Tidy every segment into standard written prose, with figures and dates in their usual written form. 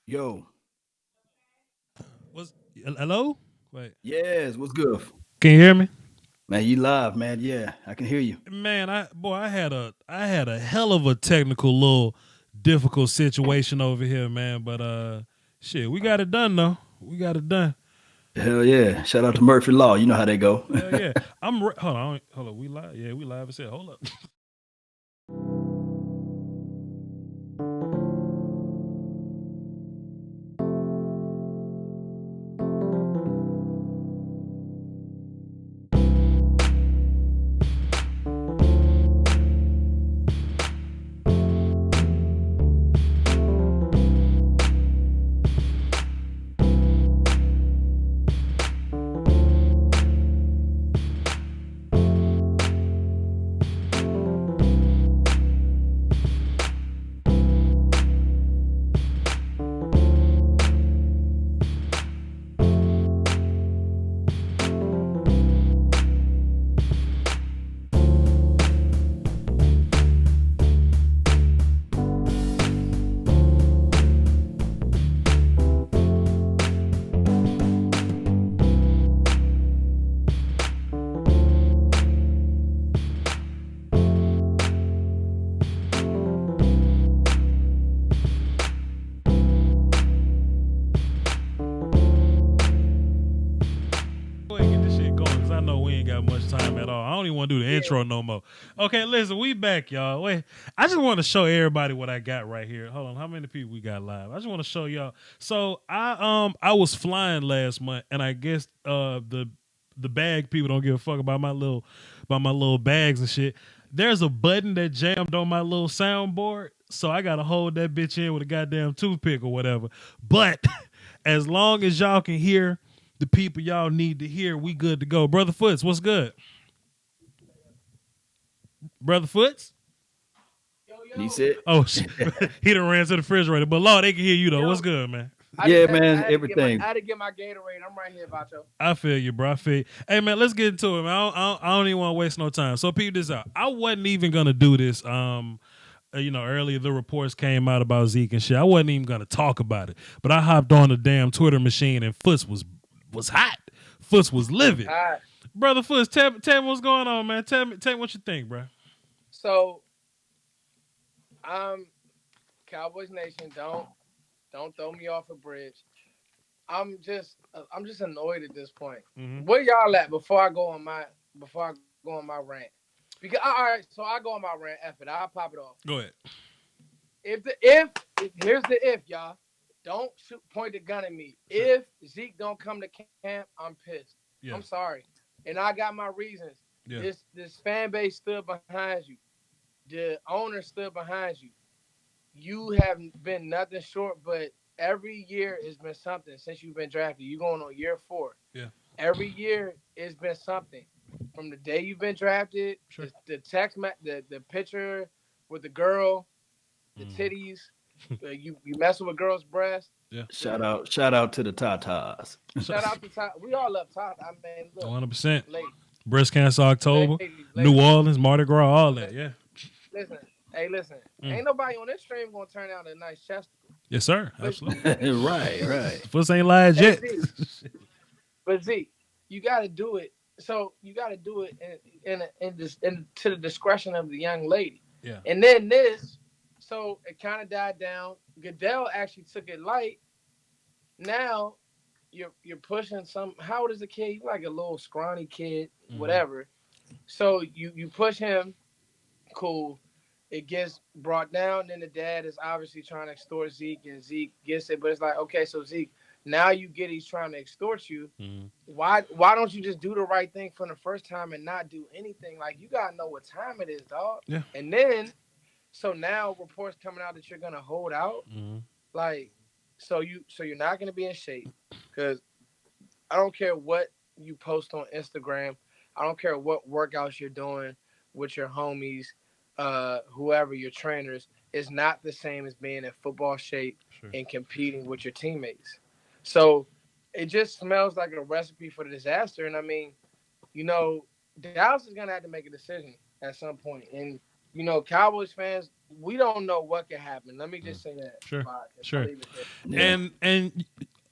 Yo, What's hello? Wait, yes, what's good? can you hear me? Man, you live, man. Yeah, I can hear you. Man, I had a hell of a technical little difficult situation over here, man. But shit, we got it done though. We got it done. Hell yeah. Shout out to Murphy Law. You know how they go. Hell yeah. Hold on. We live. Yeah, we live as hell. Hold up. Go ahead and get this shit going because I know we ain't got much time at all. I don't even want to do the intro no more. Okay, listen, we back, y'all. Wait, I just want to show everybody what I got right here. Hold on, how many people we got live? I just want to show y'all. So I was flying last month, and I guess the bag people don't give a fuck about my little bags and shit. There's a button that jammed on my little soundboard, so I gotta hold that bitch in with a goddamn toothpick or whatever. But as long as y'all can hear the people y'all need to hear, we good to go. Brother Foots, what's good? Brother Foots? He said, Oh, shit. He done ran to the refrigerator. But Lord, they can hear you though. What's good, man? yeah, man, everything. I had to get my Gatorade. I'm right here, Vacho. I feel you, bro. I feel you. Hey, man, let's get into it, man. I don't even want to waste no time. So, peep this out. I wasn't even going to do this. Earlier the reports came out about Zeke and shit. I wasn't even going to talk about it. But I hopped on the damn Twitter machine and Foots was hot. Foots was livid. All right. Brother Foots, tell me what's going on, man. Tell me what you think, bro. So, Cowboys Nation, don't throw me off a bridge. I'm just annoyed at this point. Mm-hmm. Where y'all at before I go on my rant? Because all right, so I go on my rant. F it, I'll pop it off. Go ahead. If here's the if, y'all. Don't point the gun at me. Sure. If Zeke don't come to camp, I'm pissed. Yeah. I'm sorry, and I got my reasons. Yeah. This fan base stood behind you. The owner stood behind you. You have been nothing short, but every year has been something since you've been drafted. You going on year 4. Yeah. Every year it's been something. From the day you've been drafted, Sure. the text, the picture with the girl, the Mm. titties, you messing with girls' breasts. Yeah. Shout out to the Tatas. Shout out to Todd. We all love Todd. I mean, look, 100%. ladies, Breast Cancer October, New ladies, Orleans, Mardi Gras, all that. Yeah. listen. Hey, listen. Mm. Ain't nobody on this stream gonna turn out a nice chesticle. Yes, sir. But, Absolutely. right. Foots ain't lied hey, yet. Z, but Z, you got to do it. So you got to do it in to the discretion of the young lady. Yeah. And then this, so it kind of died down. Goodell actually took it light. Now you're pushing some. How old is the kid? He's like a little scrawny kid, whatever. So you push him, cool. It gets brought down. Then the dad is obviously trying to extort Zeke, and Zeke gets it. But it's like, okay, so Zeke, now you get he's trying to extort you. Mm-hmm. Why don't you just do the right thing from the first time and not do anything? Like, you gotta know what time it is, dog. Yeah. And then, so now reports coming out that you're gonna hold out. Mm-hmm. Like, so you're not gonna be in shape, because I don't care what you post on Instagram. I don't care what workouts you're doing with your homies, whoever your trainers. It's not the same as being in football shape Sure. and competing with your teammates. So it just smells like a recipe for disaster. And I mean, Dallas is gonna have to make a decision at some point. And Cowboys fans, we don't know what can happen. Let me just say that. Sure. I'll Sure. leave it there. Yeah. And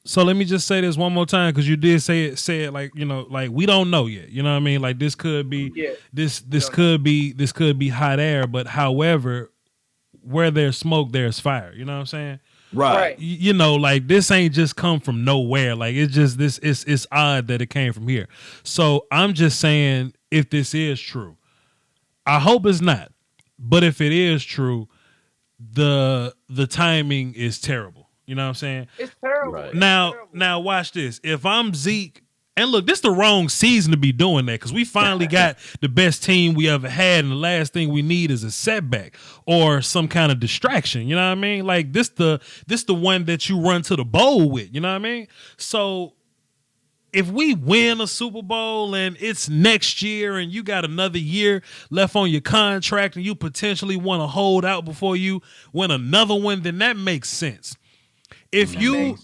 so let me just say this one more time because you did say it like like we don't know yet. You know what I mean? Like this could be Yeah. this don't could be hot air, but however, where there's smoke, there's fire. You know what I'm saying? Right. Like this ain't just come from nowhere. Like it's just it's odd that it came from here. So I'm just saying, if this is true, I hope it's not. But if it is true, the timing is terrible. You know what I'm saying? It's terrible. Right. It's Now terrible. watch this. If I'm Zeke, and look, this the wrong season to be doing that because we finally got the best team we ever had, and the last thing we need is a setback or some kind of distraction. You know what I mean? Like this the one that you run to the bowl with. You know what I mean? So if we win a Super Bowl and it's next year and you got another year left on your contract and you potentially want to hold out before you win another one, then that makes sense. If you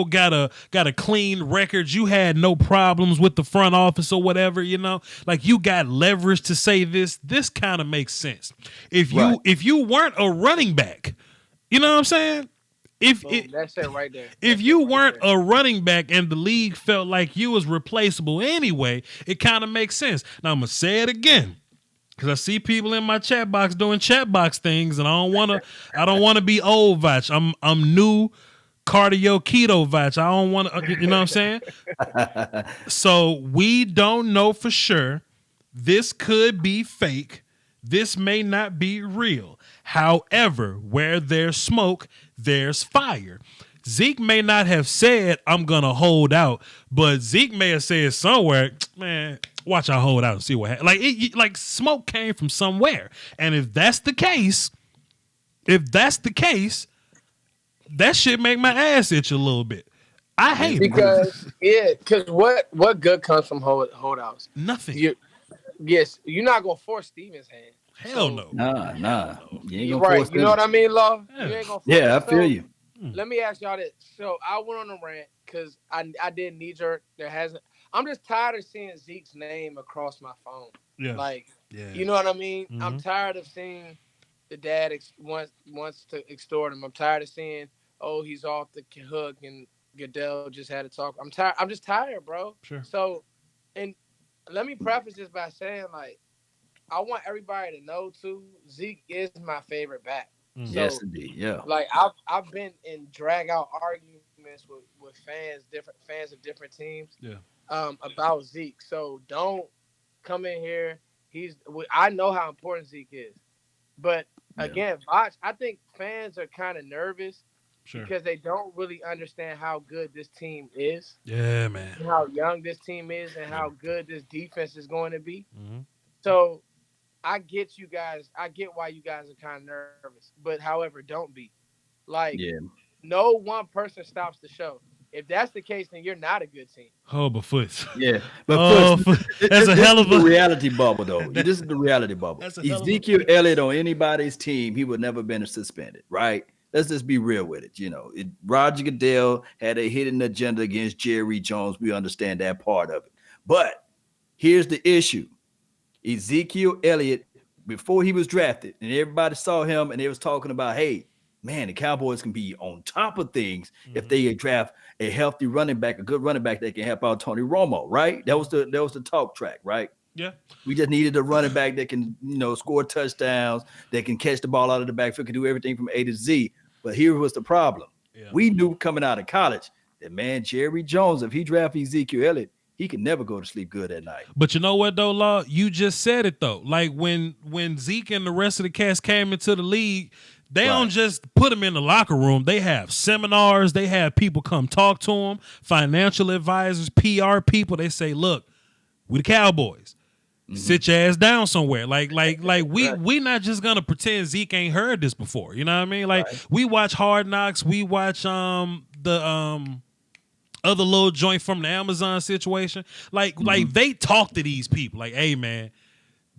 got a clean record, you had no problems with the front office or whatever, like you got leverage to say this kind of makes sense. If you weren't a running back, you know what I'm saying? Boom, that's it right there. If you weren't a running back and the league felt like you was replaceable anyway, it kind of makes sense. Now I'm gonna say it again because I see people in my chat box doing chat box things, and I don't want to be old Voch. I'm new cardio keto Voch. I don't want to. You know what I'm saying? So we don't know for sure. This could be fake. This may not be real. However, where there's smoke, there's fire. Zeke may not have said, I'm going to hold out, but Zeke may have said somewhere, man, watch I hold out and see what happens. Like smoke came from somewhere. And if that's the case, that shit make my ass itch a little bit. I hate it. Because what good comes from holdouts? Nothing. You're not going to force Steven's hand. Hell no. Nah. You ain't gonna Right. force You know what I mean, Law? Yeah. You ain't gonna force Yeah, I it. feel you. Let me ask y'all this. So I went on a rant because I did knee jerk. I'm just tired of seeing Zeke's name across my phone. Yeah. Like, Yeah. you know what I mean? Mhm. I'm tired of seeing the dad wants to extort him. I'm tired of seeing, he's off the hook and Goodell just had to talk. I'm tired. I'm just tired, bro. Sure. So, and let me preface this by saying, like, I want everybody to know too, Zeke is my favorite back. Mm. So, Yes, indeed. Yeah. like I've been in drag out arguments with different fans of different teams. Yeah. About Zeke. So don't come in here. I know how important Zeke is, but again, Voch, I think fans are kind of nervous because they don't really understand how good this team is. Yeah, man. And how young this team is, and how good this defense is going to be. Mm-hmm. So I get you guys. I get why you guys are kind of nervous, but however, don't be. Like, no one person stops the show. If that's the case, then you're not a good team. Oh, but Foots. Yeah, but that's a hell of a reality bubble, though. This is the reality bubble. Ezekiel Elliott on anybody's team, he would never been suspended, right? Let's just be real with it. Roger Goodell had a hidden agenda against Jerry Jones. We understand that part of it. But here's the issue. Ezekiel Elliott, before he was drafted, and everybody saw him, and they was talking about, hey, man, the Cowboys can be on top of things if they draft a healthy running back, a good running back that can help out Tony Romo, right? That was the talk track, right? Yeah. We just needed a running back that can, score touchdowns, that can catch the ball out of the backfield, can do everything from A to Z. But here was the problem. Yeah. We knew coming out of college that, man, Jerry Jones, if he drafted Ezekiel Elliott, he can never go to sleep good at night. But you know what, though, Law? You just said it, though. Like, when Zeke and the rest of the cast came into the league, they don't just put them in the locker room. They have seminars. They have people come talk to them, financial advisors, PR people. They say, look, we the Cowboys. Sit your ass down somewhere. Like we not just gonna pretend Zeke ain't heard this before. You know what I mean? Like we watch Hard Knocks, we watch the other little joint from the Amazon situation. Like they talk to these people. Like, hey man,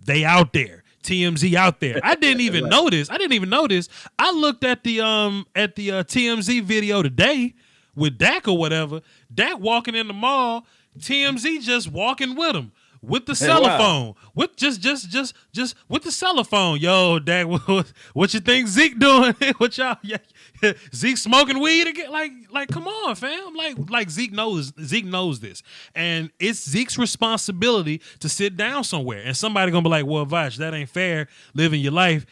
they out there. TMZ out there. I didn't even know this. I looked at the TMZ video today with Dak or whatever. Dak walking in the mall, TMZ just walking with him. with the cellophone, with just with the cellophone. Yo, Dak, what you think Zeke doing? What y'all? Zeke smoking weed again? Like, come on, fam. Like Zeke knows this, and it's Zeke's responsibility to sit down somewhere. And somebody gonna be like, well, Voch, that ain't fair. Living your life.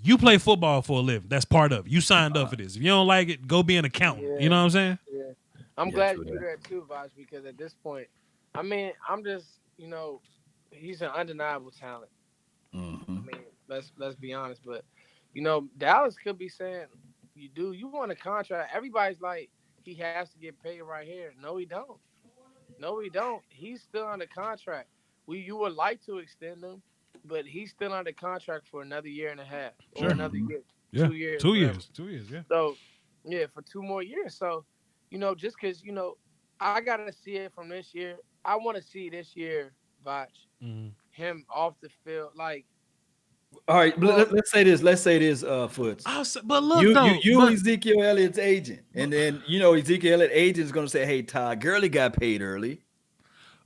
You play football for a living. That's part of it. You signed up for this. If you don't like it, go be an accountant. Yeah. You know what I'm saying? Yeah. I'm glad you do that too, Voch, because at this point, I mean, I'm just, he's an undeniable talent. Mm-hmm. I mean, let's be honest, but Dallas could be saying, you want a contract. Everybody's like, he has to get paid right here. No, he don't. He's still under contract. You would like to extend him, but he's still under contract for another year and a half or another year, 2 years. 2 years. 2 years, yeah. So, yeah, for 2 more years. So, just because, I got to see it from this year. I want to see this year, Voch, him off the field. Like, all right, let's say this, Foots. But look, you Ezekiel Elliott's agent. And then, Ezekiel Elliott's agent is going to say, hey, Todd Gurley got paid early.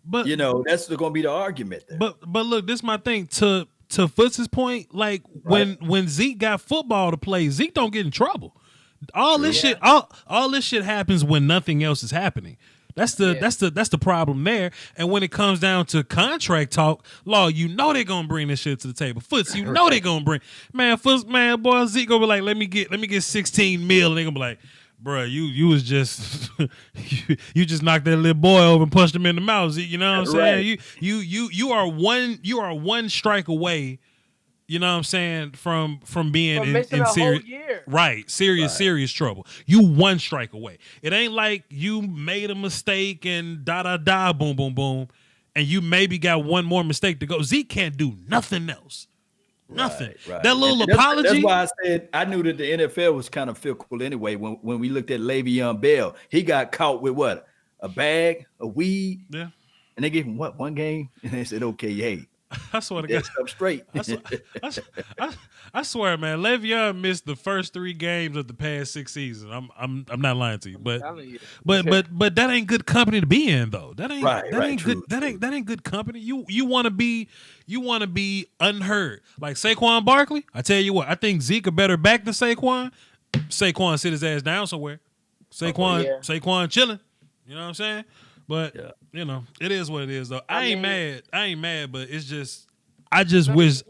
But that's going to be the argument there. But look, this is my thing. To Foots' point, like when Zeke got football to play, Zeke don't get in trouble. All this shit happens when nothing else is happening. That's the problem there. And when it comes down to contract talk, Law, they're gonna bring this shit to the table. Foots, they're gonna bring boy, Zeke gonna be like, let me get 16 mil, and they gonna be like, bruh, you was just you just knocked that little boy over and punched him in the mouth. You know what I'm saying? You are one strike away. You know what I'm saying? From being in serious, serious trouble. You one strike away. It ain't like you made a mistake and boom, boom, boom, and you maybe got one more mistake to go. Zeke can't do nothing else. Nothing. Right. That little apology. That's why I said I knew that the NFL was kind of fickle anyway. When we looked at Le'Veon Bell, he got caught with what? A bag, a weed. Yeah. And they gave him what? 1 game, and they said, "Okay, hey." I swear to God, up straight. I swear, man, Le'Veon missed the first 3 games of the past 6 seasons. I'm not lying to you, but that ain't good company to be in, though. That ain't good company. You want to be unheard, like Saquon Barkley. I tell you what, I think Zeke a better back than Saquon. Saquon sit his ass down somewhere. Saquon chilling. You know what I'm saying? But it is what it is, though. I ain't mad, but it's just I wish he was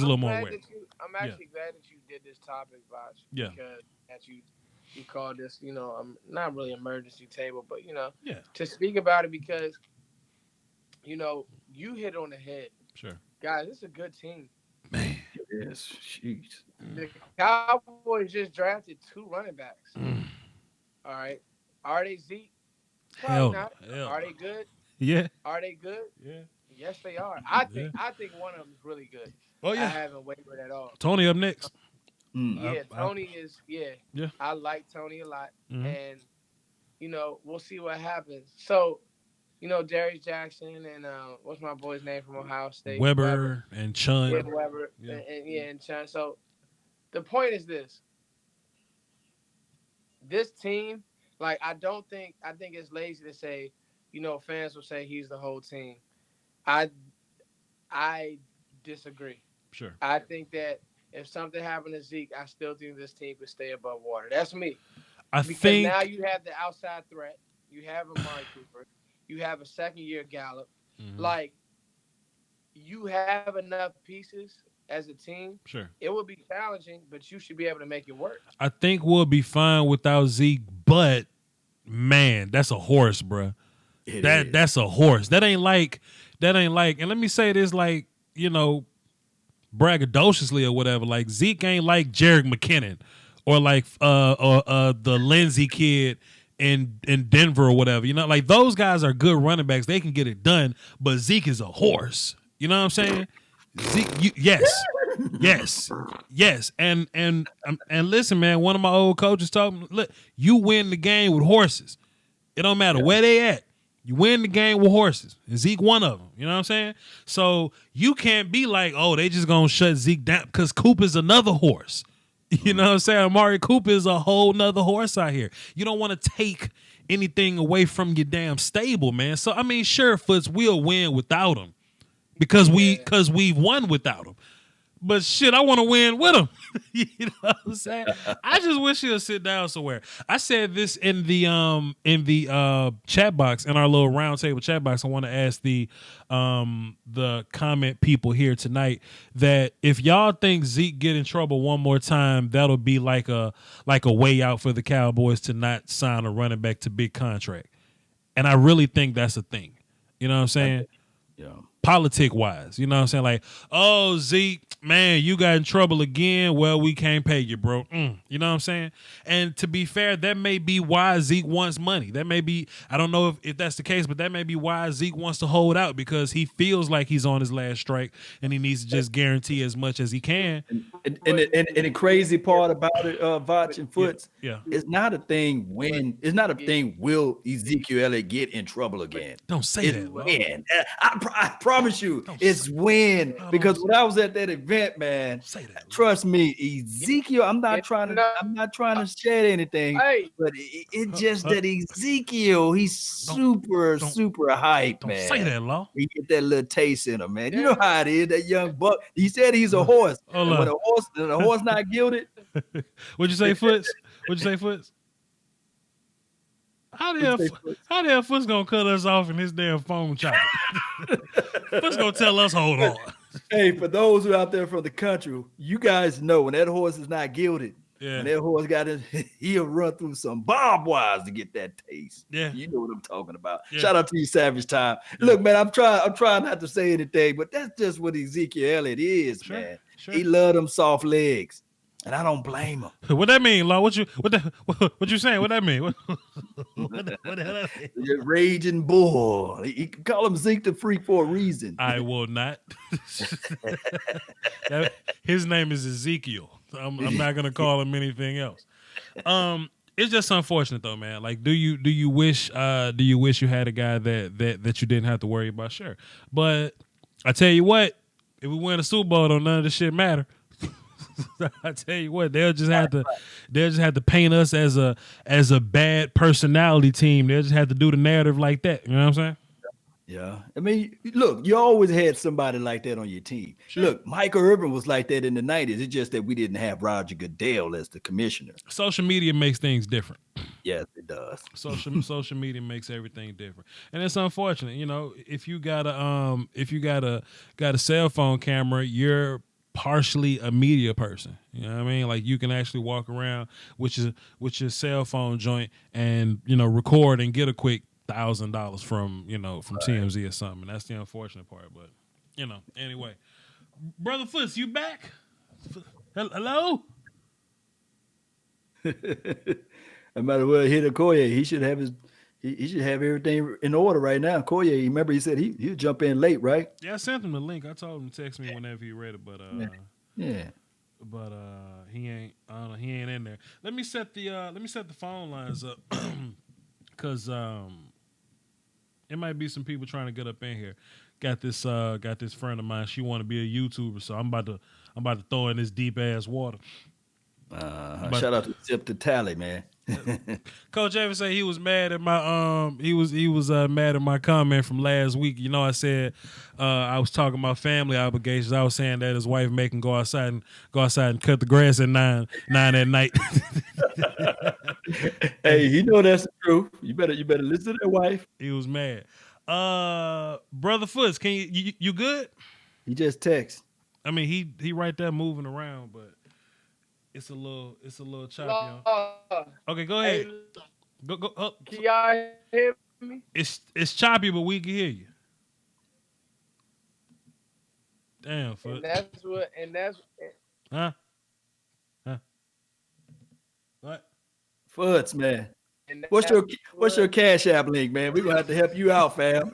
a little more aware. I'm actually glad that you did this topic, Voch. Yeah. Because that you called this, not really emergency table, but to speak about it because you hit on the head. Sure. Guys, it's a good team. Man, it is. Jeez. The Cowboys just drafted 2 running backs. All right. Are they Zeke? Hell. Are they good? Yeah. Are they good? Yeah. Yes, they are. I think one of them is really good. Oh yeah. I haven't wavered at all. Tony up next. Yeah, Tony is. Yeah. I like Tony a lot, and we'll see what happens. So, Darius Jackson and what's my boy's name from Ohio State? Weber and Chun. Yeah, Weber and Chun. So, the point is this: this team. Like, I think it's lazy to say, fans will say he's the whole team. I disagree. Sure. I think that if something happened to Zeke, I still think this team could stay above water. That's me. Because now you have the outside threat. You have Amari Cooper. You have a second-year Gallup. Mm-hmm. Like, you have enough pieces as a team. Sure. It would be challenging, but you should be able to make it work. I think we'll be fine without Zeke, but man, that's a horse, bro. That's a horse. That ain't like, and let me say this, like, braggadociously or whatever. Like, Zeke ain't like Jerick McKinnon or like the Lindsey kid in Denver or whatever. Like, those guys are good running backs. They can get it done, but Zeke is a horse. You know what I'm saying? Zeke, yes. And listen, man, one of my old coaches told me, look, you win the game with horses. It don't matter where they at. You win the game with horses. And Zeke one of them. You know what I'm saying? So you can't be like, oh, they just going to shut Zeke down because Coop is another horse. You know what I'm saying? Amari Cooper is a whole nother horse out here. You don't want to take anything away from your damn stable, man. So, I mean, sure, Foots will win without him. because we've won without him. But shit, I want to win with him. You know what I'm saying? I just wish he'll sit down somewhere. I said this in the chat box, in our little roundtable chat box. I want to ask the comment people here tonight that if y'all think Zeke get in trouble one more time, that'll be like a way out for the Cowboys to not sign a running back to big contract. And I really think that's a thing. You know what I'm saying? Yeah. Politic wise, you know what I'm saying? Like, oh, Zeke, man, you got in trouble again. Well, we can't pay you, bro. You know what I'm saying? And to be fair, that may be why Zeke wants money. That may be, I don't know if that's the case, but that may be why Zeke wants to hold out, because he feels like he's on his last strike and he needs to just guarantee as much as he can. And the crazy part about it, Voch and Foots, yeah, it's not a thing will Ezekiel Elliott get in trouble again. Don't say it's that. When. I promise you, it's when. Because when I was at that event, man, trust me, Ezekiel, I'm not trying to shed anything, but it's just that Ezekiel, he's super hype, man. Don't say that, Law. He get that little taste in him, man. You know how it is, that young buck. He said he's a horse. And when a horse not gilded. What'd you say, Foots? What'd you say, Foots? How the hell Foots gonna cut us off in his damn phone chopper? Foots gonna tell us, hold on. Hey, for those who are out there from the country, you guys know when that horse is not gilded, when that horse he'll run through some barbed wires to get that taste. Yeah. You know what I'm talking about. Yeah. Shout out to you, Savage Time. Yeah. Look, man, I'm trying not to say anything, but that's just what Ezekiel Elliott is, man. Sure. He loved them soft legs. And I don't blame him. What that mean, Law? What you saying? What that mean? What the hell that mean? You're raging bull. He can call him Zeke the Freak for a reason. I will not. His name is Ezekiel. I'm not gonna call him anything else. It's just unfortunate though, man. Like, do you wish you had a guy that you didn't have to worry about? Sure, but I tell you what, if we win a Super Bowl, don't none of this shit matter. I tell you what, they'll just have to paint us as a bad personality team. They'll just have to do the narrative like that. You know what I'm saying? Yeah. I mean, look, you always had somebody like that on your team. Sure. Look, Michael Irvin was like that in the 90s. It's just that we didn't have Roger Goodell as the commissioner. Social media makes things different. Yes, it does. Social media makes everything different, and it's unfortunate. You know, if you got a cell phone camera, you're partially a media person. You know what I mean? Like, you can actually walk around with your cell phone joint and, you know, record and get a quick $1,000 from TMZ or something. And that's the unfortunate part. But, you know, anyway. Brother Foots, you back? Hello? I might as well hit a Koye. He should have everything in order right now. Koye, remember he said he'll jump in late, right? Yeah, I sent him the link. I told him to text me whenever he read it, but but he ain't. I don't know. He ain't in there. Let me set the phone lines up because it might be some people trying to get up in here. Got this friend of mine. She want to be a YouTuber, so I'm about to throw in this deep ass water. Shout out to Zip the Tally, man. Coach Evans said he was mad at my he was mad at my comment from last week. You know, I said I was talking about family obligations. I was saying that his wife make him go outside and cut the grass at 9 at night. Hey, you know that's the truth. You better listen to that wife. He was mad. Brother Foots, can you good? He just text. I mean, he right there moving around, but it's a little choppy. Okay, go ahead. Go. Can y'all hear me? It's choppy, but we can hear you. Damn, Foot. Huh? What? Foots, man. What's your Cash App link, man? We're gonna have to help you out, fam.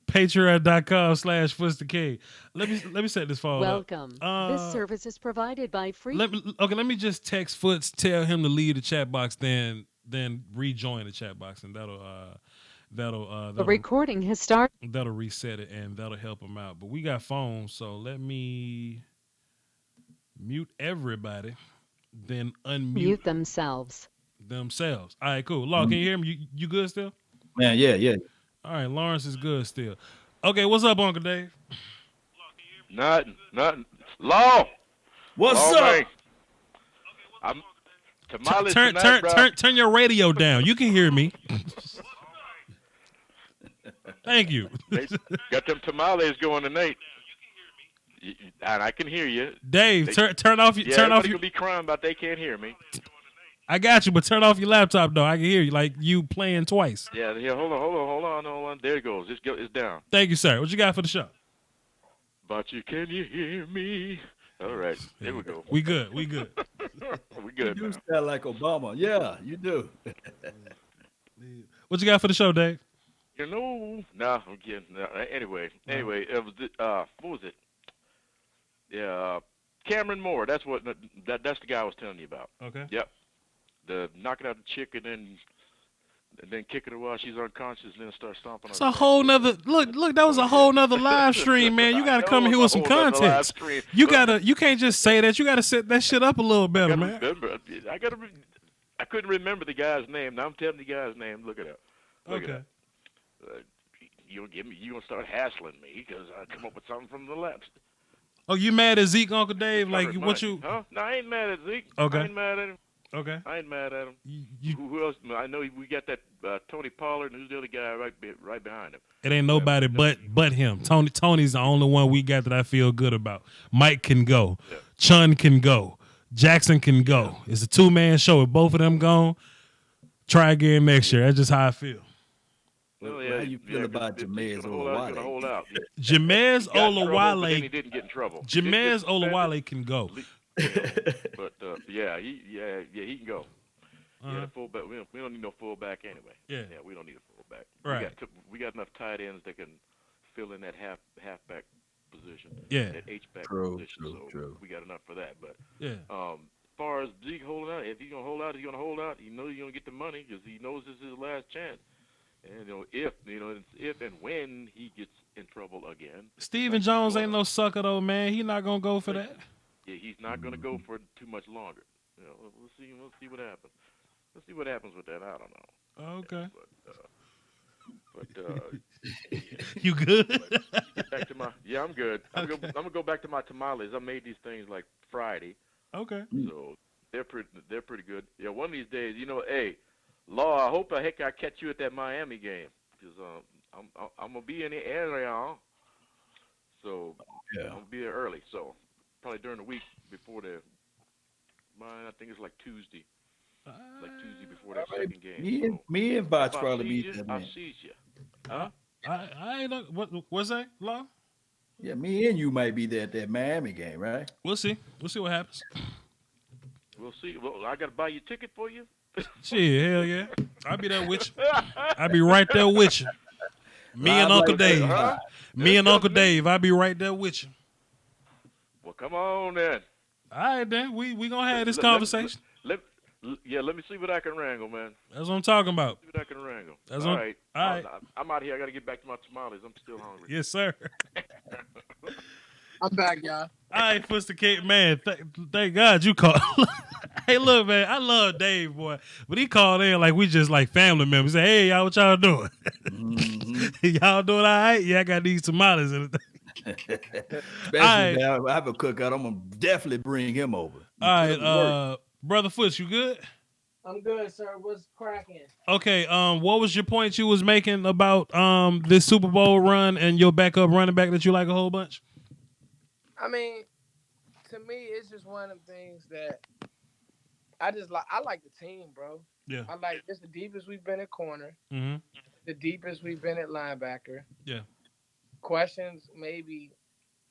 Patreon.com/FootsTheKing. Let me set this phone Welcome. up. This service is provided by free. Let me just text Foots, tell him to leave the chat box, then rejoin the chat box, and that'll the recording has started. That'll reset it, and that'll help him out. But we got phones, so let me mute everybody, then unmute Mute themselves. All right, cool. Law, can you hear me? You good still? Man, yeah. All right, Lawrence is good still. Okay, what's up, Uncle Dave? Nothing. Law. What's Law, up? man. I'm tamales tonight, bro. Turn your radio down. You can hear me. Thank you. Nate, got them tamales going tonight. And I can hear you. Dave, turn off your. Turn off your. Gonna be crying about they can't hear me. I got you, but turn off your laptop though. I can hear you, like you playing twice. Yeah. Hold on. There it goes. It's down. Thank you, sir. What you got for the show? But can you hear me? All right. There we go. We good. We good. You do sound like Obama. Yeah, you do. What you got for the show, Dave? Anyway, it was what was it? Yeah, Cameron Moore. That's the guy I was telling you about. Okay. Yep. The knocking out the chick and then kicking her while she's unconscious and then start stomping. It's a whole nother look. That was a whole nother live stream, man. You got to come here with some context. You can't just say that. You got to set that shit up a little better, man. I couldn't remember the guy's name. Now I'm telling the guy's name. Look it up. Okay. You gonna start hassling me because I come up with something from the left. Oh, you mad at Zeke, Uncle Dave? Like what you? Huh? No, I ain't mad at Zeke. Okay. I ain't mad at him. Okay. I ain't mad at him. Who else? I know we got that Tony Pollard, and who's the other guy right behind him? It ain't nobody but him. Tony's the only one we got that I feel good about. Mike can go. Yeah. Chun can go. Jackson can go. It's a 2-man show. If both of them gone, try again next year. That's just how I feel. Well, how you feel about Jamez Olawale? Jamez Olawale. He didn't get in trouble. Jamez Olawale can go. But he can go. Uh-huh. Yeah, fullback. We don't need no fullback anyway. Yeah, we don't need a fullback. Right. We got enough tight ends that can fill in that halfback position. Yeah. That H-back position. True. We got enough for that. But yeah. As far as Zeke holding out, if he's gonna hold out, he's gonna hold out. He knows he's gonna get the money because he knows this is his last chance. And if and when he gets in trouble again. Stephen Jones ain't no sucker though, man. He not gonna go for that. Yeah, he's not gonna go for too much longer. We'll see what happens. Let's see what happens with that. I don't know. Okay. Yeah. You good? I'm good. I'm gonna go back to my tamales. I made these things like Friday. Okay. So they're pretty good. Yeah, one of these days, hey, Law, I hope I catch you at that Miami game because I'm gonna be in the area. So I'm gonna be there early. So probably during the week before I think it's like Tuesday. Tuesday before that second game. Me and Voch probably meet that man. I'll see you. Huh? I ain't know. What's that, Law? Yeah, me and you might be there at that Miami game, right? We'll see. We'll see what happens. We'll see. Well, I got to buy you a ticket for you? Shit, hell yeah. I'll be there with you. I'll be right there with you. Me and Uncle Dave. Me and Uncle Dave. I'll be right there with you. Well, come on then. All right, then. We going to have this conversation. Let me see what I can wrangle, man. That's what I'm talking about. See what I can wrangle. All right. I'm out here. I got to get back to my tamales. I'm still hungry. Yes, sir. I'm back, y'all. All right, Foster Kate, man. Thank God you called. Hey, look, man. I love Dave, boy. But he called in like we just like family members. He said, hey, y'all, what y'all doing? Y'all doing all right? Yeah, I got these tamales in it. Especially now, I have a cookout. I'm going to definitely bring him over. All right, Brother Foots, you good? I'm good, sir. What's cracking? Okay, what was your point you was making about this Super Bowl run and your backup running back that you like a whole bunch? I mean, to me, it's just one of them things that I just like. I like the team, bro. Yeah. I like it's the deepest we've been at corner. Mm-hmm. The deepest we've been at linebacker. Yeah. Questions maybe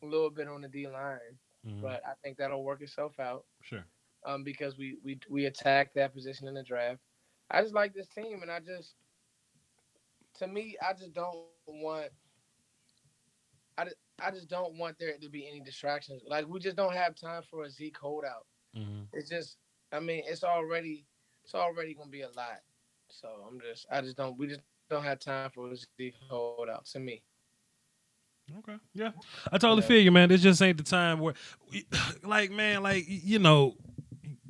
a little bit on the D line, mm-hmm. but I think that'll work itself out. Sure. Because we attacked that position in the draft. I just like this team, and I just don't want. I just don't want there to be any distractions. Like, we just don't have time for a Zeke holdout. Mm-hmm. It's just, I mean, it's already gonna be a lot. So we just don't have time for a Zeke holdout. To me. Okay. Yeah, I totally feel you, man. This just ain't the time where, like, man, like,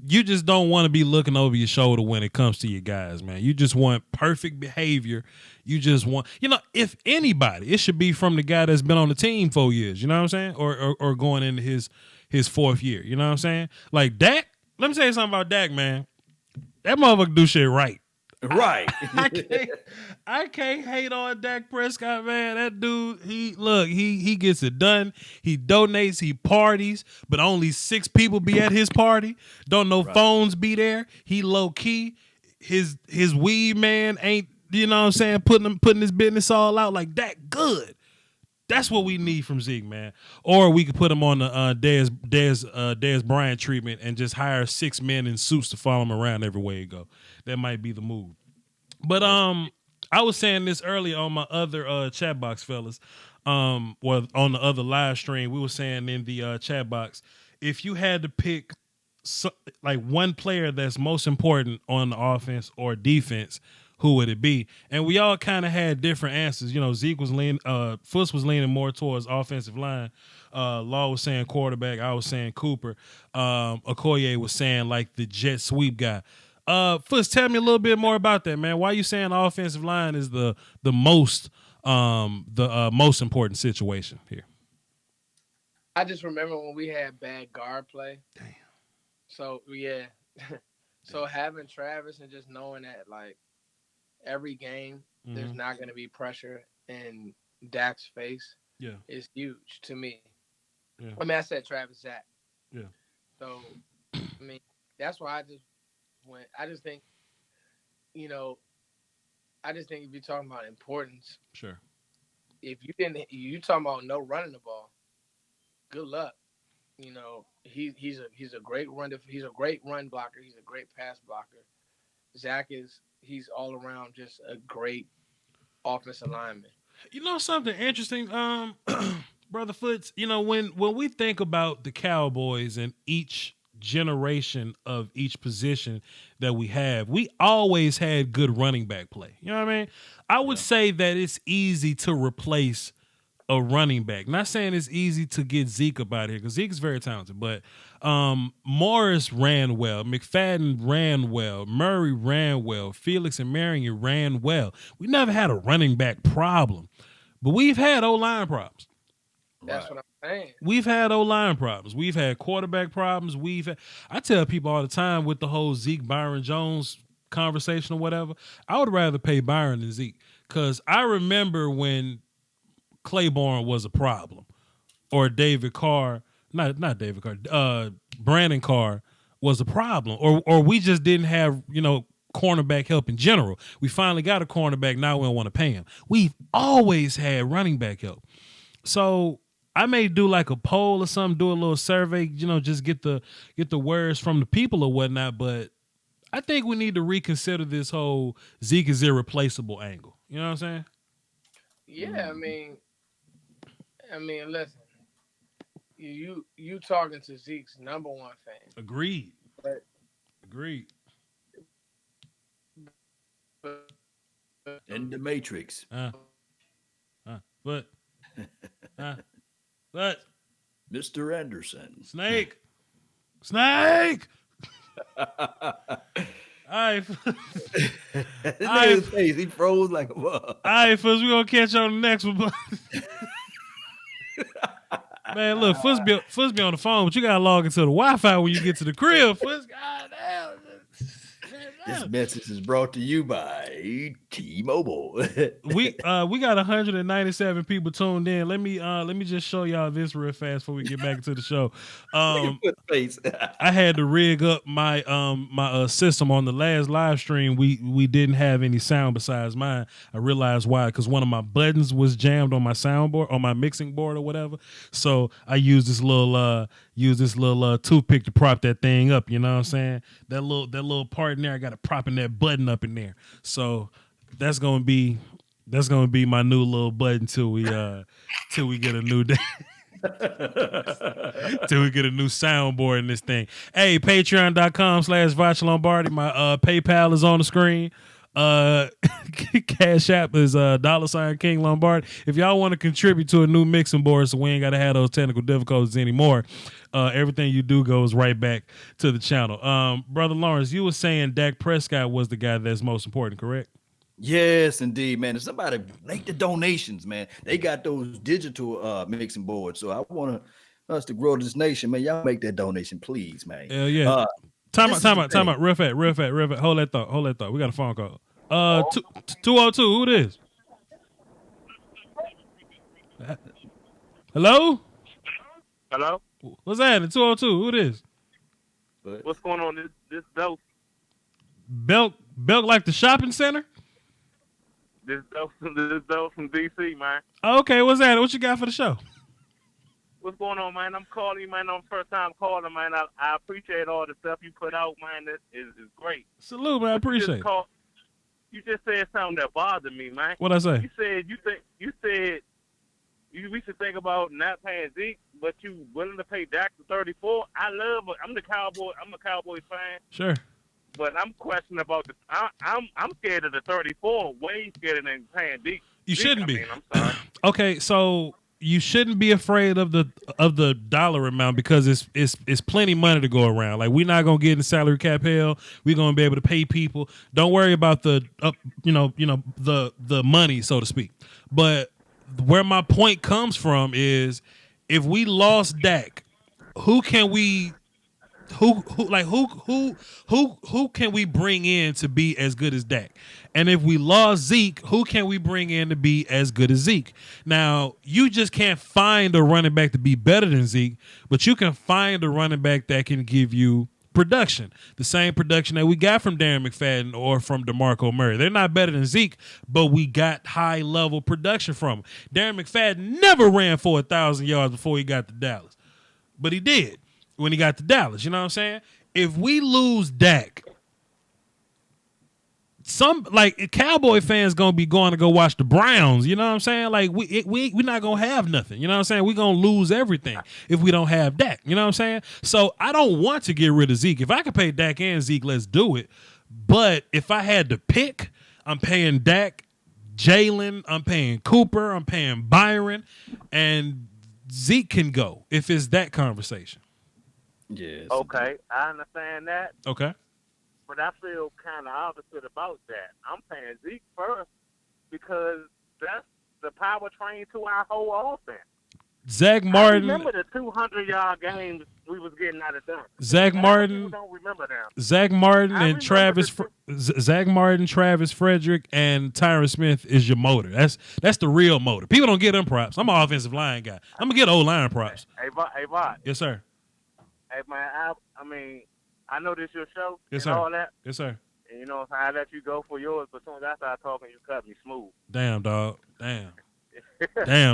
you just don't want to be looking over your shoulder when it comes to your guys, man. You just want perfect behavior. You just want, if anybody, it should be from the guy that's been on the team 4 years. You know what I'm saying? Or going into his fourth year. You know what I'm saying? Like Dak. Let me tell you something about Dak, man. That motherfucker do shit right. Right. I can't hate on Dak Prescott, man. That dude, he gets it done. He donates, he parties, but only 6 people be at his party. Don't no phones be there. He low key. His weed man ain't, you know what I'm saying, putting his business all out like that. Good. That's what we need from Zeke, man. Or we could put him on the Dez Bryant treatment and just hire 6 men in suits to follow him around everywhere he go. That might be the move. But I was saying this earlier on my other chat box, fellas. On the other live stream, we were saying in the chat box, if you had to pick like one player that's most important on the offense or defense, who would it be? And we all kind of had different answers. Zeke was leaning, Fuss was leaning more towards offensive line. Law was saying quarterback. I was saying Cooper. Okoye was saying like the jet sweep guy. Fuss, tell me a little bit more about that, man. Why are you saying the offensive line is the most important situation here? I just remember when we had bad guard play. Damn. So yeah. So having Travis and just knowing that like every game there's not going to be pressure in Dak's face. Yeah, is huge to me. Yeah. I mean, I said Travis Zach. Yeah. So I mean, that's why I just think, if you're talking about importance, sure. If you talking about no running the ball, good luck. He's a great he's a great run blocker. He's a great pass blocker. Zach he's all around just a great offensive lineman. Something interesting, Brother Foots, when we think about the Cowboys and each generation of each position that we have, we always had good running back play. You know what I mean? I would say that it's easy to replace a running back. Not saying it's easy to get Zeke up out of here because Zeke is very talented, but Morris ran well, McFadden ran well, Murray ran well, Felix and Marion ran well. We never had a running back problem, but we've had O-line problems. That's what I'm saying. We've had O-line problems. We've had quarterback problems. I tell people all the time with the whole Zeke, Byron Jones conversation or whatever, I would rather pay Byron than Zeke because I remember when Claiborne was a problem, or David Carr, not David Carr, Brandon Carr was a problem, or we just didn't have cornerback help in general. We finally got a cornerback, now we don't want to pay him. We've always had running back help, so I may do like a poll or something, do a little survey, just get the words from the people or whatnot. But I think we need to reconsider this whole Zeke is irreplaceable angle. You know what I'm saying? Yeah, I mean, listen, you talking to Zeke's number one fan. Agreed. But, Agreed. In the Matrix. But Mr. Anderson. Snake. All right. His face, he froze like a bug. All right, Fuzz, we're going to catch you on the next one. Man, look, Fuzz be on the phone, but you got to log into the Wi-Fi when you get to the crib, Fuzz. God damn. This message is brought to you by T-Mobile. we got 197 people tuned in. Let me just show y'all this real fast before we get back into the show. I had to rig up my my system on the last live stream. We didn't have any sound besides mine. I realized why, because one of my buttons was jammed on my soundboard, on my mixing board or whatever. So I used this little toothpick to prop that thing up. You know what I'm saying? That little part in there, I got to propping that button up in there. So that's gonna be my new little button till we get a new day. Till we get a new soundboard in this thing. Hey, patreon.com/Voch Lombardi. My PayPal is on the screen. Cash App is $ King Lombard. If y'all want to contribute to a new mixing board so we ain't got to have those technical difficulties anymore, everything you do goes right back to the channel. Brother Lawrence, you were saying Dak Prescott was the guy that's most important, correct? Yes, indeed, man. If somebody make the donations, man, they got those digital mixing boards. So I want us to grow this nation, man. Y'all make that donation, please, man. Hell yeah. Time out. Real fast. Hold that thought. We got a phone call. 202. Who it is? Hello? Hello? What's that? 202. Who it is? What's going on? This Belk. Belk like the shopping center? This Belk from DC, man. Okay, what's that? What you got for the show? What's going on, man? I'm calling you, man. I'm first time calling, man. I appreciate all the stuff you put out, man. That is great. Salute, man. I appreciate it. You just said something that bothered me, man. What'd I say? You said we should think about not paying Zeke, but you willing to pay Dak to 34. I'm a Cowboys fan. Sure. But I'm questioning about I'm scared of the 34. Way scared than paying Zeke. You shouldn't be. I'm sorry. Okay, so you shouldn't be afraid of the dollar amount because it's plenty money to go around. Like, we're not gonna get in the salary cap hell. We're gonna be able to pay people. Don't worry about the money, so to speak. But where my point comes from is, if we lost Dak, who can we bring in to be as good as Dak? And if we lost Zeke, who can we bring in to be as good as Zeke? Now, you just can't find a running back to be better than Zeke, but you can find a running back that can give you production. The same production that we got from Darren McFadden or from DeMarco Murray. They're not better than Zeke, but we got high-level production from him. Darren McFadden never ran for 1,000 yards before he got to Dallas, but he did when he got to Dallas. You know what I'm saying? If we lose Dak, Cowboy fans gonna be going to go watch the Browns. You know what I'm saying? Like, we're not gonna have nothing. You know what I'm saying? We're gonna lose everything if we don't have Dak. You know what I'm saying? So I don't want to get rid of Zeke. If I could pay Dak and Zeke, let's do it. But if I had to pick, I'm paying Dak, Jalen, I'm paying Cooper, I'm paying Byron, and Zeke can go if it's that conversation. Yes. Okay, I understand that. Okay. But I feel kind of opposite about that. I'm paying Zeke first because that's the powertrain to our whole offense. Zach Martin. I remember the 200-yard games we was getting out of them. Zach Martin. Don't remember them. Zach Martin and Travis Frederick and Tyron Smith is your motor. That's the real motor. People don't get them props. I'm an offensive line guy. I'm gonna get O-line props. Hey, Voch. Yes, sir. Hey, man. I know this your show. Yes, and sir. all that. Yes, sir. And you know, I let you go for yours, but as soon as I start talking, you cut me smooth. Damn, dog. Damn,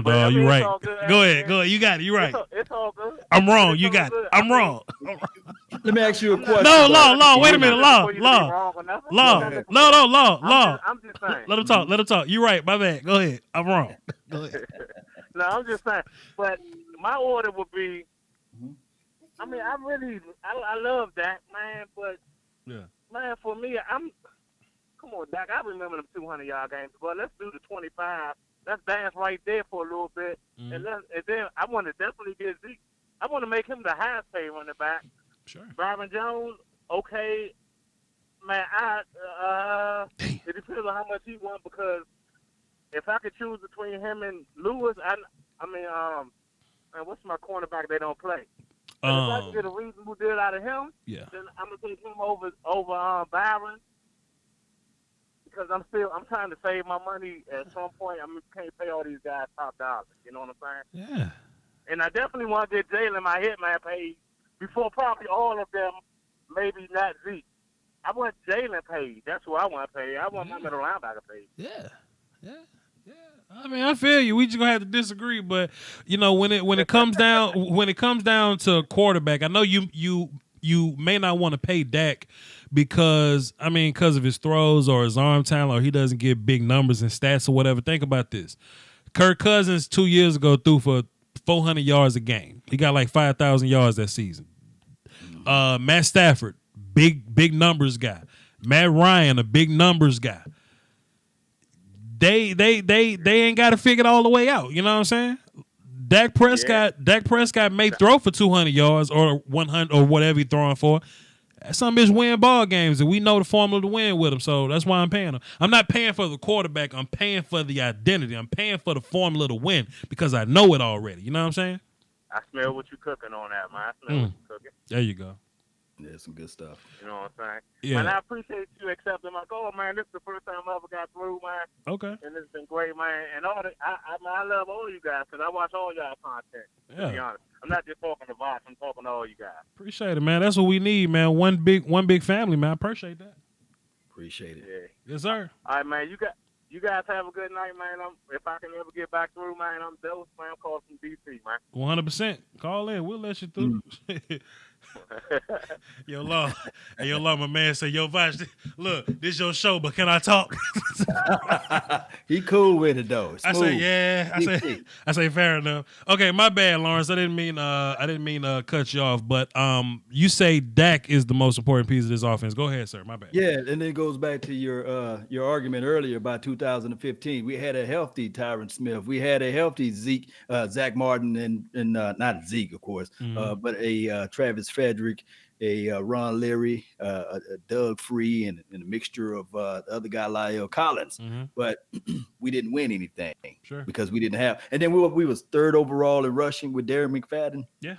dog. You right. Go ahead. You got it. You right. It's all good. I'm wrong. You got it. I'm wrong. Let me ask you a question. No, law. Wait a minute, law. No. I'm just saying. Let him talk. You right. My bad. Go ahead. I'm wrong. Go ahead. No, I'm just saying. But my order would be. I mean, I love that, man, but man, for me, come on, Doc. I remember them 200-yard games, but let's do the 25. Let's dance right there for a little bit, and then I want to definitely get Zeke. I want to make him the highest paid running back. Sure. Byron Jones, okay, man. It depends on how much he wants, because if I could choose between him and Lewis, and what's my cornerback they don't play? If I can get a reasonable deal out of him, then I'm gonna take him over Byron, because I'm trying to save my money. At some point, I can't pay all these guys top dollars. You know what I'm saying? Yeah. And I definitely want to get Jalen, my hitman, paid before probably all of them. Maybe not Zeke. I want Jalen paid. That's who I want to pay. I want my middle linebacker paid. Yeah. I mean, I feel you. We just gonna have to disagree, but you know, when it comes down to quarterback, I know you may not want to pay Dak because of his throws or his arm talent, or he doesn't get big numbers and stats or whatever. Think about this: Kirk Cousins 2 years ago threw for 400 yards a game. He got like 5,000 yards that season. Matt Stafford, big numbers guy. Matt Ryan, a big numbers guy. They ain't got to figure it all the way out. You know what I'm saying? Dak Prescott may throw for 200 yards or 100 or whatever he's throwing for. Some bitch win ball games, and we know the formula to win with him. So that's why I'm paying him. I'm not paying for the quarterback. I'm paying for the identity. I'm paying for the formula to win because I know it already. You know what I'm saying? I smell what you cooking on that, man. I smell what you cooking. There you go. Yeah, some good stuff. You know what I'm saying? Yeah. And I appreciate you accepting my call, man. This is the first time I ever got through, man. Okay. And it's been great, man. And I love all you guys because I watch all y'all content. Yeah. To be honest, I'm not just talking to Voch. I'm talking to all you guys. Appreciate it, man. That's what we need, man. One big family, man. I appreciate that. Appreciate it. Yeah. Yes, sir. All right, man. You guys have a good night, man. If I can ever get back through, man, I'm Dose, man. I'm calling from DC, man. 100%. Call in. We'll let you through. Yo, Law, my man say, yo, Voch, look, this your show, but can I talk? He cool with it though. Smooth. I say, yeah. I say, fair enough. Okay, my bad, Lawrence. I didn't mean to cut you off, but you say Dak is the most important piece of this offense. Go ahead, sir. My bad. Yeah, and it goes back to your argument earlier about 2015. We had a healthy Tyron Smith. We had a healthy Zeke, Zach Martin, and not Zeke, of course, but a Travis Frederick, a Ron Leary, a Doug Free, and a mixture of the other guy, Lyle Collins. But we didn't win anything because we didn't have. And then we was third overall in rushing with Darren McFadden. Yeah.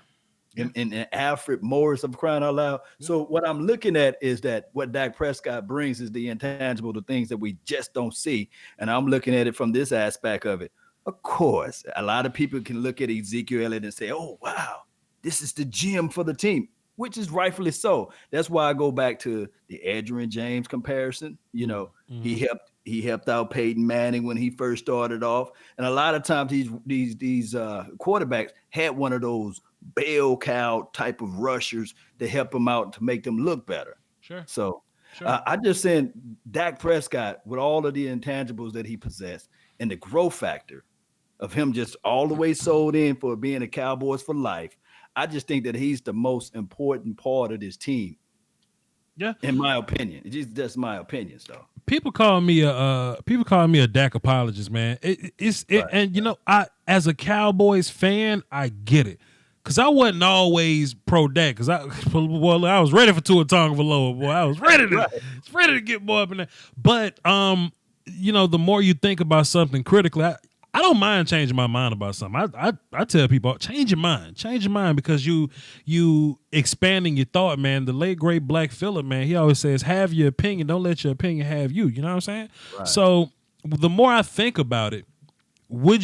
And Alfred Morris, of crying out loud. Yeah. So what I'm looking at is that what Dak Prescott brings is the intangible, the things that we just don't see. And I'm looking at it from this aspect of it. Of course, a lot of people can look at Ezekiel Elliott and say, oh, wow, this is the gem for the team, which is rightfully so. That's why I go back to the Adrian James comparison. You know, he helped out Peyton Manning when he first started off. And a lot of times these quarterbacks had one of those bell cow type of rushers to help them out to make them look better. Sure. So I just saying Dak Prescott, with all of the intangibles that he possessed and the growth factor of him just all the way sold in for being a Cowboys for life, I just think that he's the most important part of this team. Yeah. In my opinion. It's just my opinions though. People call me a Dak apologist, man. And you know, I as a Cowboys fan, I get it. Cause I wasn't always pro Dak. Cause I was ready for Tua Tagovailoa, boy. I was ready to get more up in there. But you know, the more you think about something critically, I don't mind changing my mind about something. I tell people, change your mind because you expanding your thought, man. The late great Black Phillip, man, he always says, have your opinion, don't let your opinion have you. You know what I'm saying? Right. So the more I think about it, when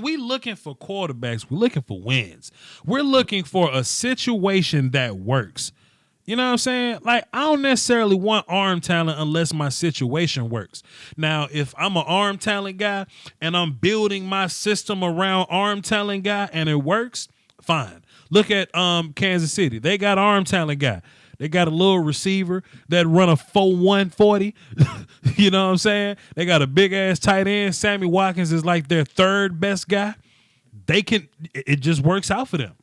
we looking for quarterbacks, we're looking for wins. We're looking for a situation that works. You know what I'm saying? Like, I don't necessarily want arm talent unless my situation works. Now, if I'm an arm talent guy and I'm building my system around arm talent guy and it works, fine. Look at Kansas City. They got arm talent guy. They got a little receiver that run a 4.1 40. You know what I'm saying? They got a big-ass tight end. Sammy Watkins is like their third best guy. It just works out for them.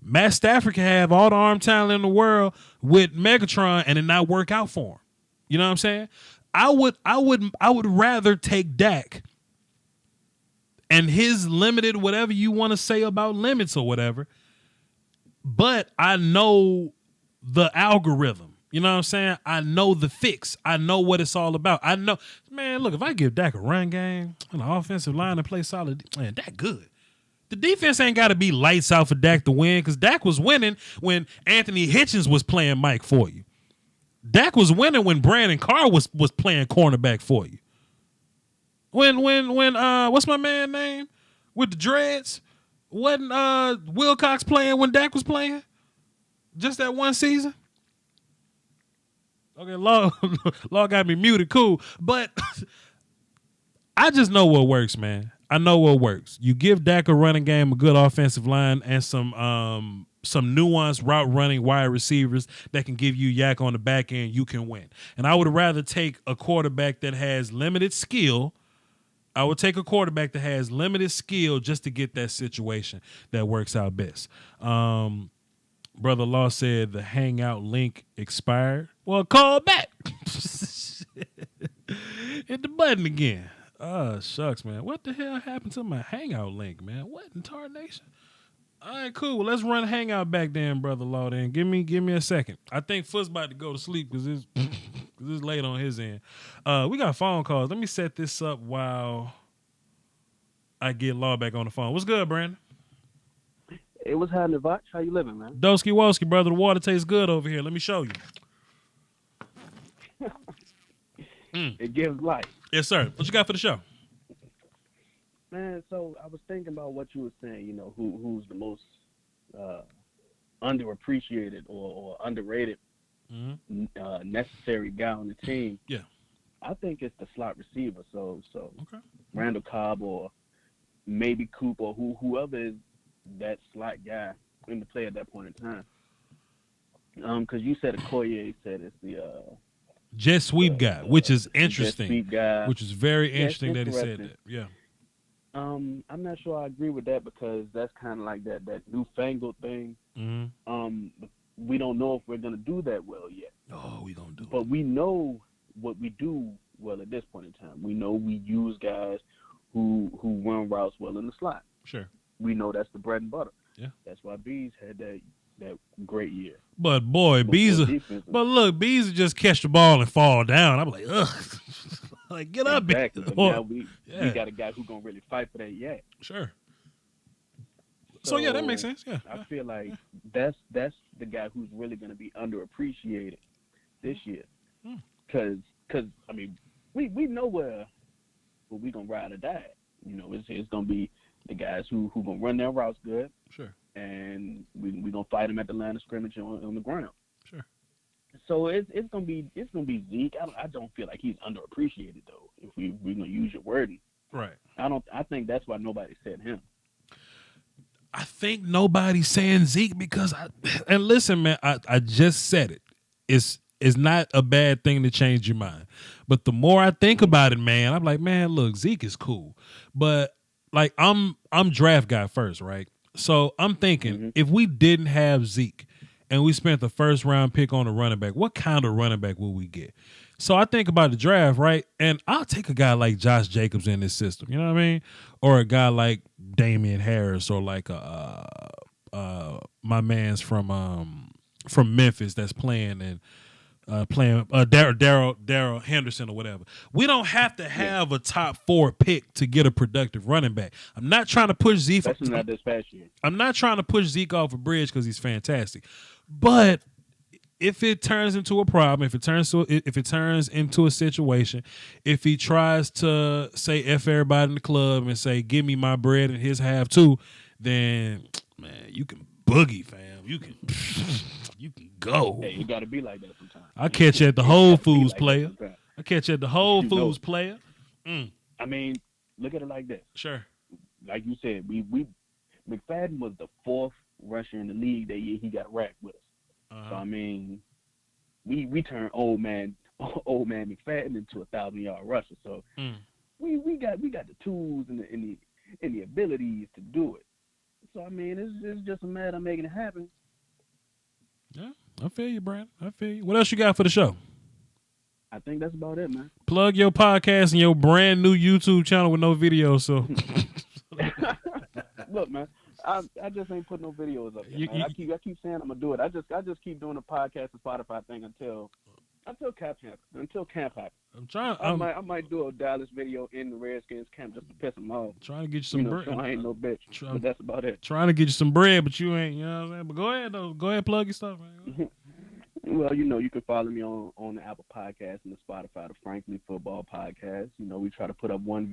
Matt Stafford can have all the arm talent in the world with Megatron and it not work out for him. You know what I'm saying? I would rather take Dak and his limited whatever you want to say about limits or whatever, but I know the algorithm. You know what I'm saying? I know the fix. I know what it's all about. I know, man, look, if I give Dak a run game and an offensive line to play solid, man, Dak good. The defense ain't got to be lights out for Dak to win because Dak was winning when Anthony Hitchens was playing Mike for you. Dak was winning when Brandon Carr was playing cornerback for you. When what's my man name with the dreads? Wasn't Wilcox playing when Dak was playing? Just that one season? Okay, Law got me muted. Cool. But I just know what works, man. I know what works. You give Dak a running game, a good offensive line, and some nuanced route running wide receivers that can give you yak on the back end, you can win. And I would rather take a quarterback that has limited skill. I would take a quarterback that has limited skill just to get that situation that works out best. Brother Law said the Hangout link expired. Well, call back. Hit the button again. Oh, shucks, man. What the hell happened to my Hangout link, man? What in tarnation? All right, cool. Well, let's run Hangout back then, Brother Law. Then give me a second. I think Foot's about to go to sleep because it's late on his end. We got phone calls. Let me set this up while I get Law back on the phone. What's good, Brandon? Hey, what's happening, Voch? How you living, man? Doski Woski, brother. The water tastes good over here. Let me show you. It gives life. Yes, sir. What you got for the show? Man, so I was thinking about what you were saying, you know, who's the most underappreciated or underrated necessary guy on the team. Yeah. I think it's the slot receiver. So okay. Randall Cobb or maybe Coop or whoever is that slot guy in the play at that point in time. Because you said Okoye said it's the jet sweep guy, which is interesting. Jet sweep guy. Which is very interesting that he said that. Yeah. I'm not sure I agree with that because that's kind of like that newfangled thing. Mm-hmm. We don't know if we're gonna do that well yet. Oh, we gonna do it. But we know what we do well at this point in time. We know we use guys who run routes well in the slot. Sure. We know that's the bread and butter. Yeah. That's why Bees had that great year. But boy, Bees just catch the ball and fall down. I'm like, ugh. Like, get up, exactly. But now we got a guy who's gonna really fight for that yet. Sure. So yeah, that makes sense. Yeah. I feel like that's the guy who's really gonna be underappreciated this year. Cause I mean, we know where we gonna ride or die. You know, it's gonna be the guys who gonna run their routes good. Sure. And we gonna fight them at the line of scrimmage on the ground. Sure. So it's gonna be Zeke. I don't feel like he's underappreciated though. If we're gonna use your wording. Right. I think that's why nobody said him. I think nobody's saying Zeke because and listen, man, I just said it. It's not a bad thing to change your mind. But the more I think about it, man, I'm like, man, look, Zeke is cool. But like I'm draft guy first, right? So I'm thinking if we didn't have Zeke and we spent the first round pick on a running back, what kind of running back would we get? So I think about the draft, right? And I'll take a guy like Josh Jacobs in this system, you know what I mean? Or a guy like Damian Harris or like my man's from Memphis that's playing and Daryl Henderson or whatever. We don't have to have a top 4 pick to get a productive running back. I'm not trying to push Zeke. Especially not this past year. I'm not trying to push Zeke off a bridge because he's fantastic. But if it turns into a problem, if it turns into a situation, if he tries to say F everybody in the club and say, give me my bread and his half too, then man, you can boogie, fam. You can go. Hey, you gotta be like that sometimes. I catch you at the Whole Foods player. I catch you at the Whole Foods player. I mean, look at it like this. Sure. Like you said, we McFadden was the 4th rusher in the league that year he got racked with us. So I mean, we turned old man McFadden into a 1,000-yard rusher. So we got the tools and the abilities to do it. So I mean, it's just a matter of making it happen. Yeah, I feel you, Brandon. I feel you. What else you got for the show? I think that's about it, man. Plug your podcast and your brand new YouTube channel with no video. So look, man, I just ain't putting no videos up yet. I keep saying I'm gonna do it. I just keep doing the podcast and Spotify thing until camp happens. I might do a Dallas video in the Redskins camp just to piss them off. Trying to get you some bread. So I ain't no bitch. But that's about it. Trying to get you some bread, but you ain't. You know what I'm saying? But go ahead though. Go ahead, plug your stuff, man. Well, you can follow me on the Apple Podcast and the Spotify, the Frankly Football Podcast. We try to put up one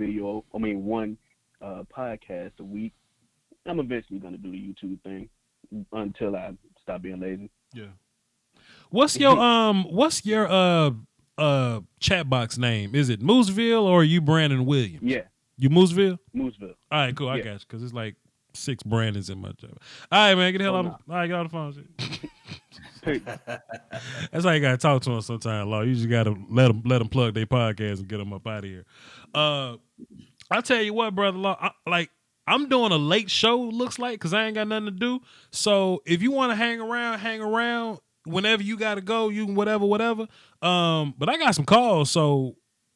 podcast a week. I'm eventually gonna do the YouTube thing until I stop being lazy. Yeah. What's your chat box name? Is it Mooseville or are you Brandon Williams? Yeah. You Mooseville? Mooseville. All right, cool. I got you because it's like 6 Brandons in my job. All right, man. Get the hell out. All right, get on the phone. That's how you gotta talk to them sometimes, Law. You just gotta let them plug their podcast and get them up out of here. I tell you what, brother Law. I'm doing a late show, looks like, because I ain't got nothing to do. So if you want to hang around. Whenever you got to go, you can whatever. But I got some calls, so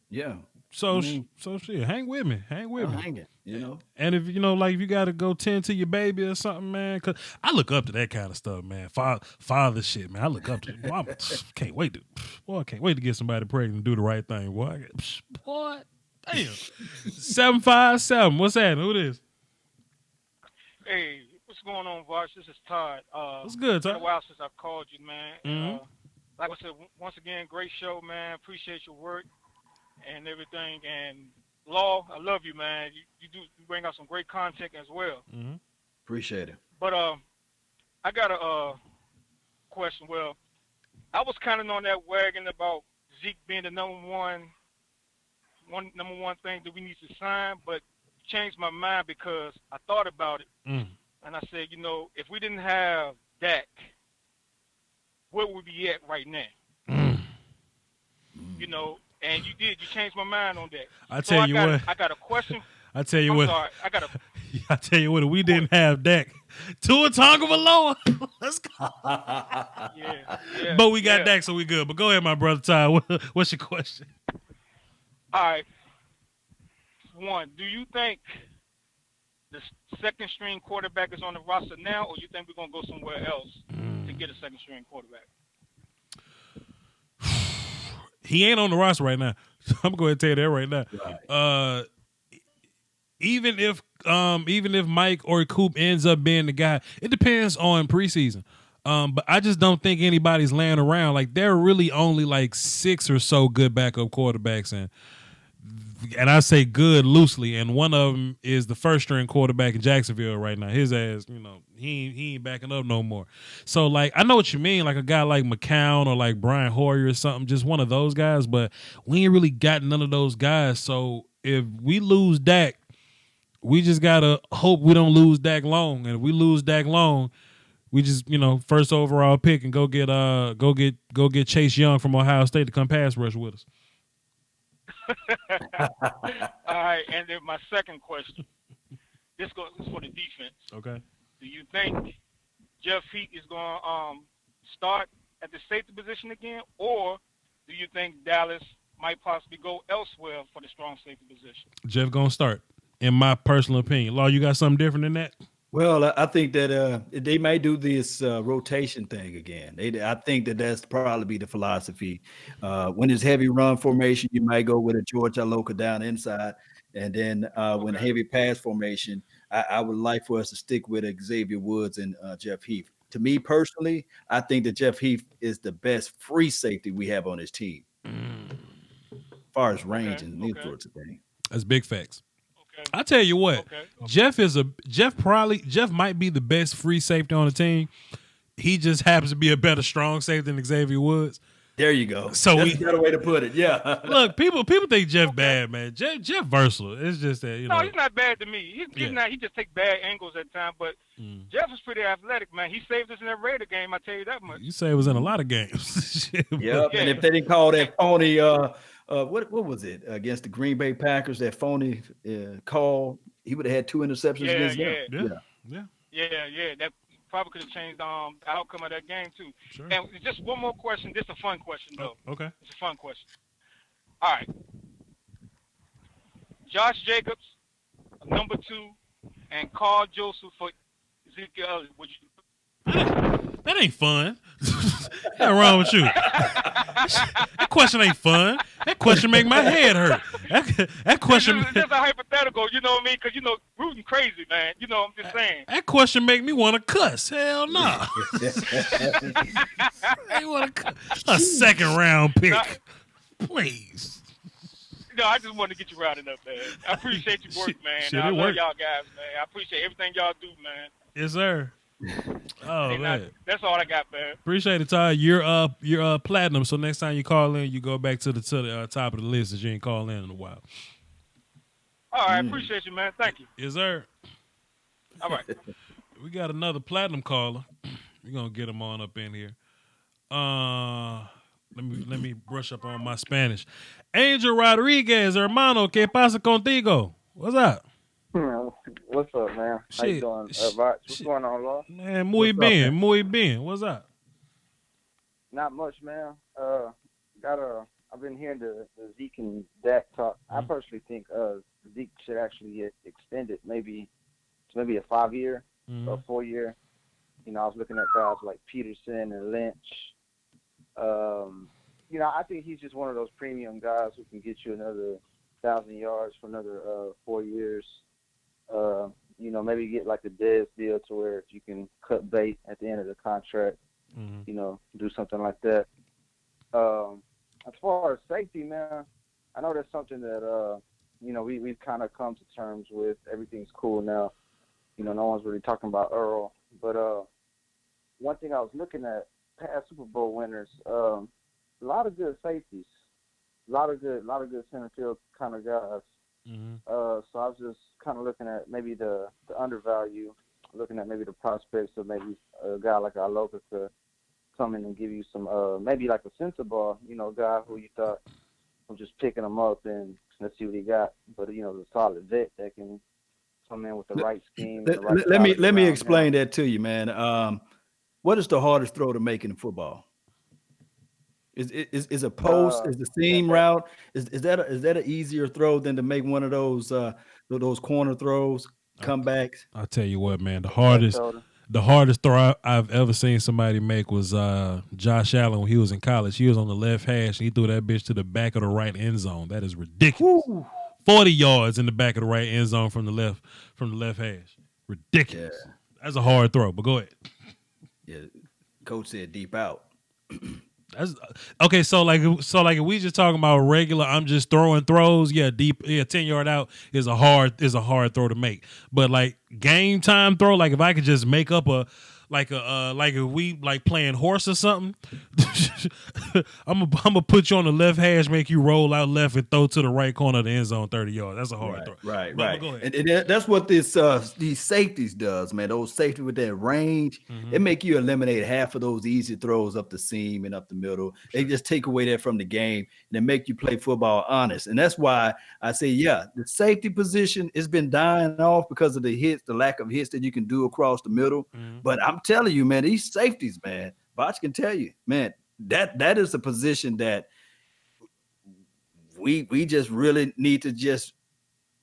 yeah. So shit, hang with me. I'm hanging, you know. And if you know, like if you got to go tend to your baby or something, man, because I look up to that kind of stuff, man. Father shit, man. I look up to. Boy, I can't wait to get somebody pregnant and do the right thing, boy. Boy, damn. 757. What's that? Who this? Hey, what's going on, Voch? This is Todd. What's good, Todd? It's been a while since I've called you, man. Mm-hmm. Like I said, once again, great show, man. Appreciate your work and everything. And Law, I love you, man. You bring out some great content as well. Mm-hmm. Appreciate it. But I got a question. Well, I was kind of on that wagon about Zeke being the number one thing that we need to sign, but changed my mind because I thought about it, and I said, you know, if we didn't have Dak, where would we be at right now? You know, and you changed my mind on that. I tell you what. I got a question. I tell you what. Sorry, I tell you what. If we didn't have Dak, Tua Tagovailoa, let's go. Yeah. But we got Dak, so we good. But go ahead, my brother Ty. What's your question? All right. One, do you think the second string quarterback is on the roster now, or you think we're gonna go somewhere else to get a second string quarterback? He ain't on the roster right now. I'm going to tell you that right now. Right. Even if Mike or Coop ends up being the guy, it depends on preseason. But I just don't think anybody's laying around. Like, there are really only like 6 or so good backup quarterbacks, and I say good loosely, and one of them is the first string quarterback in Jacksonville right now. His ass, you know, he ain't backing up no more. So, like, I know what you mean, like a guy like McCown or like Brian Hoyer or something, just one of those guys, but we ain't really got none of those guys. So if we lose Dak, we just gotta hope we don't lose Dak long. And if we lose Dak long, we just, you know, first overall pick and go get Chase Young from Ohio State to come pass rush with us. All right, and then my second question. This is for the defense. Okay. Do you think Jeff Heath is going to start at the safety position again, or do you think Dallas might possibly go elsewhere for the strong safety position? Jeff going to start, in my personal opinion. Law, you got something different than that? Well, I think that they may do this rotation thing again. I think that's probably be the philosophy. When it's heavy run formation, you might go with a George Iloka down inside. And then when heavy pass formation, I would like for us to stick with Xavier Woods and Jeff Heath. To me personally, I think that Jeff Heath is the best free safety we have on his team. As far as range and these sorts of things. That's big facts. I tell you what, Jeff might be the best free safety on the team. He just happens to be a better strong safety than Xavier Woods. There you go. So that's a better way to put it. Yeah. Look, people think Jeff bad, man. Jeff versatile. It's just that, you know. No, he's not bad to me. He's not. He just takes bad angles at times. But Jeff is pretty athletic, man. He saved us in that Raider game. I tell you that much. You say it was in a lot of games. Yeah. And if they didn't call that phony, what was it against the Green Bay Packers? That phony call, he would have had 2 interceptions against them. Yeah. That probably could have changed the outcome of that game too. Sure. And just one more question. This is a fun question though. Okay. It's a fun question. All right. Josh Jacobs, number 2, and Carl Joseph for Zeke Elliott. Would you? That ain't fun. What's wrong with you? That question ain't fun. That question make my head hurt. That question. It's just a hypothetical, you know what I mean? Because, you know, rooting crazy, man. You know, I'm just saying. That question make me want to cuss. Hell no. I want to a second round pick, please. No, I just wanted to get you routed up, man. I appreciate your work, man. I love y'all guys, man. I appreciate everything y'all do, man. Yes, sir. Oh, man. That's all I got, man. Appreciate it, Ty. You're platinum, so next time you call in, you go back to the top of the list as you ain't called in a while. All right, appreciate you, man. Thank you. Yes, sir. All right. We got another platinum caller. We're gonna get him on up in here. Let me brush up on my Spanish. Angel Rodriguez, hermano, ¿qué pasa contigo? What's up? What's up, man? How you doing, Voch? What's going on, Law? Man, muy bien. What's up? Not much, man. I've been hearing the Zeke and Dak talk. I personally think Zeke should actually get extended, maybe a 5-year or 4-year. You know, I was looking at guys like Peterson and Lynch. You know, I think he's just one of those premium guys who can get you another 1,000 yards for another 4 years. You know, maybe get like a Dez deal to where you can cut bait at the end of the contract. You know, do something like that. As far as safety, man, I know that's something that you know, we've kind of come to terms with. Everything's cool now. You know, no one's really talking about Earl. But one thing I was looking at, past Super Bowl winners, a lot of good safeties, a lot of good center field kind of guys. So I was just kind of looking at maybe the undervalue, looking at maybe the prospects of maybe a guy like Aloka could come in and give you some, maybe like a sensible, you know, guy who you thought was just picking him up and let's see what he got. But, you know, the solid vet that can come in with the right scheme. Let me explain that to you, man. What is the hardest throw to make in football? Is a post, is the seam route? Is that an easier throw than to make one of those corner throws, comebacks? I'll tell you what, man. The hardest throw I've ever seen somebody make was Josh Allen when he was in college. He was on the left hash and he threw that bitch to the back of the right end zone. That is ridiculous. Woo. 40 yards in the back of the right end zone from the left hash. Ridiculous. Yeah. That's a hard throw, but go ahead. Yeah, coach said deep out. That's okay. So like if we just talking about regular, I'm just throwing throws. Yeah, deep. Yeah, 10-yard out is a hard throw to make. But like game time throw, like if I could just make up like if we like playing horse or something, I'm gonna put you on the left hash, make you roll out left and throw to the right corner of the end zone 30 yards. That's a hard throw. Right. Go ahead. And that's what these safeties does, man. Those safety with that range, it make you eliminate half of those easy throws up the seam and up the middle. They just take away that from the game and they make you play football honest. And that's why I say, the safety position has been dying off because of the hits, the lack of hits that you can do across the middle. But I'm telling you, man, these safeties, man, Voch can tell you, man, that is a position that we just really need to just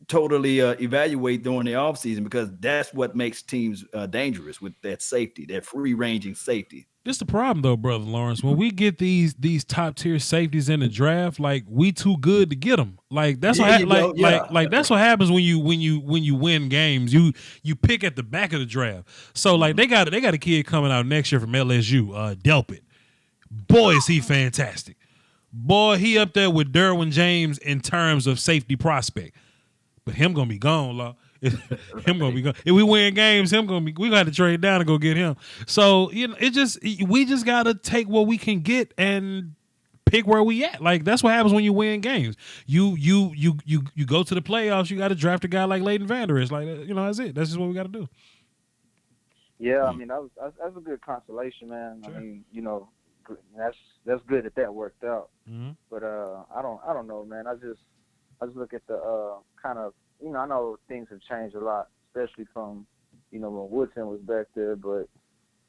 totally evaluate during the offseason, because that's what makes teams dangerous with that safety, that free-ranging safety. This the problem, though, Brother Lawrence. When we get these top-tier safeties in the draft, like we too good to get them. Like that's that's what happens when you win games. You pick at the back of the draft. So like they got a kid coming out next year from LSU, Delpit. Boy, is he fantastic. Boy, he up there with Derwin James in terms of safety prospect. But him gonna be gone, Law. Him gonna be gone. If we win games, we gonna have to trade down and go get him. So you know, we just gotta take what we can get and pick where we at. Like that's what happens when you win games. You go to the playoffs. You got to draft a guy like Leighton Vander Esch. Like you know, that's it. That's just what we got to do. Yeah, I mean that's a good consolation, man. Sure. I mean, you know, that's good that worked out. But I don't know, man. I just look at the kind of, you know, I know things have changed a lot, especially from, you know, when Woodson was back there, but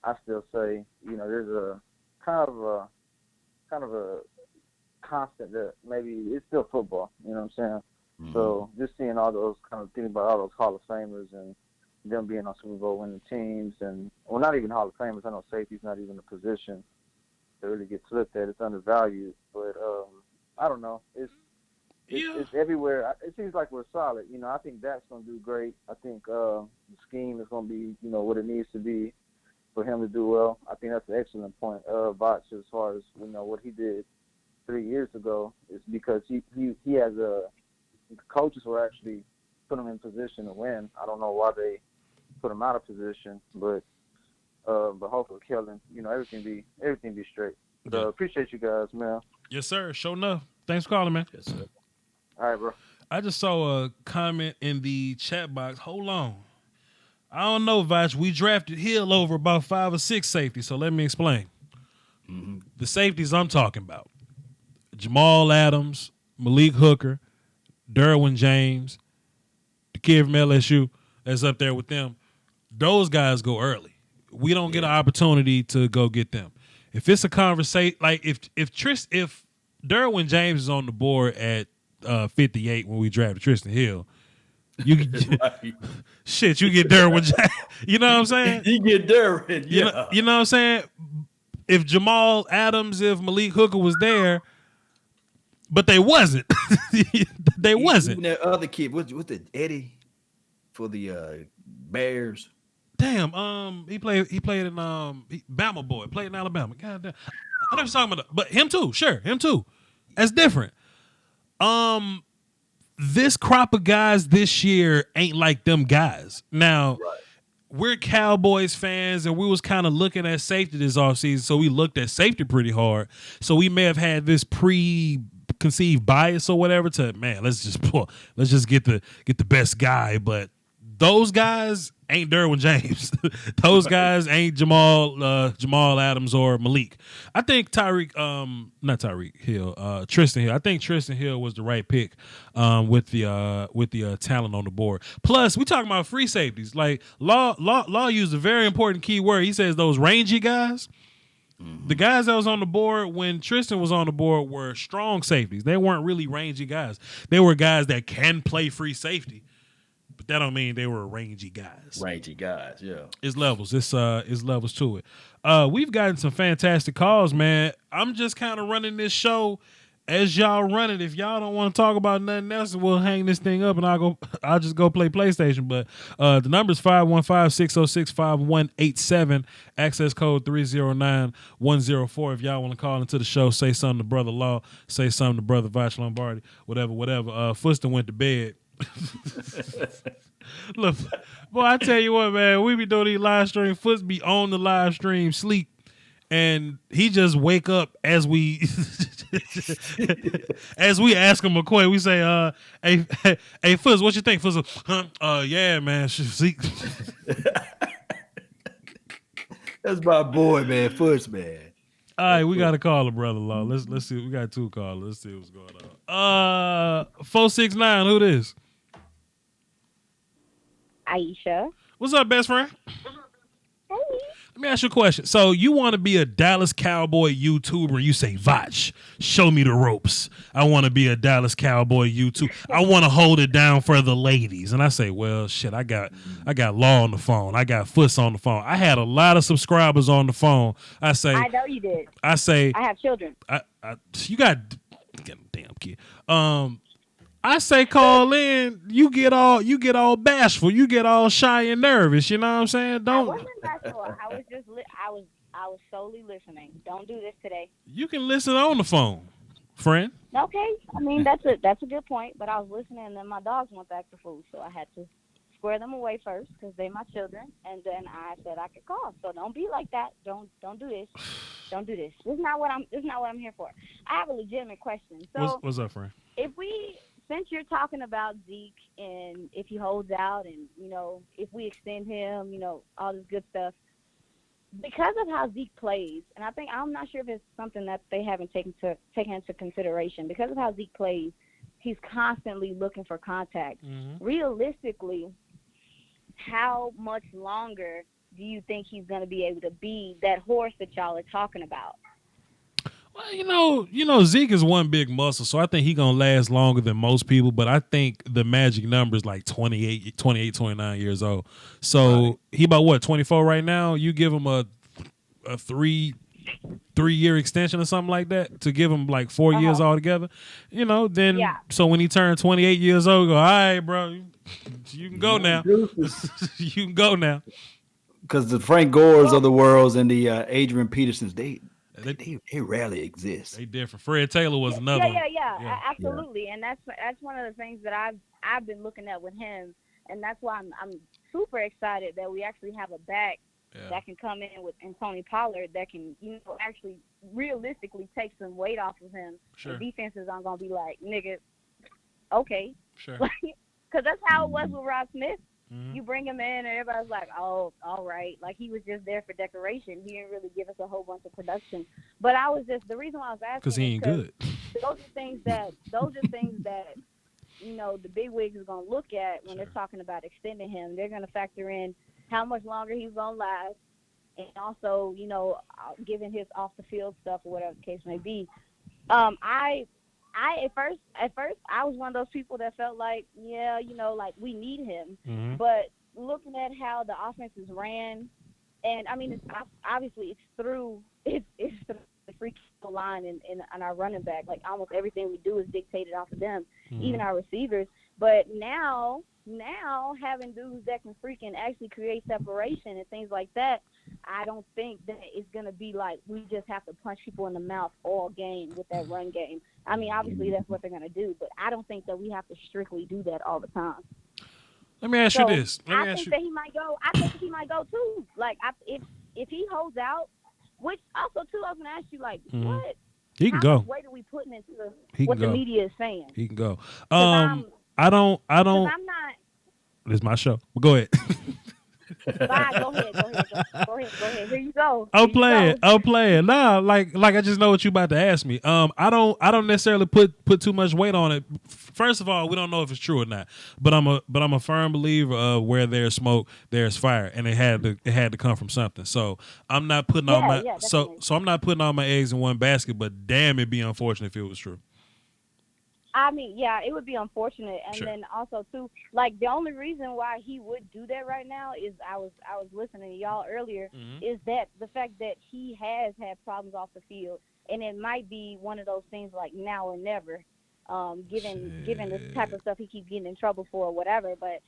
I still say, you know, there's a kind of a constant that maybe it's still football, you know what I'm saying? So just seeing all those kind of thinking about all those Hall of Famers and them being on Super Bowl winning teams, and well, not even Hall of Famers. I know safety's not even a position that really gets looked at. It's undervalued, but I don't know. It's everywhere. It seems like we're solid. You know, I think Dak's going to do great. I think the scheme is going to be, you know, what it needs to be for him to do well. I think that's an excellent point. Voch, as far as, you know, what he did 3 years ago is because he has the coaches were actually put him in position to win. I don't know why they put him out of position, but hopefully killing, you know, everything be straight. But appreciate you guys, man. Yes, sir. Sure enough. Thanks for calling, man. Yes, sir. All right, bro. I just saw a comment in the chat box. Hold on. I don't know, Voch. We drafted Hill over about 5 or 6 safeties, so let me explain. The safeties I'm talking about: Jamal Adams, Malik Hooker, Derwin James, kid from LSU that's up there with them. Those guys go early. We don't get an opportunity to go get them. If it's a conversation, like if Derwin James is on the board at 58 when we drafted Tristan Hill, you shit, you get Derwin James. You know what I'm saying? You get Derwin. Yeah. You know what I'm saying? If Jamal Adams, if Malik Hooker was there, but they wasn't. They wasn't. Even that other kid, what's the Eddie for the Bears? Damn, he played in Bama boy, played in Alabama. God damn. I never talking about that. But him too, sure, him too. That's different. This crop of guys this year ain't like them guys. Now, we're Cowboys fans, and we was kind of looking at safety this offseason, so we looked at safety pretty hard. So we may have had this preconceived bias or whatever to, man, let's just get the best guy. But those guys ain't Derwin James. Those guys ain't Jamal Adams or Malik. I think Tristan Hill. I think Tristan Hill was the right pick with the talent on the board. Plus, we talking about free safeties. Like Law used a very important key word. He says those rangy guys. The guys that was on the board when Tristan was on the board were strong safeties. They weren't really rangy guys. They were guys that can play free safety. But that don't mean they were rangy guys. Rangy guys, yeah. It's levels. It's levels to it. We've gotten some fantastic calls, man. I'm just kind of running this show as y'all run it. If y'all don't want to talk about nothing else, we'll hang this thing up and I'll just go play PlayStation. But the number's 515-606-5187. Access code 309104. If y'all want to call into the show, say something to Brother Law, say something to Brother Voch Lombardi, whatever. Fuston went to bed. Look, boy, I tell you what, man, we be doing these live stream. Foots be on the live stream, sleep, and he just wake up as we ask him a question. We say, hey, Foots, what you think, Foots? Yeah, man, Zeke. That's my boy, man, Foots, man. All right, we got a caller, Brother Law. Let's see. We got two callers. Let's see what's going on. 469, who this? Aisha. What's up, best friend? Hey. Let me ask you a question. So you want to be a Dallas Cowboy YouTuber? You say, Voch, show me the ropes. I want to be a Dallas Cowboy YouTuber. I want to hold it down for the ladies. And I say, well, shit, I got Law on the phone. I got Foots on the phone. I had a lot of subscribers on the phone. I say, I know you did. I say, I have children. You got damn kid. I say call in. You get all bashful. You get all shy and nervous. You know what I'm saying? Don't. I wasn't bashful. I was just I was solely listening. Don't do this today. You can listen on the phone, friend. Okay. I mean that's a good point. But I was listening, and then my dogs went back to food, so I had to square them away first because they're my children, and then I said I could call. So don't be like that. Don't do this. Don't do this. This is not what I'm here for. I have a legitimate question. So what's up, friend? Since you're talking about Zeke and if he holds out and, if we extend him, all this good stuff, because of how Zeke plays, and I'm not sure if it's something that they haven't taken into consideration, because of how Zeke plays, he's constantly looking for contact. Mm-hmm. Realistically, how much longer do you think he's going to be able to be that horse that y'all are talking about? Well, Zeke is one big muscle, so I think he's going to last longer than most people, but I think the magic number is like 28, 29 years old. So he about, what, 24 right now? You give him a three-year extension or something like that to give him like 4 years altogether, So when he turned 28 years old, go, all right, bro, you can go now. You can go now. Because the Frank Gores of the world and the Adrian Petersons, they rarely exist. They different. Fred Taylor was another one. Yeah, absolutely. And that's one of the things that I've been looking at with him, and that's why I'm super excited that we actually have a back that can come in with and Tony Pollard that can actually realistically take some weight off of him. Sure. The defenses aren't gonna be like, nigga, okay, sure, because that's how it was with Rob Smith. Mm-hmm. You bring him in, and everybody's like, "Oh, all right." Like he was just there for decoration. He didn't really give us a whole bunch of production. But the reason why I was asking because he ain't good. Those are things that the big wigs is going to look at when they're talking about extending him. They're going to factor in how much longer he's going to last, and also, given his off the field stuff or whatever the case may be. I at first I was one of those people that felt like, like we need him. Mm-hmm. But looking at how the offense is ran, and I mean, it's through the free kill line and our running back. Like almost everything we do is dictated off of them, even our receivers. But now having dudes that can freaking actually create separation and things like that, I don't think that it's going to be like we just have to punch people in the mouth all game with that run game. I mean, obviously that's what they're going to do, but I don't think that we have to strictly do that all the time. Let me ask you this. I think that he might go. I think he might go too. Like if he holds out, which also too, I was going to ask you like what? He can How go. much weight are we putting into what the media is saying? He can go. I don't. I'm not. This is my show. Go ahead. Bye. Go ahead. Here you go. I'll play it. Nah, like I just know what you about to ask me. I don't necessarily put too much weight on it. First of all, we don't know if it's true or not. But I'm a firm believer of where there's smoke, there's fire, and it had to come from something. So I'm not putting all my so I'm not putting all my eggs in one basket. But damn, it'd be unfortunate if it was true. I mean, yeah, it would be unfortunate, and Sure. then also too, like the only reason why he would do that right now is I was listening to y'all earlier, is that the fact that he has had problems off the field, and it might be one of those things like now or never, given the type of stuff he keeps getting in trouble for or whatever. But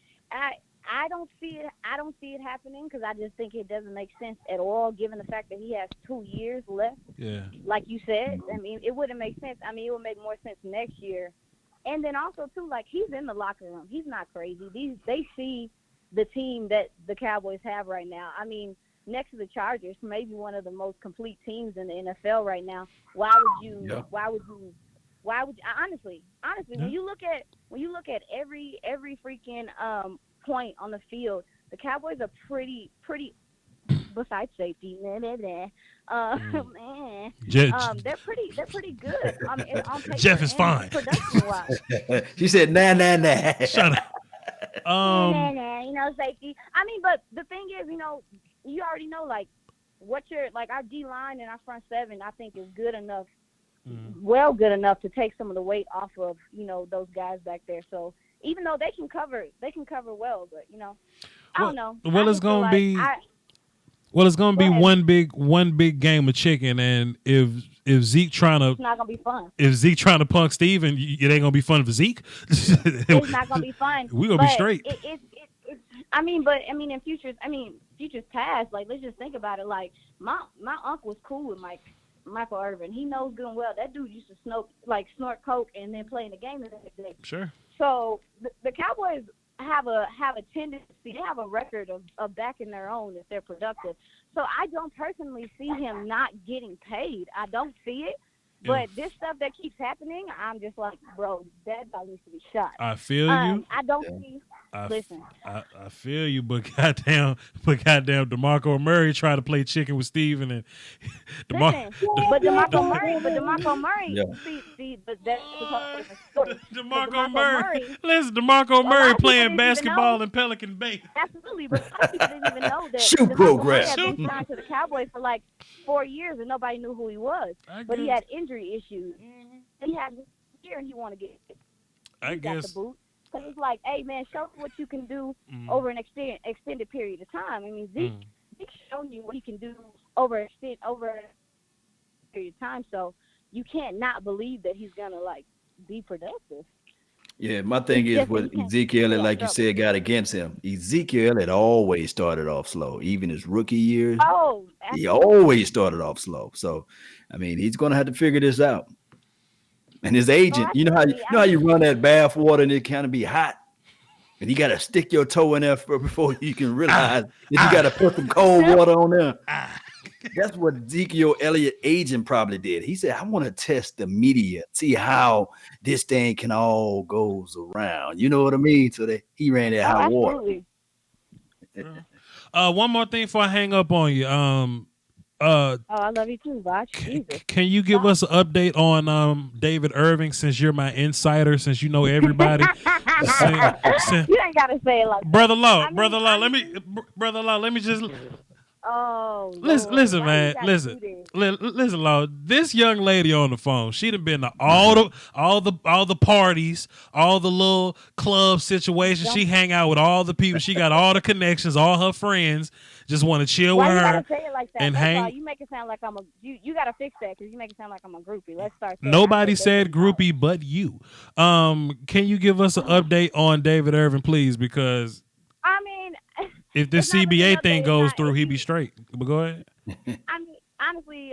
I don't see it happening because I just think it doesn't make sense at all, given the fact that he has 2 years left. Yeah. Like you said, I mean, it wouldn't make sense. I mean, it would make more sense next year. And then also too, like he's in the locker room. He's not crazy. They see the team that the Cowboys have right now. I mean, next to the Chargers, maybe one of the most complete teams in the NFL right now. Why would you? Honestly, when you look at every freaking point on the field, the Cowboys are pretty besides safety, they're pretty good. On paper, Jeff is fine. Production-wise. She said, nah. Shut up. Safety. I mean, but the thing is, you already know, like, our D line and our front seven, I think is good enough, good enough to take some of the weight off of, those guys back there. So even though they can cover well, but I don't know. Well, it's gonna be. Well, it's gonna be one big game of chicken, and if Zeke trying to, it's not gonna be fun. If Zeke trying to punk Steven, it ain't gonna be fun for Zeke. It's not gonna be fun. We gonna be straight. In futures past, like let's just think about it. Like my uncle was cool with Michael Irvin. He knows good and well that dude used to snort coke and then play in the game the next day. Sure. So the Cowboys have a tendency, they have a record of backing their own if they're productive. So I don't personally see him not getting paid. I don't see it. But this stuff that keeps happening, I'm just like, bro, that dog needs to be shot. I feel you. I don't see. Listen, I feel you, but goddamn, DeMarco Murray tried to play chicken with Steven and DeMarco Murray. See, but that's DeMarco Murray. Listen, DeMarco Murray playing basketball in Pelican Bay. Absolutely, but a lot of people didn't even know that. Shoot program. He had been signed to the Cowboys for like 4 years and nobody knew who he was. But he had injury issues. He had this year and he wanted to get it. He got the boot. Because it's like, hey, man, show me what you can do over an extended period of time. I mean, Zeke's shown you what he can do over a period of time. So you can't not believe that he's going to, like, be productive. Yeah, my thing is with Ezekiel, like you said, got against him. Ezekiel had always started off slow. Even his rookie years, he always started off slow. So, I mean, he's going to have to figure this out. And his agent, you know how you run that bath water and it kind of be hot, and you got to stick your toe in there before you can realize that you got to put some cold water on there. That's what Ezekiel Elliott agent probably did. He said, I want to test the media, see how this thing can all goes around. You know what I mean? So that he ran that hot water. One more thing before I hang up on you. I love you too, Voch. Jesus. Can you give us an update on David Irving, since you're my insider, since you know everybody? You ain't gotta say it like brother that. Law, brother Law. Brother Law. Let me just. Oh, listen, Lord. man. Listen, Law. This young lady on the phone, she done been to all the parties, all the little club situations. She hang out with all the people. She got all the connections, all her friends. Just want to chill with her. You gotta say it like that? And That's hang. all. You make it sound like I'm a. You gotta fix that because you make it sound like I'm a groupie. Let's start. Nobody said groupie but you. Can you give us an update on David Irving, please? Because I mean, if this CBA thing goes through, he'd be straight. But go ahead. I mean, honestly,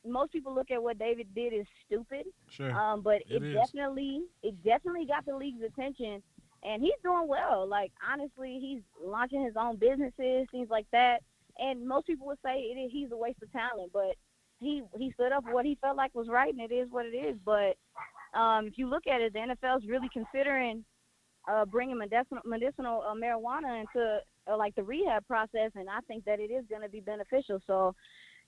most people look at what David did as stupid. Sure. But it definitely got the league's attention, and he's doing well. Like, honestly, he's launching his own businesses, things like that. And most people would say he's a waste of talent, but he stood up for what he felt like was right, and it is what it is. But if you look at it, the NFL is really considering bringing medicinal marijuana into like the rehab process, and I think that it is going to be beneficial. So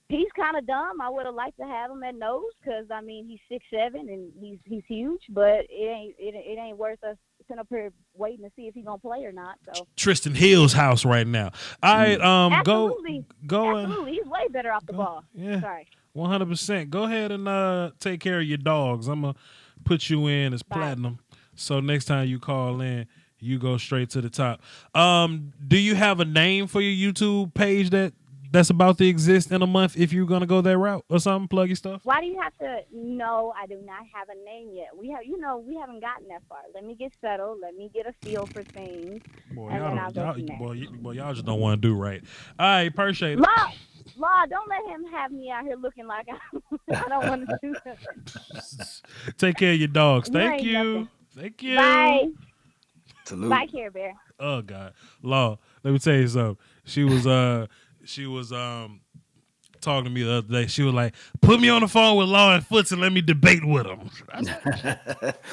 he's kind of dumb. I would have liked to have him at nose because, I mean, he's 6'7" and he's huge, but it ain't worth us sitting up here waiting to see if he's going to play or not. So Tristan Hill's house right now. All right, absolutely. Go. Absolutely. He's way better off the ball. Yeah. Sorry. 100%. Go ahead and take care of your dogs. I'm going to put you in as platinum. So next time you call in, you go straight to the top. Do you have a name for your YouTube page that's about to exist in a month if you're going to go that route or something? Plug your stuff. Why do you have to? No, I do not have a name yet. We haven't gotten that far. Let me get settled. Let me get a feel for things. Boy, y'all just don't want to do right. All right, appreciate it. Law, don't let him have me out here looking like I don't want to do that. Take care of your dogs. Thank you. Nothing. Thank you. Bye. Salute. Bye, Care Bear. Oh God, Law. Let me tell you something. She was talking to me the other day. She was like, "Put me on the phone with Law and Foots and let me debate with him."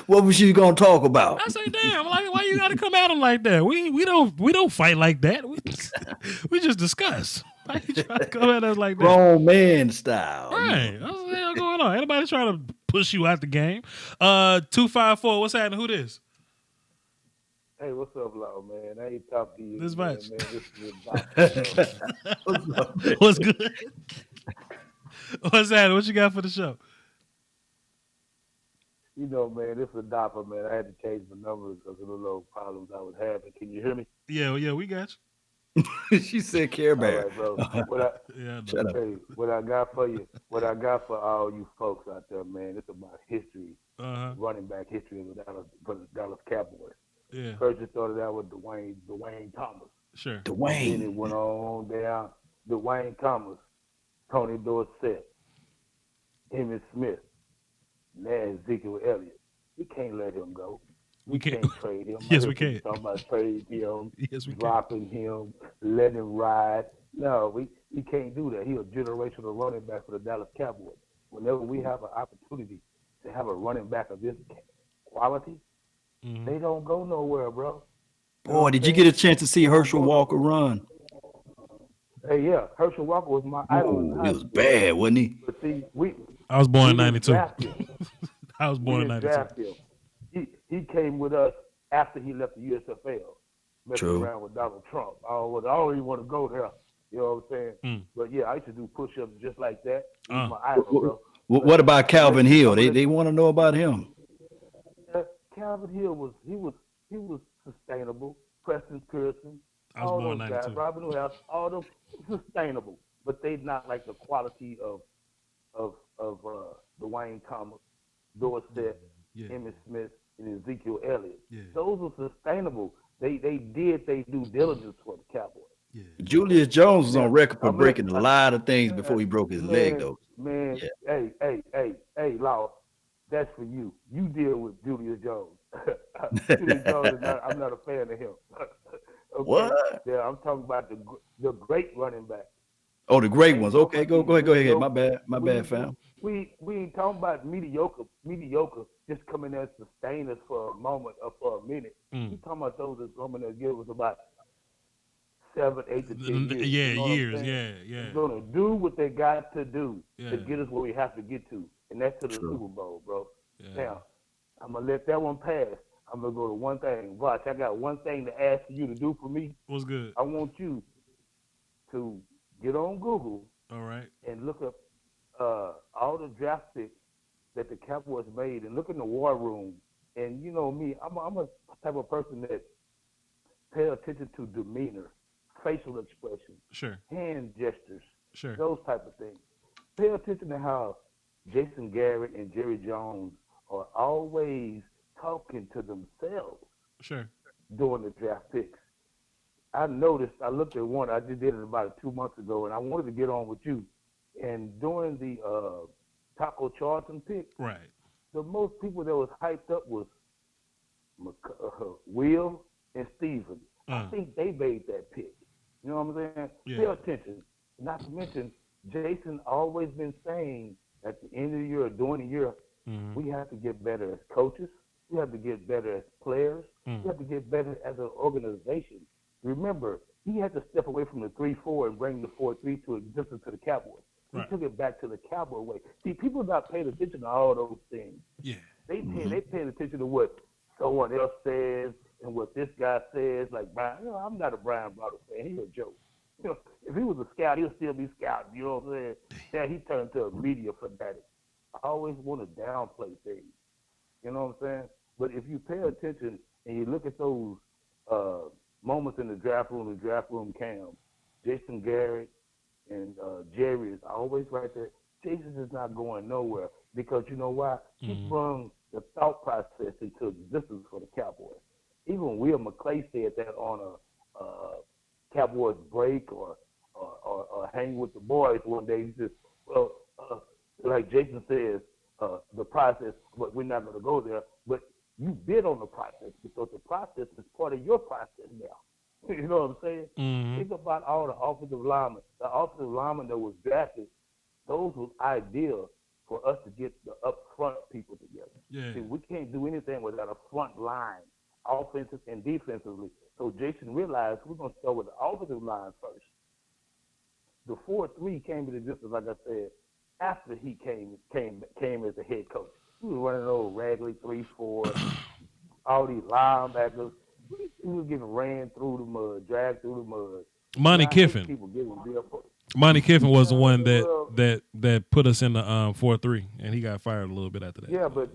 What was she gonna talk about? I say, "Damn, like, why you got to come at him like that? We don't fight like that. We just discuss. Why you trying to come at us like that? Grown man style. Right? What's the hell going on? Anybody trying to push you out the game? 254. What's happening? Who this? Hey, what's up, Law, man? I ain't talking to you. This much. Man. This is What's good? What's that? What you got for the show? You know, man, this is a dopper, man. I had to change my number because of the little problems I was having. Can you hear me? Yeah, we got you. She said Care Bear. All right, bro. What I got for you, what I got for all you folks out there, man, it's about history, running back history of the Dallas Cowboys. Yeah. First, it started out with Dwayne Thomas. Sure. Dwayne. Then it went on down. Dwayne Thomas, Tony Dorsett, Emmitt Smith, now Ezekiel Elliott. We can't let him go. We can't trade him. Yes, we can. Talking about trade him, yes, we dropping him, letting him ride. No, we can't do that. He's a generational running back for the Dallas Cowboys. Whenever we have an opportunity to have a running back of this quality, they don't go nowhere, bro. Boy, did you get a chance to see Herschel Walker run? Hey, yeah, Herschel Walker was my idol. He was bad, wasn't he? But see, I was born in 92. I was born in 92. He came with us after he left the USFL, messing around with Donald Trump. I don't even want to go there. You know what I'm saying? But yeah, I used to do push-ups just like that. He was my idol, bro. What about Calvin Hill? They want to know about him. Calvin Hill was sustainable. Preston Pearson, I was born in 92. Robin House, all them sustainable, but they not like the quality of Dwayne Thomas, Dorsett, Emmitt Smith, and Ezekiel Elliott. Yeah. Those are sustainable. They did their due diligence for the Cowboys. Yeah. Julius Jones was on record for breaking a lot of things before he broke his leg, though. Man, hey, Law, that's for you. You deal with Julius Jones. Julius Jones, I'm not a fan of him. Okay? What? Yeah, I'm talking about the great running back. Oh, the great ones. Okay, go ahead. My bad, fam. We ain't talking about mediocre, just coming as sustainers for a moment or for a minute. We talking about those that coming that give us about 7, 8 to 10 years. Yeah, you know years. Yeah. They're going to do what they got to do to get us where we have to get to, and that's to the Super Bowl, bro. Yeah. Now, I'm going to let that one pass. I'm going to go to one thing. Voch, I got one thing to ask you to do for me. What's good? I want you to get on Google. All right. And look up all the draft picks that the Cowboys made, and look in the war room. And you know me, I'm a type of person that pay attention to demeanor, facial expression, hand gestures, those type of things. Pay attention to how Jason Garrett and Jerry Jones are always talking to themselves during the draft picks. I noticed, I looked at one, I just did it about 2 months ago, and I wanted to get on with you. And during the Taco Charlton pick, the most people that was hyped up was Will and Steven. I think they made that pick. You know what I'm saying? Yeah. Pay attention. Not to mention, Jason always been saying at the end of the year, during the year, we have to get better as coaches. We have to get better as players. We have to get better as an organization. Remember, he had to step away from the 3-4 and bring the 4-3 to existence to the Cowboys. He took it back to the Cowboy way. See, people not paying attention to all those things. Yeah. They paying attention to what someone else says and what this guy says. Like Brian, I'm not a Brian Browder fan. He's a joke. If he was a scout, he'll still be scouting. You know what I'm saying? Yeah, he turned to a media fanatic. I always want to downplay things. You know what I'm saying? But if you pay attention and you look at those moments in the draft room cam, Jason Garrett and Jerry is always right there. Jason is not going nowhere because you know why? He brought the thought process into existence for the Cowboys. Even Will McClay said that on a Cowboys break or hang with the boys one day. He says, well, like Jason says, the process, but we're not going to go there. But you bid on the process because the process is part of your process now. You know what I'm saying? Think about all the offensive linemen. The offensive linemen that was drafted, those was ideal for us to get the up front people together. Yeah. See, we can't do anything without a front line, offensive and defensively. So Jason realized we're going to start with the offensive line first. The 4-3 came into existence, like I said, after he came as the head coach. He was running those raggedy 3-4, all these linebackers. He was getting ran through the mud, dragged through the mud. Monty Kiffin was the one that put us in the 4-3, and he got fired a little bit after that. Yeah, but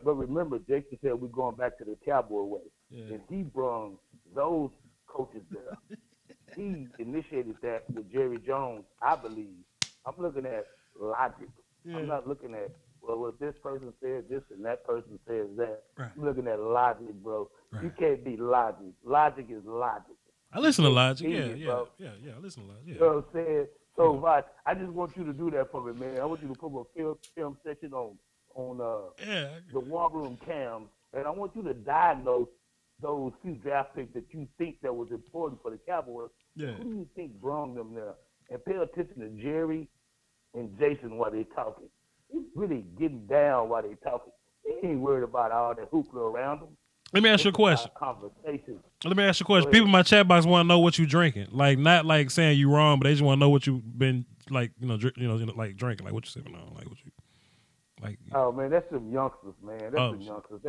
remember, Jason said we're going back to the Cowboy way, and he brought those coaches there. He initiated that with Jerry Jones, I believe. I'm looking at logic. Yeah. I'm not looking at, well, what this person says this and that person says that. Right. I'm looking at logic, bro. Right. You can't be logic. Logic is logic. I listen to logic. Yeah, I listen to logic. Yeah. You know what I'm saying? So, Voch, I just want you to do that for me, man. I want you to put a film section on the war room cams, and I want you to diagnose those few draft picks that you think that was important for the Cowboys. Yeah. Who do you think brought them there? And pay attention to Jerry and Jason while they're talking. He's really getting down while they're talking. They ain't worried about all that hoopla around them. Let me ask you a question. Conversation. Let me ask you a question. People in my chat box want to know what you drinking. Like, not like saying you wrong, but they just want to know what you've been like, like drinking, like what you sipping on, like what you like. Oh man, that's them youngsters, man. That's them youngsters.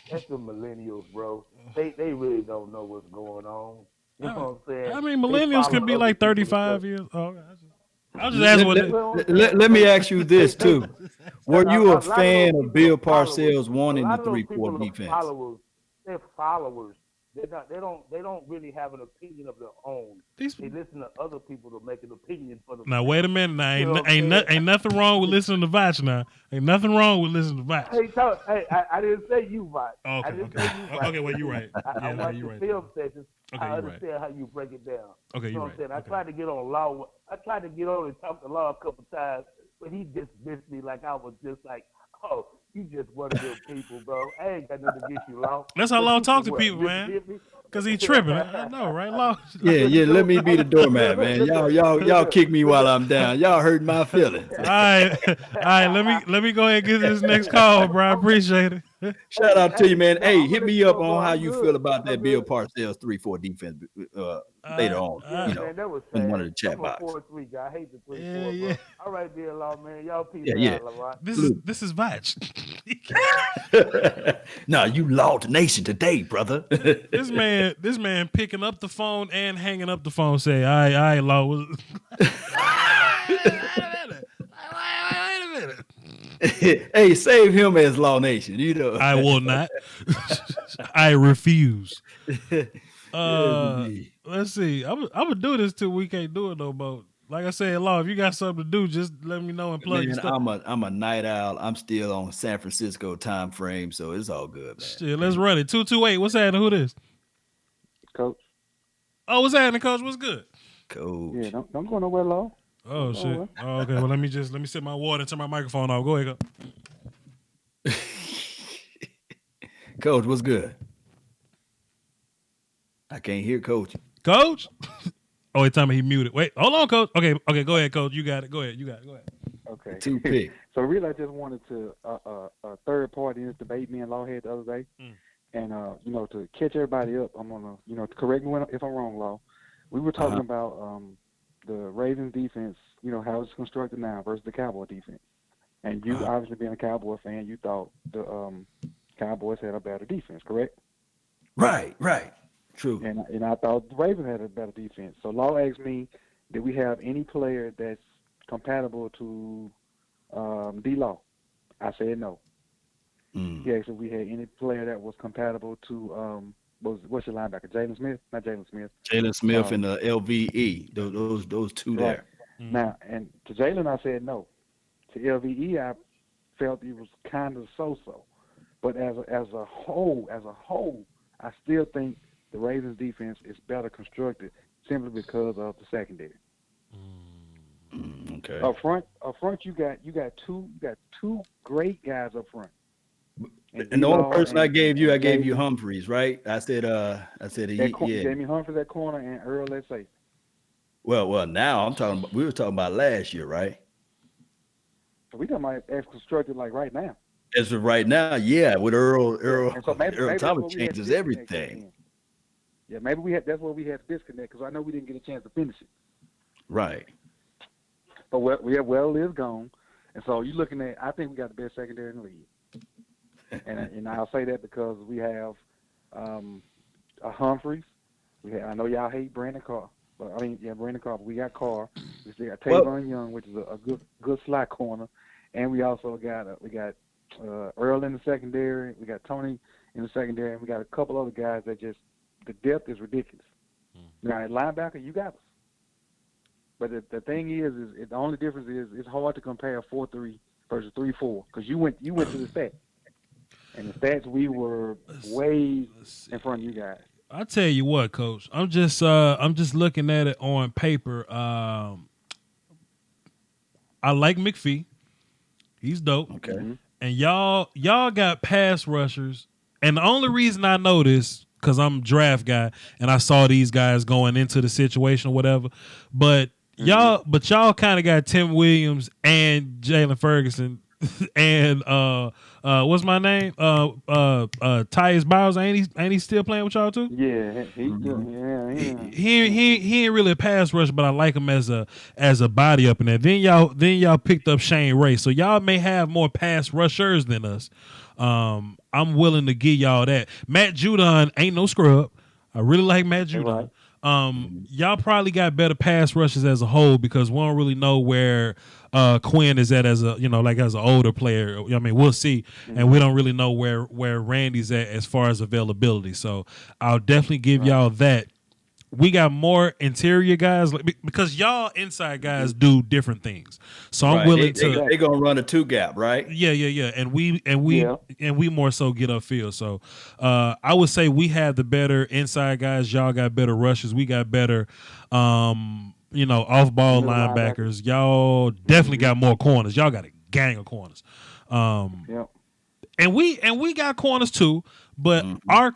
That's them millennials, bro. They really don't know what's going on. You know what I'm saying? I mean, millennials could be like 35 years. Oh, I'll just ask let me ask you this too. Were you a fan of Bill Parcells wanting the 3-4 defense? They're followers. They don't really have an opinion of their own. They listen to other people to make an opinion for them. Now wait a minute. Now ain't nothing wrong with listening to Voch. Now ain't nothing wrong with listening to Voch. I didn't say you, Voch. Okay, I didn't say you, Voch. Okay, well you're right. I watch the film sessions. Okay, I understand how you break it down. Okay, you know what I'm saying? I tried to get on Law. I tried to get on and talk to Law a couple times, but he dismissed me like I was just like, oh, you just one of them people, bro. I ain't got nothing against you, Law. That's how Law talk to people, man. Because he tripping. I know, right, Law? Yeah. Let me be the doormat, man. Y'all kick me while I'm down. Y'all hurt my feelings. All right. Let me go ahead and get this next call, bro. I appreciate it. Shout out to you, man. Hey, hit me up on how you feel about that Bill Parcells 3-4 defense later on. Man, that was in sad. one of the chat I'm a boxes. 4-3 guy. I hate the 3-4, Yeah. bro. All right, Bill Law, man. Y'all peace Yeah. out, LeBron. This is Voch. No, you lost the nation today, brother. this man picking up the phone and hanging up the phone say, I Law. Wait a minute. Hey, save him as Law Nation. I will not. I refuse. Let's see. I'm gonna do this till we can't do it no more. Like I said, Law, if you got something to do, just let me know and plug your stuff. I'm a night owl. I'm still on San Francisco time frame, so it's all good, man. Shit, let's run it. 228. What's happening? Who this? Coach. Oh, what's happening, Coach? What's good? Coach. Yeah, don't go nowhere, Law. Oh shit. Oh, okay. Well, let me sip my water and turn my microphone off. Go ahead, go. Coach, what's good? I can't hear Coach. Coach? Oh, he told me he muted. Wait, hold on, Coach. Okay, go ahead, Coach. You got it. Go ahead. Go ahead. Okay. Two pick. So really, I just wanted to a third party in this debate me and Law had the other day, and to catch everybody up, I'm gonna to correct me if I'm wrong, Law. We were talking about the Ravens defense, how it's constructed now versus the Cowboy defense, and you obviously being a Cowboy fan, you thought the Cowboys had a better defense, correct? Right. True. And I thought the Ravens had a better defense. So Law asked me, did we have any player that's compatible to D-Law? I said no. He asked if we had any player that was compatible to what's your linebacker? Jalen Smith? Not Jalen Smith. Jalen Smith and the LVE. Those two right there. Now, and to Jalen, I said no. To LVE, I felt he was kind of so-so. But as a whole, I still think the Ravens defense is better constructed simply because of the secondary. Okay. Up front, you got two great guys up front. And the only person I gave you Humphreys, right? I said You gave me Humphreys at corner and Earl at safety. Well, now we were talking about last year, right? So we talking about as constructed like right now. As of right now, yeah, with Earl So maybe Thomas changes everything. Yeah, maybe that's where we had the disconnect because I know we didn't get a chance to finish it. Right. But well is gone, and so you're looking at. I think we got the best secondary in the league, and I'll say that because we have a Humphreys. I know y'all hate Brandon Carr, but Brandon Carr. But we got Carr. We still got Tavon Young, which is a good slot corner, and we also got Earl in the secondary. We got Tony in the secondary, and we got a couple other guys that just the depth is ridiculous. Now at linebacker, you got us. But the thing is the only difference is it's hard to compare 4-3 versus 3-4 because you went to the stats, and the stats we were way in front of you guys. I'll tell you what, Coach. I'm just looking at it on paper. I like McPhee. He's dope. Okay. And y'all got pass rushers, and the only reason I know this because I'm a draft guy and I saw these guys going into the situation or whatever, but y'all kind of got Tim Williams and Jalen Ferguson and what's my name? Tyus Bowser, ain't he still playing with y'all too? Yeah, he's still He ain't really a pass rusher, but I like him as a body up in there. Then y'all picked up Shane Ray, so y'all may have more pass rushers than us. I'm willing to give y'all that. Matt Judon ain't no scrub. I really like Matt Judon. Y'all probably got better pass rushes as a whole because we don't really know where Quinn is at as as an older player. I mean, we'll see, and we don't really know where Randy's at as far as availability. So I'll definitely give y'all that. We got more interior guys because y'all inside guys do different things. So I'm willing to. They're gonna run a 2-gap, right? Yeah. And we more so get upfield. So I would say we have the better inside guys. Y'all got better rushes. We got better, off ball linebackers. Y'all definitely got more corners. Y'all got a gang of corners. And we got corners too. But our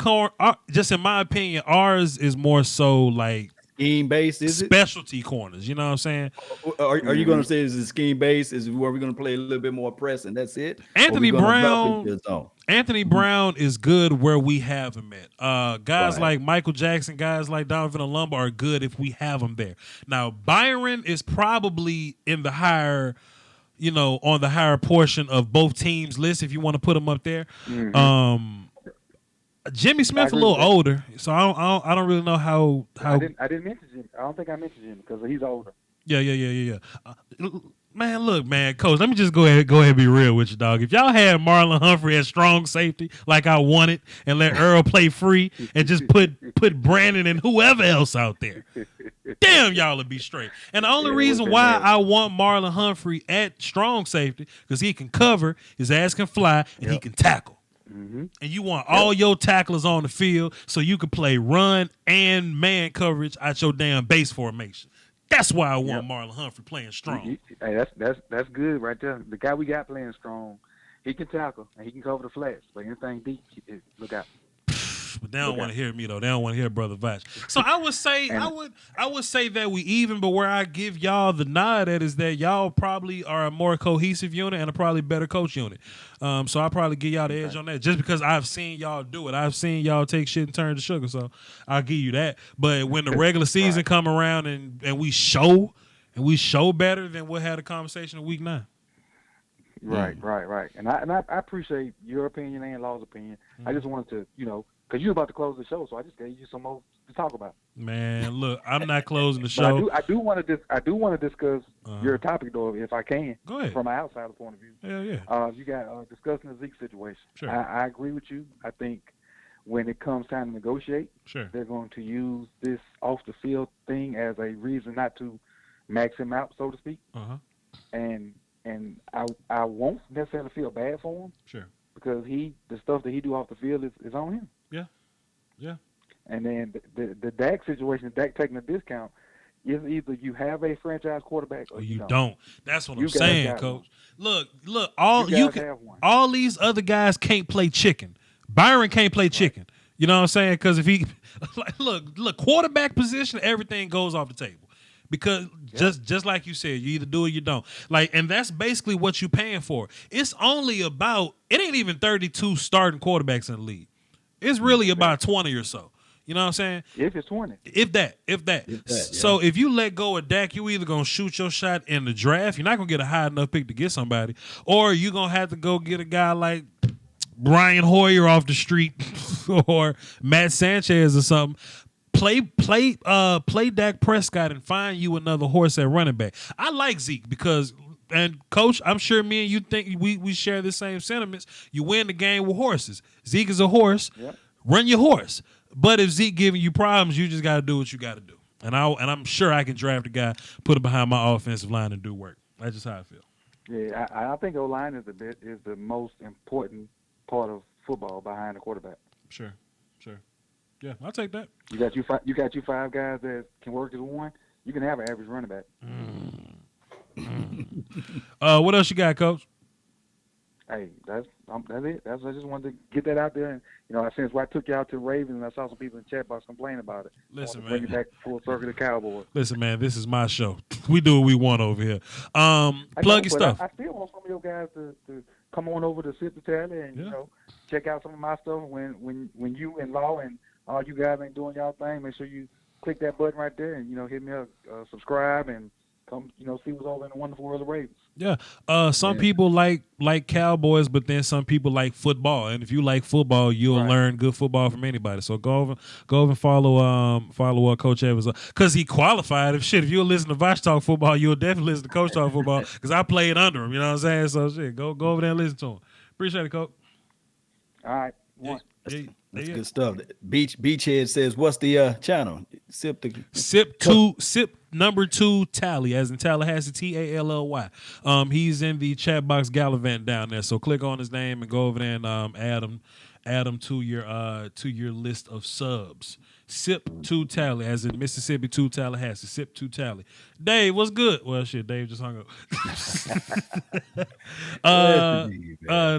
just in my opinion, ours is more so like scheme base, is it? Specialty corners. You know what I'm saying? Are you going to say is it scheme base? Is where we're going to play a little bit more press and that's it? Anthony Brown. Anthony Brown is good where we have him at. Guys like Michael Jackson, guys like Donovan Olumba are good if we have him there. Now Byron is probably in the higher, on the higher portion of both teams' list if you want to put him up there. Jimmy Smith a little older, so I don't really know how. I didn't mention Jimmy. I don't think I mentioned Jimmy because he's older. Yeah. Man, look, man, Coach. Let me just go ahead and be real with you, dog. If y'all had Marlon Humphrey at strong safety, like I wanted, and let Earl play free, and just put Brandon and whoever else out there, damn, y'all would be straight. And the only reason why I want Marlon Humphrey at strong safety because he can cover, his ass can fly, and he can tackle. And you want all your tacklers on the field so you can play run and man coverage at your damn base formation. That's why I want Marlon Humphrey playing strong. Hey, that's good right there. The guy we got playing strong, he can tackle and he can cover the flats. But anything deep, look out. But they don't want to hear me though. They don't want to hear Brother Voch. So I would say I would say that we even, but where I give y'all the nod at is that y'all probably are a more cohesive unit and a probably better coach unit. So I probably give y'all the edge on that just because I've seen y'all do it. I've seen y'all take shit and turn to sugar. So I'll give you that. But when the regular season come around and we show better, then we'll have a conversation in week 9. Right. And I appreciate your opinion and Law's opinion. I just wanted to, because you're about to close the show, so I just gave you some more to talk about. Man, look, I'm not closing the show. I do want to discuss your topic, though, if I can. Go ahead. From an outsider point of view. Yeah. You got discussing the Zeke situation. Sure. I agree with you. I think when it comes time to negotiate, sure, they're going to use this off the field thing as a reason not to max him out, so to speak. And I won't necessarily feel bad for him. Sure. Because the stuff that he do off the field is on him. Yeah. And then the Dak situation, Dak taking a discount, is either you have a franchise quarterback or you don't. That's what I'm saying, Coach. One. Look, all these other guys can't play chicken. Byron can't play chicken. You know what I'm saying? Because if he look, quarterback position, everything goes off the table. Because just like you said, you either do or you don't. And that's basically what you're paying for. It's only about, it ain't even 32 starting quarterbacks in the league. It's really about 20 or so. You know what I'm saying? If it's 20. If that. So if you let go of Dak, you either going to shoot your shot in the draft. You're not going to get a high enough pick to get somebody. Or you're going to have to go get a guy like Brian Hoyer off the street or Matt Sanchez or something. Play Dak Prescott and find you another horse at running back. I like Zeke because, and Coach, I'm sure me and you think we share the same sentiments. You win the game with horses. Zeke is a horse. Yep. Run your horse. But if Zeke giving you problems, you just got to do what you got to do. And I'm sure I can draft a guy, put it behind my offensive line, and do work. That's just how I feel. Yeah, I think O-line is the most important part of football behind the quarterback. Sure. Yeah, I'll take that. You got you 5 guys that can work as one. You can have an average running back. What else you got, Coach? Hey, that's it. I just wanted to get that out there. And since I took you out to the Ravens, and I saw some people in the chat box complaining about it. Listen, man, bring it back full circle to Cowboys. Listen, man, this is my show. We do what we want over here. Plug your stuff. I still want some of your guys to come on over to Sip the Tally and check out some of my stuff. When you and Law and all you guys ain't doing y'all thing, make sure you click that button right there and hit me up, subscribe, and come see what's over in the wonderful world of Ravens. Yeah. Some people like Cowboys, but then some people like football. And if you like football, you'll learn good football from anybody. So go over and follow Coach Evans because he qualified. If you'll listen to Voch talk football, you'll definitely listen to Coach talk football because I played under him. You know what I'm saying? So go over there and listen to him. Appreciate it, Coach. All right. That's good stuff. Beachhead says, "What's the channel?" Sip number 2 Tally, as in Tallahassee, Tally. He's in the chat box gallivant down there. So click on his name and go over there and add him to your list of subs. Sip 2 Tally, as in Mississippi 2 Tallahassee. Sip 2 Tally. Dave, what's good? Well, shit, Dave just hung up.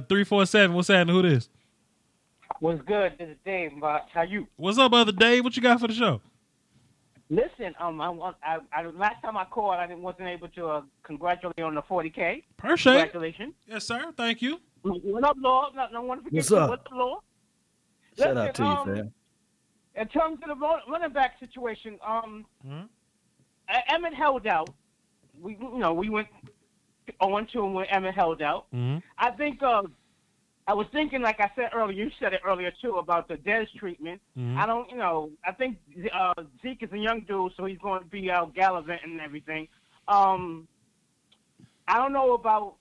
347. What's happening? Who this? What's good? This is Dave. How you? What's up, brother Dave? What you got for the show? Listen, last time I called, I wasn't able to congratulate you on the 40K. Appreciate. Congratulations. Yes, sir. Thank you. What up, Lord? No one forget What's you. up? What's up, Lord? Shout out to you, fam. In terms of the running back situation, Emmett held out. We went 0-2 when Emmett held out. Mm-hmm. I think I was thinking, like I said earlier, you said it earlier too, about the Dez treatment. Mm-hmm. I think Zeke is a young dude, so he's going to be out gallivanting and everything. I don't know about.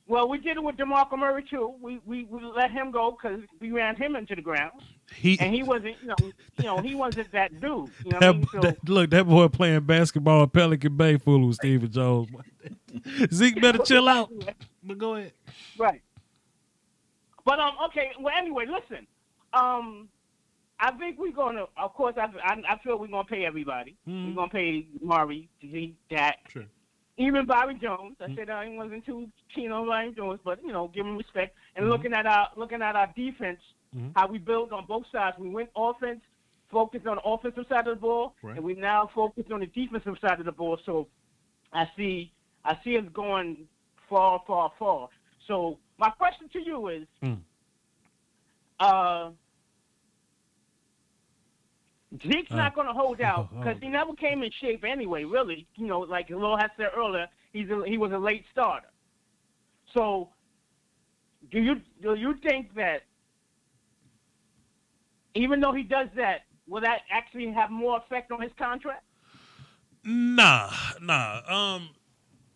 Well, we did it with DeMarco Murray too. We let him go because we ran him into the ground. He wasn't, he wasn't that dude. You know what I mean? Look, that boy playing basketball at Pelican Bay fooling with Stephen Jones. Zeke better chill out. But go ahead. Right. But okay. Well, anyway, listen. I think we're gonna. Of course, I feel we're gonna pay everybody. Mm-hmm. We're gonna pay Murray, Zeke, Dak. Sure. Even Bobby Jones. I said I wasn't too keen on Bobby Jones, but give him respect. And looking at our defense, how we build on both sides. We went offense, focused on the offensive side of the ball, and we now focus on the defensive side of the ball. So I see us going far, far, far. So my question to you is, Zeke's not going to hold out because he never came in shape anyway, really. Like Lil had said earlier, he was a late starter. So do you think that even though he does that, will that actually have more effect on his contract? Nah.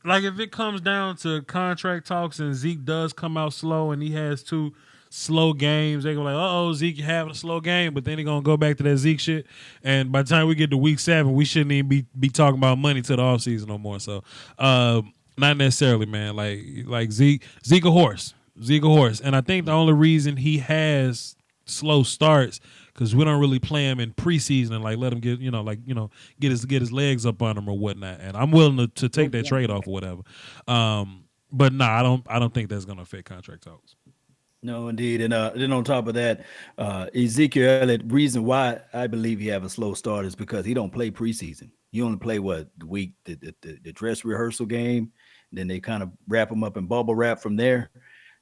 Like if it comes down to contract talks and Zeke does come out slow and he has 2 slow games, they go like, Zeke, you're having a slow game, but then they're going to go back to that Zeke shit. And by the time we get to week 7, we shouldn't even be talking about money to the offseason no more. So not necessarily, man. Like Zeke a horse. And I think the only reason he has slow starts because we don't really play him in preseason and let him get get his legs up on him or whatnot. And I'm willing to take that trade off or whatever. But nah, I don't think that's going to affect contract talks. No, indeed. And then on top of that, Ezekiel Elliott, reason why I believe he have a slow start is because he don't play preseason. He only play the dress rehearsal game. Then they kind of wrap him up in bubble wrap from there.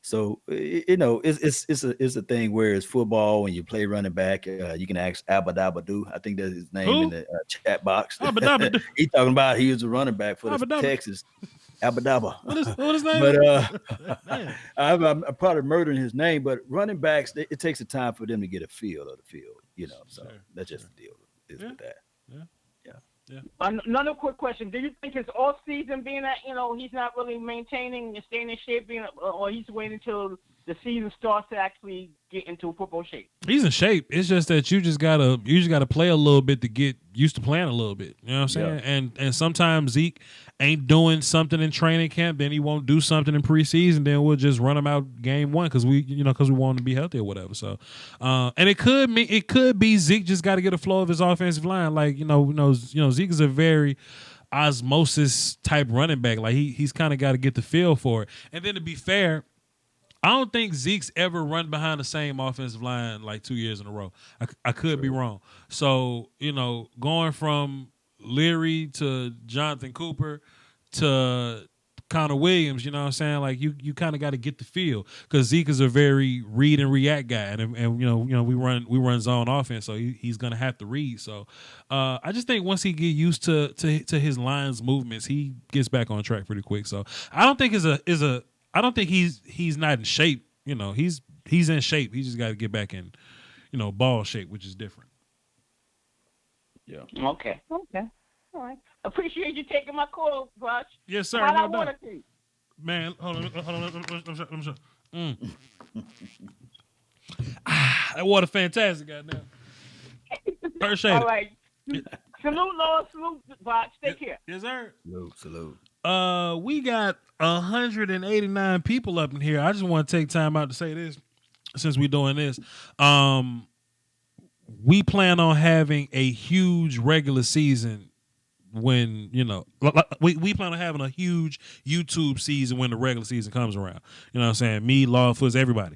So it's a thing where it's football when you play running back. You can ask Abadabadu. I think that's his name in the chat box. He talking about he was a running back for the Texas. Abadaba. What his name? But I'm probably murdering his name. But running backs, it takes a time for them to get a feel of the field. So that's just the deal with that. Yeah. Another quick question: do you think his off season being that he's not really maintaining and staying in shape, or he's waiting until the season starts to actually get into football shape? He's in shape. It's just that you just gotta play a little bit to get used to playing a little bit. You know what I'm saying? Yeah. And sometimes Zeke ain't doing something in training camp, then he won't do something in preseason, then we'll just run him out game 1 because we want him to be healthy or whatever. So and it could be Zeke just got to get a flow of his offensive line. Like Zeke is a very osmosis type running back. Like he's kind of got to get the feel for it. And then to be fair, I don't think Zeke's ever run behind the same offensive line like 2 years in a row. I could be wrong. So, going from Leary to Jonathan Cooper to Connor Williams, you know what I'm saying? Like you kind of got to get the feel because Zeke is a very read and react guy, and we run zone offense, so he's gonna have to read. So I just think once he get used to his lines movements, he gets back on track pretty quick. So I don't think I don't think he's not in shape. He's in shape. He just got to get back in, ball shape, which is different. Yeah. Okay. All right. Appreciate you taking my call, Voch. Yes, sir. How'd No I want doubt. to Man, hold on. Let me show. That water fantastic, goddamn. Appreciate it. All right. Salute, Lord. Salute, Voch. Take care. Yes, sir. Salute. We got 189 people up in here. I just want to take time out to say this since we're doing this. We plan on having a huge regular season when, we plan on having a huge YouTube season when the regular season comes around. You know what I'm saying? Me, Law Foots, everybody.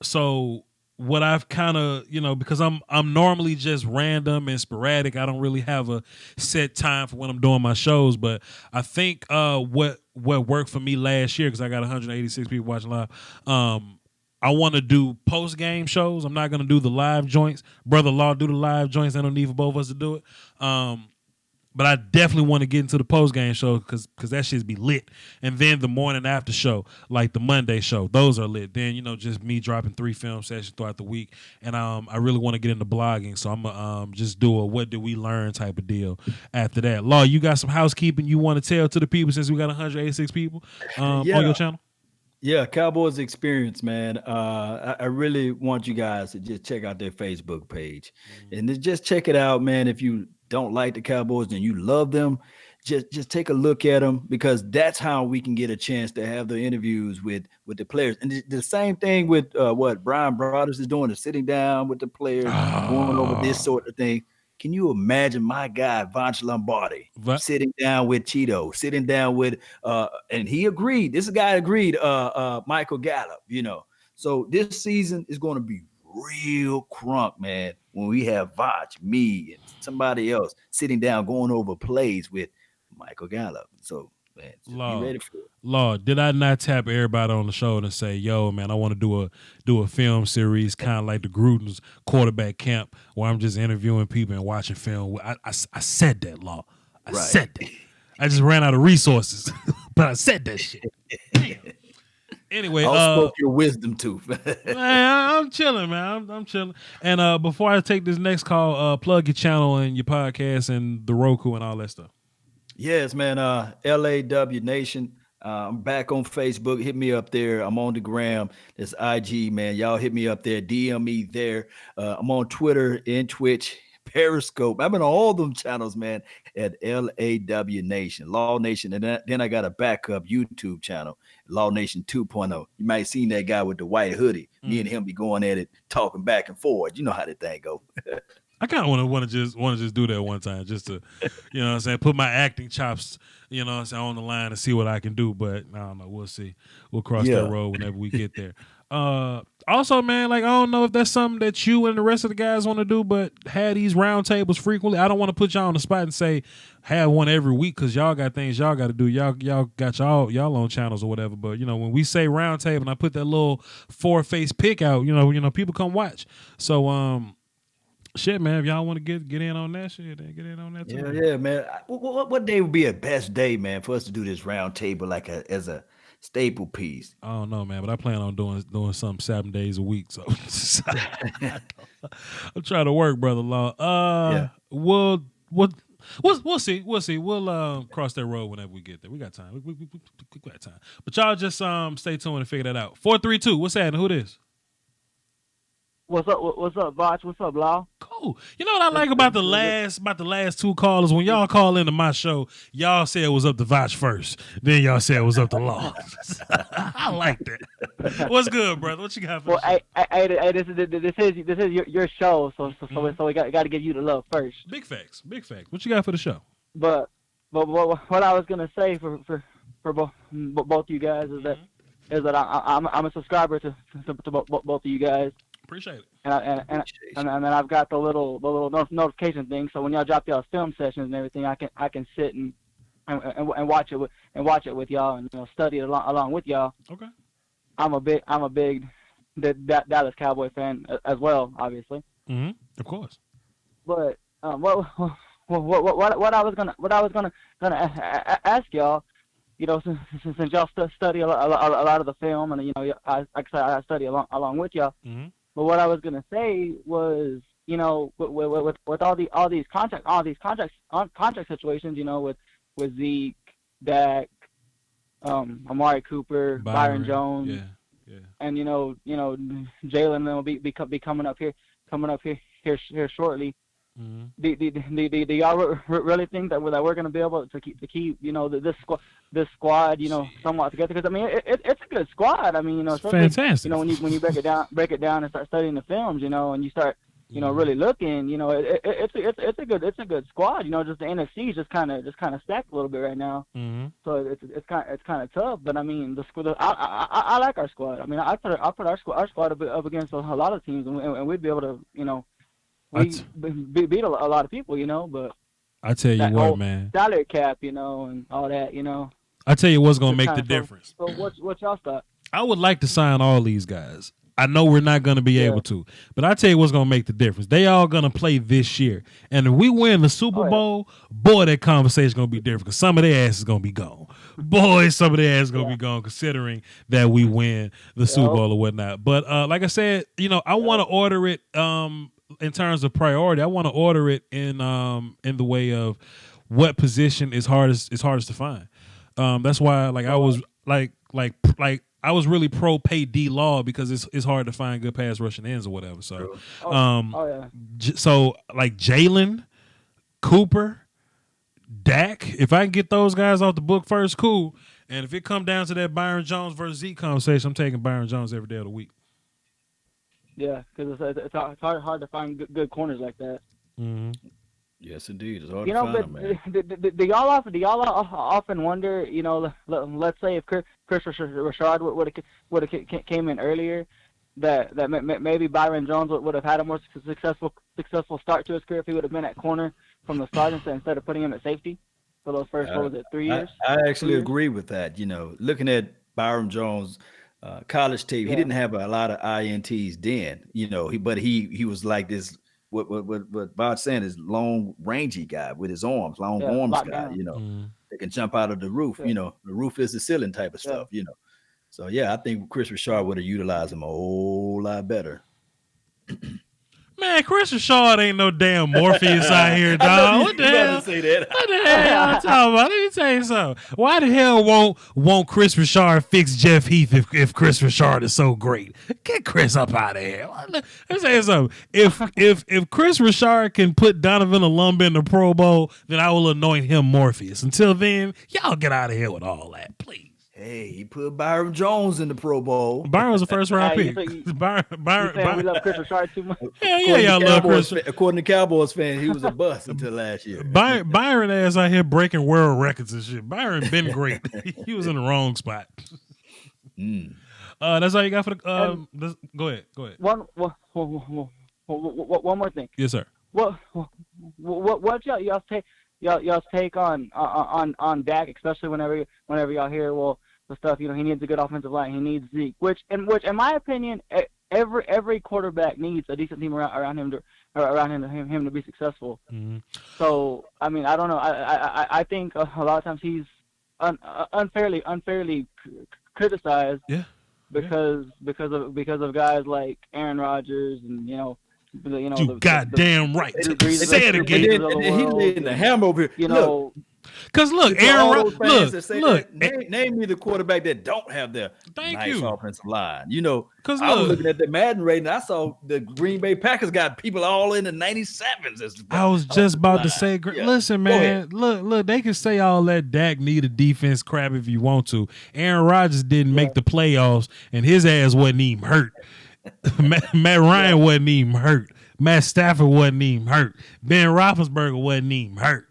So what I've kind of, because I'm normally just random and sporadic. I don't really have a set time for when I'm doing my shows, but I think what worked for me last year, because I got 186 people watching live, I want to do post-game shows. I'm not going to do the live joints. Brother Law do the live joints. I don't need for both of us to do it. But I definitely want to get into the post-game show because that shit be lit. And then the morning after show, like the Monday show, those are lit. Then, just me dropping 3 film sessions throughout the week. And I really want to get into blogging, so I'm going to just do a what did we learn type of deal after that. Law, you got some housekeeping you want to tell to the people since we got 186 people on your channel? Yeah, Cowboys Experience, man. I really want you guys to just check out their Facebook page. And just check it out, man. If you don't like the Cowboys and you love them, just take a look at them, because that's how we can get a chance to have the interviews with the players. And the same thing with what Brian Brothers is doing, is sitting down with the players, going over this sort of thing. Can you imagine my guy, Voch Lombardi, sitting down with Cheeto, sitting down with, and he agreed, this guy agreed, Michael Gallup, So this season is going to be real crunk, man, when we have Voch, me, and somebody else sitting down going over plays with Michael Gallup. So, man, be ready for it. Lord, did I not tap everybody on the shoulder and say, yo, man, I want to do a film series kind of like the Gruden's quarterback camp, where I'm just interviewing people and watching film. I said that, Law. I said that. I just ran out of resources, but I said that shit. Anyway, I spoke your wisdom tooth. Man, I'm chilling, man. I'm chilling. And before I take this next call, plug your channel and your podcast and the Roku and all that stuff. Yes, man. LAW Nation. I'm back on Facebook. Hit me up there. I'm on the gram. It's IG, man. Y'all hit me up there. DM me there. I'm on Twitter and Twitch, Periscope. I've been on all them channels, man, at LAW Nation, Law Nation. And then I got a backup YouTube channel, Law Nation 2.0. You might have seen that guy with the white hoodie. Me and him be going at it, talking back and forth. You know how that thing go. I kind of want to just do that one time, just to, put my acting chops, on the line and see what I can do. But I don't know. We'll see. We'll cross that road whenever we get there. Also, man, I don't know if that's something that you and the rest of the guys want to do, but have these round tables frequently. I don't want to put y'all on the spot and say have one every week, because y'all got things y'all got to do. Y'all got y'all own channels or whatever. But when we say round table and I put that little 4-face pick out, people come watch. So shit, man, if y'all want to get in on that shit, then get in on that too. Yeah, man. What day would be a best day, man, for us to do this round table as a staple piece? I don't know, man, but I plan on doing something 7 days a week. So I'm trying to work, brother Law. We'll see. We'll cross that road whenever we get there. We got time. We got time. But y'all just stay tuned and figure that out. 432. What's happening? Who this? What's up, Voch? What's up, Law? Cool. You know what I like about the last 2 callers? When y'all call into my show, y'all say it was up to Voch first. Then y'all say it was up to Law. I like that. What's good, brother? What you got for hey, this is your show, so we got to give you the love first. Big facts. What you got for the show? But what I was gonna say for both you guys is that I'm a subscriber to both of you guys. Appreciate it. And then I've got the little notification thing. So when y'all drop y'all film sessions and everything, I can sit and watch it with y'all and study it along with y'all. Okay. I'm a big Dallas Cowboy fan as well, obviously. Mm-hmm. Of course. But what I was gonna ask y'all, since y'all study a lot of the film, and I study along with y'all. Mm-hmm. But what I was gonna say was, with all these contract situations, with Zeke, Dak, Amari Cooper, Byron Jones, and Jalen will be coming up here shortly. Mm-hmm. Do y'all really think that we're gonna be able to keep this squad somewhat together? Because I mean it's a good squad. I mean fantastic. When you break it down and start studying the films, and you start really looking, it's a good squad. Just the NFC is just kind of stacked a little bit right now. Mm-hmm. So it's kind of tough. But I mean, I like our squad. I mean, I put our squad up against a lot of teams, and we'd be able to beat a lot of people. But I tell you what, man, salary cap, and all that, I tell you what's gonna make the difference. So what y'all thought? I would like to sign all these guys. I know we're not going to be able to, but I tell you what's going to make the difference. They all going to play this year. And if we win the Super Bowl, boy, that conversation is going to be different because some of their ass is going to be gone. Boy, some of their ass is going to be gone considering that we win the Super Bowl or whatnot. But like I said, I want to order it in terms of priority. I want to order it in the way of what position is hardest to find. That's why I was I was really pro pay D Law because it's hard to find good pass rushing ends or whatever. So, so like Jalen, Cooper, Dak, if I can get those guys off the book first, cool. And if it come down to that Byron Jones versus Zeke conversation, I'm taking Byron Jones every day of the week. Yeah, because it's hard to find good corners like that. Mm-hmm. Yes, indeed. It's hard to find them, man. Do y'all often wonder, let's say if Chris Richard would have came in earlier, that maybe Byron Jones would have had a more successful start to his career if he would have been at corner from the start instead of putting him at safety for those first 3 years. I actually agree with that. Looking at Byron Jones' college tape, he didn't have a lot of INTs then. But he was like this. What Voch saying is long rangy guy with his arms, long arms guy, that can jump out of the roof. The roof is the ceiling type of stuff, So I think Chris Richard would have utilized him a whole lot better. Man, Chris Richard ain't no damn Morpheus out here, dog. What the hell? Say that. What the hell I'm talking about? Let me tell you something. Why the hell won't Chris Richard fix Jeff Heath if Chris Richard is so great? Get Chris up out of here. Let me tell you something. If Chris Richard can put Donovan Olumba in the Pro Bowl, then I will anoint him Morpheus. Until then, y'all get out of here with all that, please. Hey, he put Byron Jones in the Pro Bowl. Byron was a first round pick. Byron, we love Chris Richard too much. Yeah, y'all love Chris. According to Cowboys fans, he was a bust until last year. Byron ass out here breaking world records and shit. Byron been great. He was in the wrong spot. That's all you got for the. Go ahead. One more thing. Yes, sir. What y'all take on Dak, especially whenever y'all hear the stuff, he needs a good offensive line, he needs Zeke, which in my opinion every quarterback needs a decent team around him to be successful. Mm-hmm. So I mean, I don't know, I think a lot of times he's unfairly criticized because of guys like Aaron Rodgers and you goddamn right. Say it again. And he laid the hammer over here. Because look, Aaron, look. Name me the quarterback that don't have their nice offensive line. Because I was looking at the Madden rating. I saw the Green Bay Packers got people all in the 97s. I was just about to say, listen, man, look, they can say all that Dak need a defense crap if you want to. Aaron Rodgers didn't make the playoffs, and his ass wasn't even hurt. Matt Ryan wasn't even hurt. Matt Stafford wasn't even hurt. Ben Roethlisberger wasn't even hurt.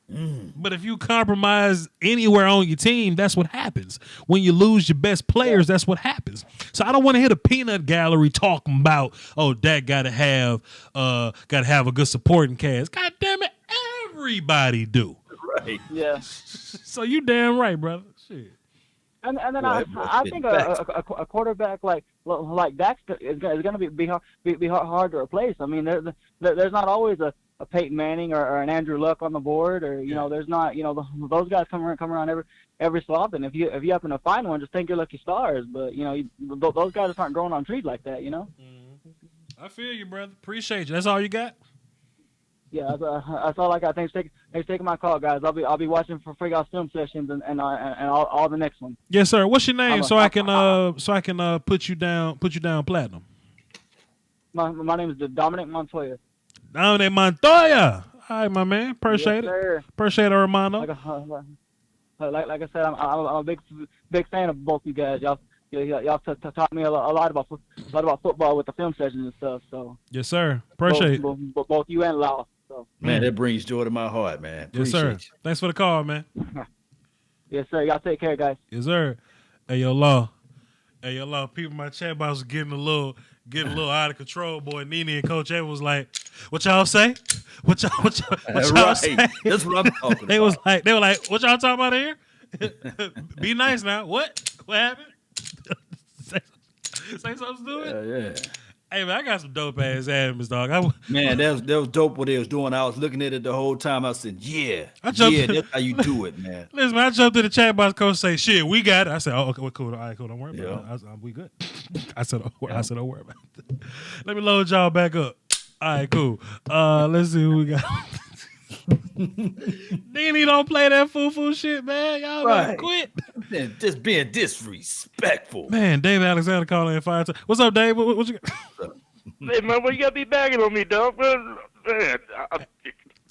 But if you compromise anywhere on your team, that's what happens. When you lose your best players, that's what happens. So I don't want to hear the peanut gallery talking about, Dak gotta have a good supporting cast. God damn it, everybody do. Right. Yeah. So you damn right, brother. Shit. And then I think a quarterback like Dak is going to be hard to replace. I mean, there's not always a Peyton Manning or an Andrew Luck on the board, or there's not those guys come around every so often. If you happen to find one, just thank your lucky stars. But those guys aren't growing on trees like that. I feel you, brother. Appreciate you. That's all you got. Yeah, that's all I got. Thanks for taking my call, guys. I'll be watching for Frig Out Film sessions and all the next ones. Yes, sir. What's your name so I can put you down platinum? My name is Dominic Montoya. Dominic Montoya. All right, my man. Appreciate it. Sir. Appreciate it, Romano. Like I said, I'm a big fan of both you guys. Y'all y'all taught me a lot about football with the film sessions and stuff. So yes, sir. Appreciate it. Both you and Law. So. Man, that brings joy to my heart, man. Yes, sir. You. Thanks for the call, man. Yes, sir. Y'all take care, guys. Yes, sir. Hey, yo, Law. People in my chat box was getting a little out of control. Boy, Nene and Coach A was like, "What y'all say? What y'all say?" That's what I'm talking They about. they were like, "What y'all talking about here? Be nice now. What happened? say something stupid." Yeah. Hey, man, I got some dope ass admins, dog. Man, that was dope what they was doing. I was looking at it the whole time. I said, that's how you do it, man. Listen, man, I jumped in the chat box. Coach say, "Shit, we got it." I said, "Oh, okay, well, cool. All right, cool. Don't worry about it. We good." I said, "Don't worry about it." Let me load y'all back up. All right, cool. Let's see who we got. Nene don't play that foo shit, man. Y'all better quit. Just being disrespectful. Man, David Alexander calling in 5 times. What's up, Dave? What you got? Hey, man, what you got to be bagging on me, dog? Man,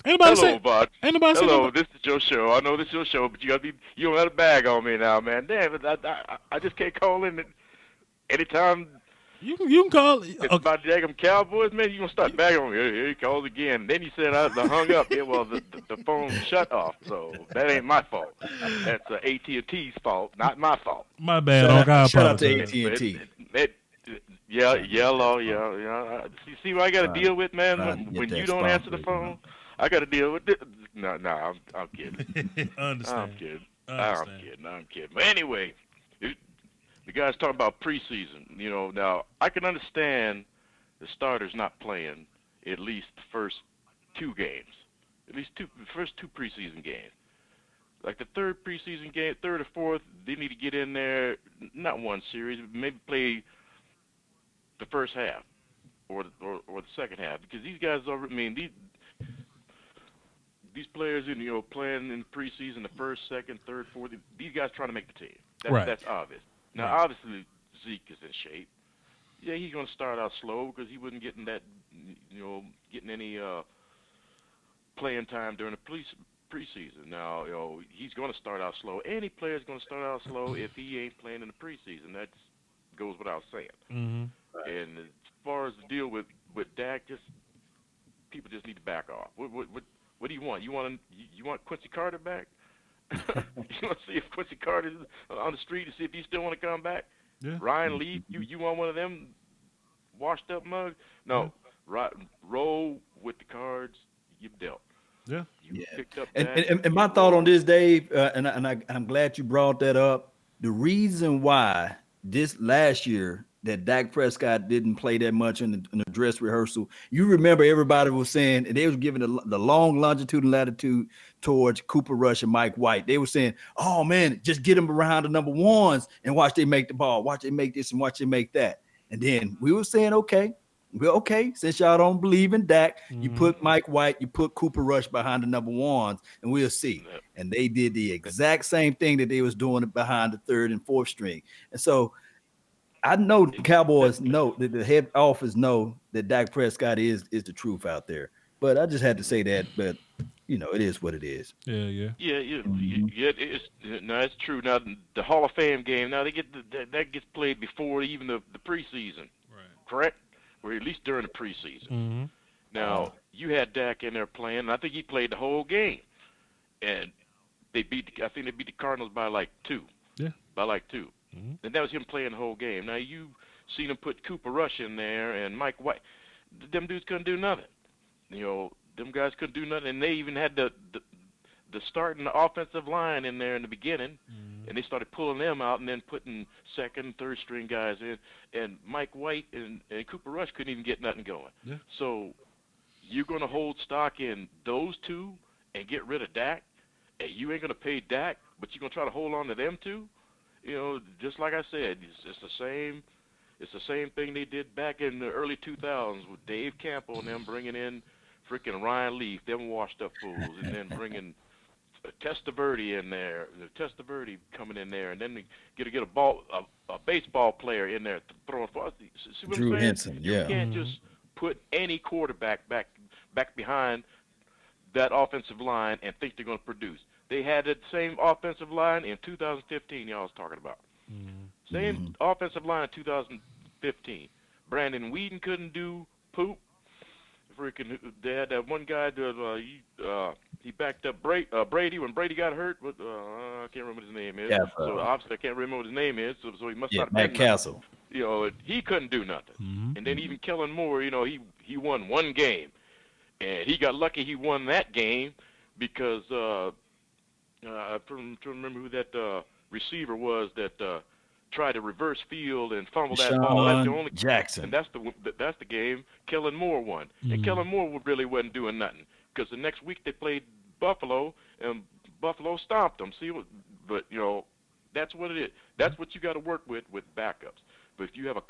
Anybody hello, Voch. Anybody hello, this is your show. I know this is your show, but you don't have to bag on me now, man. Damn it, I just can't call in anytime. You can call. It's about the daggum Cowboys, man. You gonna start bagging on me? Here he calls again. Then he said I hung up. Yeah, well, the phone shut off, so that ain't my fault. That's AT&T's fault, not my fault. My bad. Shout out to AT&T. Yeah, Law. You see what I got to deal with, man? When you don't answer the phone, I got to deal with it. No, I'm kidding. Understand. I'm kidding. But anyway. The guys talking about preseason. Now I can understand the starters not playing at least the first 2 games, the first 2 preseason games. Like the third preseason game, third or fourth, they need to get in there. Not one series, but maybe play the first half or the second half, because these guys are. I mean, these players, playing in the preseason, the first, second, third, fourth. These guys trying to make the team. That's obvious. Now, obviously, Zeke is in shape. Yeah, he's going to start out slow because he wasn't getting getting any playing time during the preseason. Now, he's going to start out slow. Any player's going to start out slow if he ain't playing in the preseason. That goes without saying. Mm-hmm. And as far as the deal with Dak, people just need to back off. What do you want? You want Quincy Carter back? You want to see if Quincy Carter's on the street to see if he still want to come back? Yeah. Ryan Leaf, you want one of them washed up mugs? No. Yeah. Roll with the cards you've dealt. Yeah. You picked up and my thought on this, Dave, and I'm glad you brought that up. The reason why this last year that Dak Prescott didn't play that much in the dress rehearsal, you remember everybody was saying, and they was giving the long longitude and latitude towards Cooper Rush and Mike White. They were saying, oh, man, just get them around the number ones and watch they make the ball. Watch they make this and watch they make that. And then we were saying, okay, since y'all don't believe in Dak, you put Mike White, you put Cooper Rush behind the number ones, and we'll see. And they did the exact same thing that they was doing behind the third and fourth string. And so I know the Cowboys know that the head office know that Dak Prescott is the truth out there. But I just had to say that. But it is what it is. Yeah. It's true. Now the Hall of Fame game. Now that gets played before even the preseason. Right. Correct. Or at least during the preseason. Mm-hmm. Now you had Dak in there playing. And I think he played the whole game, and I think they beat the Cardinals by like 2. Yeah. By like 2. Mm-hmm. And that was him playing the whole game. Now, you seen him put Cooper Rush in there and Mike White. Them dudes couldn't do nothing. Them guys couldn't do nothing. And they even had the starting offensive line in there in the beginning. Mm-hmm. And they started pulling them out and then putting second, third string guys in. And Mike White and Cooper Rush couldn't even get nothing going. Yeah. So you're going to hold stock in those two and get rid of Dak? And you ain't going to pay Dak, but you're going to try to hold on to them two? Just like I said, it's the same thing they did back in the early 2000s with Dave Campbell and them bringing in freaking Ryan Leaf, them washed up fools, and then bringing Testaverde in there, Testaverde coming in there, and then they get a baseball player in there throwing for us. See what Drew I'm saying? Henson, yeah. You can't just put any quarterback back behind that offensive line and think they're going to produce. They had that same offensive line in 2015 y'all was talking about. Mm-hmm. Same offensive line in 2015. Brandon Whedon couldn't do poop. Freaking, they had that one guy that he backed up Brady when Brady got hurt. I can't remember what his name is. Yeah, so obviously I can't remember what his name is. So he must not have Matt been Castle. He couldn't do nothing. And then even Kellen Moore, he won one game, and he got lucky he won that game because I'm trying to remember who that receiver was that tried to reverse field and fumble that ball. That's the only Jackson. And that's the game Kellen Moore won. And Kellen Moore really wasn't doing nothing because the next week they played Buffalo and Buffalo stomped them. But that's what it is. That's what you got to work with backups. But if you have a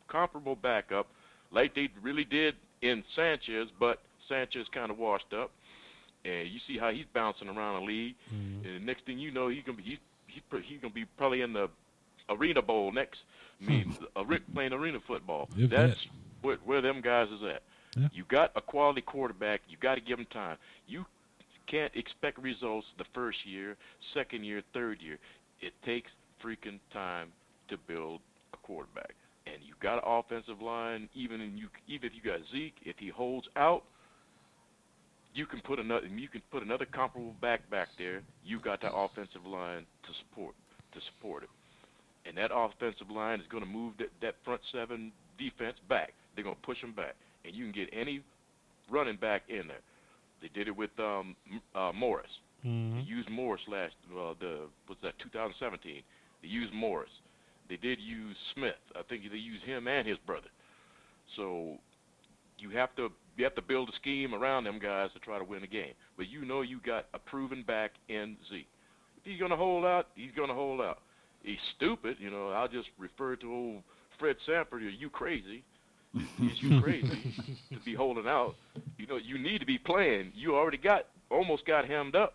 comparable backup, like they really did in Sanchez, but Sanchez kind of washed up, and you see how he's bouncing around the league. And the next thing you know, he's gonna be probably in the Arena Bowl next. Playing arena football. That's where them guys is at. Yeah. You got a quality quarterback. You got to give him time. You can't expect results the first year, second year, third year. It takes freaking time to build a quarterback. And you got an offensive line. Even if you got Zeke, if he holds out, you can put another comparable back there. You got that offensive line to support it. And that offensive line is going to move that front seven defense back. They're going to push them back. And you can get any running back in there. They did it with Morris. They used Morris 2017. They used Morris. They did use Smith. I think they used him and his brother. So you have to build a scheme around them guys to try to win a game. But you got a proven back in Zeke. If he's going to hold out, he's going to hold out. He's stupid, I'll just refer to old Fred Sanford. You crazy? Is you crazy to be holding out? You need to be playing. You almost got hemmed up.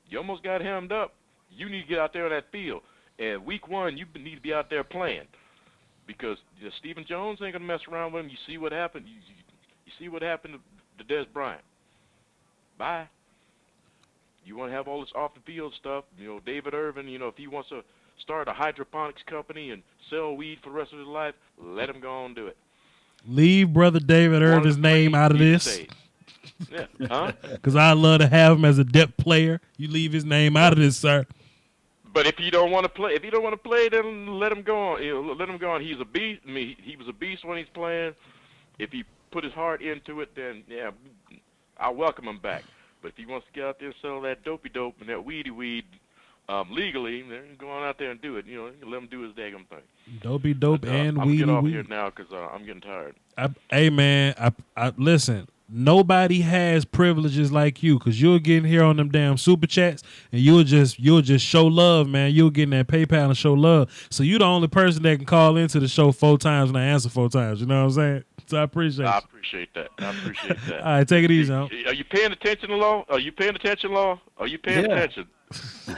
You almost got hemmed up. You need to get out there on that field. And week one, you need to be out there playing because Stephen Jones ain't gonna mess around with him. You see what happened. You see what happened to Des Bryant. Bye. You want to have all this off the field stuff. David Irvin. If he wants to start a hydroponics company and sell weed for the rest of his life, let him go on and do it. Leave brother David Irvin's name out of this. Yeah, huh? Because I love to have him as a depth player. You leave his name out of this, sir. But if you don't want to play, then let him go on. Let him go on. He's a beast. I mean, he was a beast when he's playing. If he put his heart into it, then yeah, I'll welcome him back. But if he wants to get out there and sell that dopey dope and that weedy weed legally, then go on out there and do it. Let him do his daggum thing. Dopey dope and I'm weedy getting off weed. here now because I'm getting tired. Hey man, I listen. Nobody has privileges like you because you'll get in here on them damn super chats and you'll just show love, man. You'll get in that PayPal and show love. So you're the only person that can call into the show 4 times and I answer 4 times. You know what I'm saying? So I appreciate that. All right, take it easy, huh? Are you paying attention, Law? Are you paying attention, Law? Are you paying attention?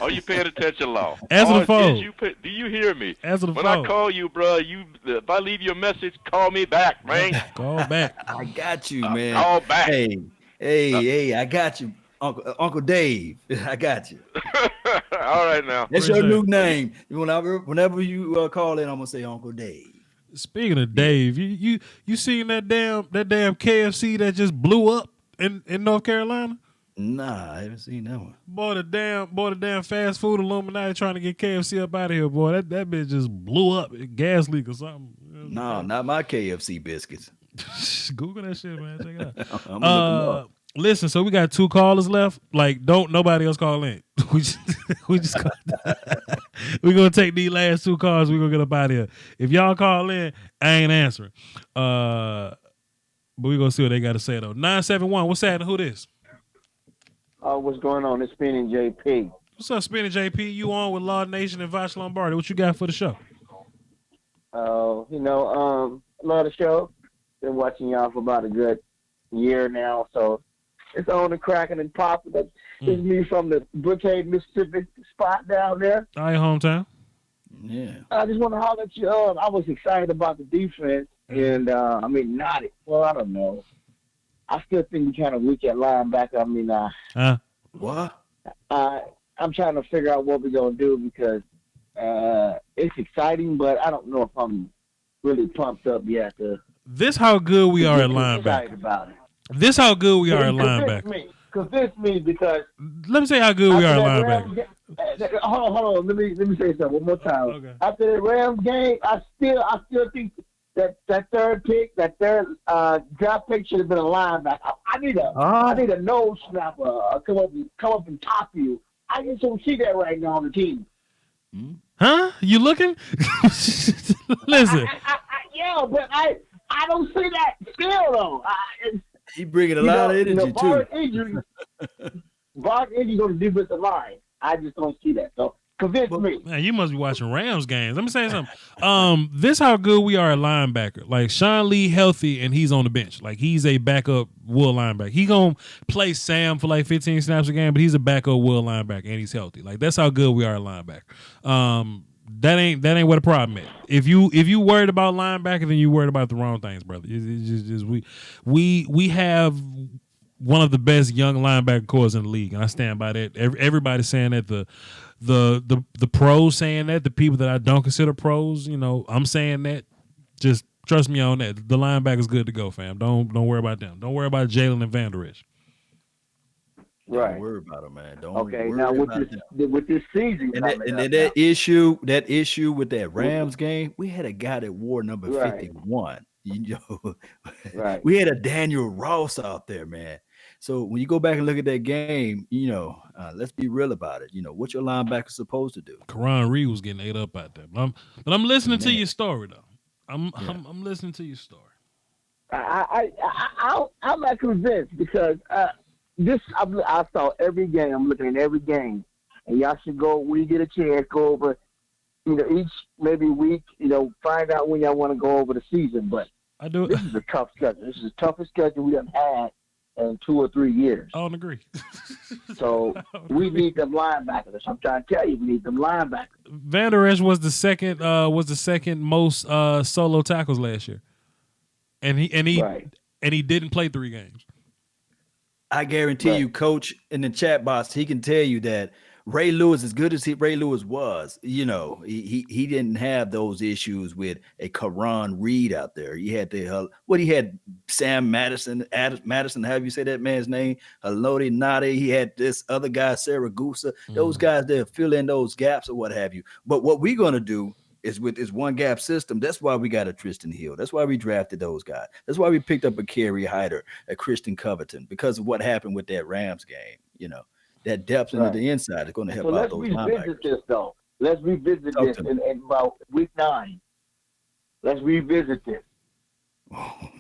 Are you paying attention, Law? Answer the phone. Do you hear me? Answer the phone. When I call you, bro, if I leave you a message, call me back, man. Call back. I got you, man. Call back. Hey, I got you, Uncle Dave. I got you. All right, now. That's your new name. Whenever you call in, I'm gonna say Uncle Dave. Speaking of Dave, you seen that damn KFC that just blew up in North Carolina? Nah, I haven't seen that one. Boy, the damn fast food Illuminati trying to get KFC up out of here, boy. That bitch just blew up. Gas leak or something. No, not my KFC biscuits. Google that shit, man. Check it out. I'm gonna look them up. Listen, so we got 2 callers left. Like, don't nobody else call in. we just we're gonna take these last 2 calls. We're gonna get up out of here. If y'all call in, I ain't answering. But we're gonna see what they gotta say though. 971, what's happening? Who this? What's going on? It's Spinning JP. What's up, Spinning JP? You on with Law Nation and Voch Lombardi. What you got for the show? Love the show. Been watching y'all for about a good year now, so it's on and cracking and popping. It's me from the Brookhaven, Mississippi spot down there. All right, hometown. Yeah. I just want to holler at you. I was excited about the defense, and not it. Well, I don't know. I still think you're kind of weak at linebacker. What? I'm trying to figure out what we're gonna do because It's exciting, but I don't know if I'm really pumped up yet. This how good we are at linebacker. About it. This how good we are at linebacker. Convince me because let me say how good we are at linebacker. Hold on. Let me say something one more time. Okay. After the Rams game, I still think that third pick, that third draft pick should have been a linebacker. I need a nose snapper come up and top you. I just don't see that right now on the team. Huh? You looking? Listen. Yeah, but I don't see that still though. He bringing a lot of energy too. Voch injury on the defensive line. I just don't see that. So convince me. Man, you must be watching Rams games. Let me say something. This how good we are at linebacker. Like Sean Lee healthy and he's on the bench. Like he's a backup will linebacker. He gonna play Sam for like 15 snaps a game, but he's a backup will linebacker and he's healthy. Like that's how good we are at linebacker. That ain't what the problem is. If you worried about linebacker, then you worried about the wrong things, brother. It's just we have one of the best young linebacker corps in the league, and I stand by that. Everybody's saying that the pros saying that, the people that I don't consider pros, I'm saying that. Just trust me on that. The linebacker's good to go, fam. Don't worry about them. Don't worry about Jalen and Van Der Esch. Right. Don't worry about it, man. Okay, now with this season, that issue with that Rams game, we had a guy that wore number 51. Right. We had a Daniel Ross out there, man. So when you go back and look at that game, let's be real about it. What your linebacker supposed to do. Karan Reed was getting ate up out there, but I'm listening to your story though. I'm listening to your story. I'm not convinced because. I saw every game. I'm looking at every game, and y'all should go when you get a chance. Go over, each maybe week. Find out when y'all want to go over the season. But I do. This is a tough schedule. This is the toughest schedule we have had in 2 or 3 years. I don't agree. So we need them linebackers. I'm trying to tell you, we need them linebackers. Van Der Esch was the second most solo tackles last year, and he didn't play 3 games. I guarantee you, Coach, in the chat box, he can tell you that Ray Lewis, as good as Ray Lewis was, he didn't have those issues with a Karan Reed out there. He had he had Sam Madison, however you say that man's name, Haloti Nade. He had this other guy, Saragusa. Those guys that fill in those gaps or what have you. But what we're gonna do is with this one gap system. That's why we got a Tristan Hill. That's why we drafted those guys. That's why we picked up a Kerry Hyder, a Christian Covington, because of what happened with that Rams game. That depth into the inside is going to help out those linebackers. Let's revisit this in about week 9. Let's revisit this.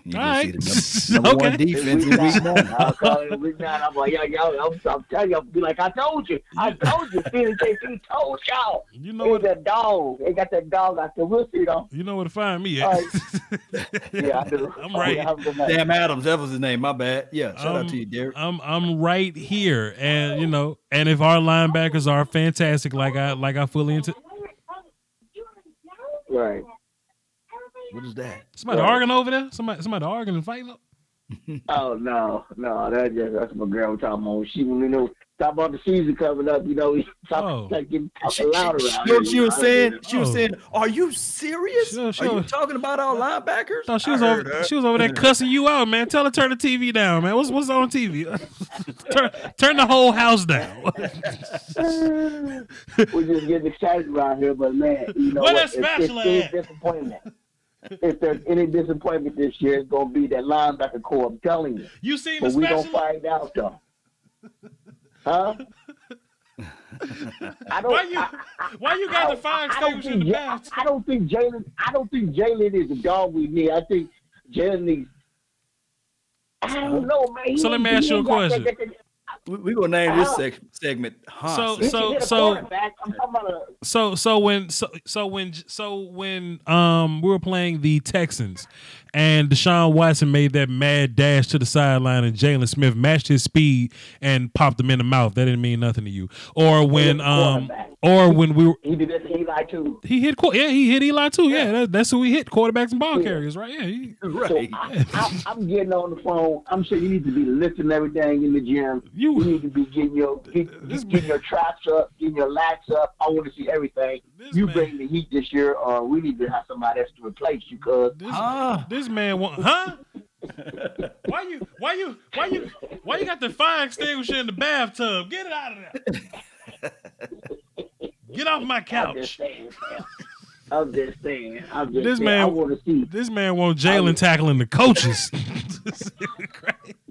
You're going to see the number one defense in week 9. I'll call it week 9. I'm like, I'm telling you, I'll be like, I told you. CNKC told y'all. You know what? That dog. They got that dog out there. We'll see, though. You know where to find me at. Yeah, I do. I'm right. Damn Adams, that was his name. My bad. Yeah, shout out to you, Derek. I'm right here, and and if our linebackers are fantastic, like I fully into. Right. What is that? Somebody arguing over there? Somebody arguing and fighting up? Oh no, that's my girl talking about. She talk about the season coming up. Getting louder. She was saying, "Are you serious? Are you talking about our linebackers?" No, she was over there cussing you out, man. Tell her to turn the TV down, man. What's on TV? turn the whole house down. We're just getting excited around here, but man, what a special disappointment. If there's any disappointment this year, it's gonna be that linebacker core. I'm telling you. You seen the special? We gonna find out though. Huh? Why you got the fire extinguisher in the bath? I don't think Jalen is the dog we need. I think Jalen needs. I don't know, man. So let me ask you a question. We're gonna name this segment. So when we were playing the Texans, and Deshaun Watson made that mad dash to the sideline, and Jalen Smith matched his speed and popped him in the mouth. That didn't mean nothing to you. Or when we were, he did that to Eli too. He hit Eli too. Yeah, that's who he hit. Quarterbacks and ball carriers, right? Yeah, right. So I'm getting on the phone. I'm sure you need to be lifting everything in the gym. You need to be getting your traps up, getting your lats up. I want to see everything. You bring the heat this year, or we need to have somebody else to replace you. Cause this man want, huh? Why you got the fire extinguisher in the bathtub? Get it out of there. Get off my couch. I'm just saying. This man want Jalen tackling the coaches.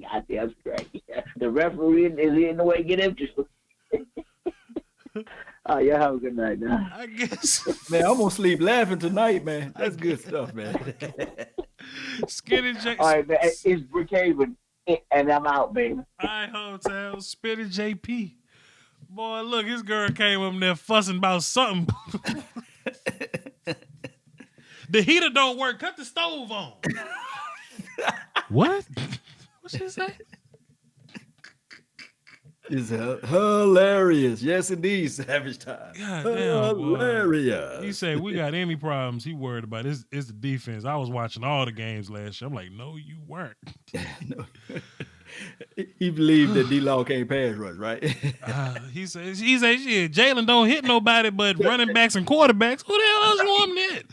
God, that's great. The referee is in the way to get interested. Oh, y'all have a good night now. I guess. Man, I'm gonna sleep laughing tonight, man. That's good stuff, man. Skinny J. All right, man. It's Brookhaven, and I'm out, baby. All right, hotel. Spitty JP. Boy, look, his girl came up there fussing about something. The heater don't work. Cut the stove on. What? What's she say? It's hilarious. Yes, indeed, Savage Time. God damn, hilarious. Boy. He said, we got any problems he worried about. It's the defense. I was watching all the games last year. I'm like, no, you weren't. No. He believed that D-Law can't pass rush, right? He said, shit, Jalen don't hit nobody but running backs and quarterbacks. Who the hell else want him to hit?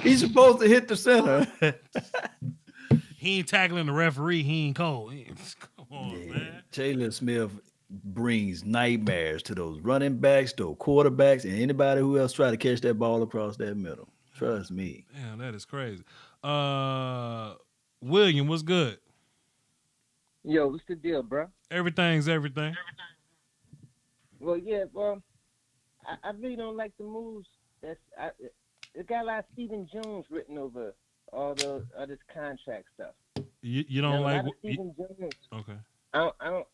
He's supposed to hit the center. He ain't tackling the referee. He ain't cold. Come on, man. Jalen Smith brings nightmares to those running backs, those quarterbacks, and anybody who else try to catch that ball across that middle. Trust me. Damn, that is crazy. William, what's good? Yo, what's the deal, bro? Everything's everything. Well, yeah, well, I really don't like the moves. It got a lot of Stephen Jones written over all this contract stuff. You don't like Stephen Jones? Okay. I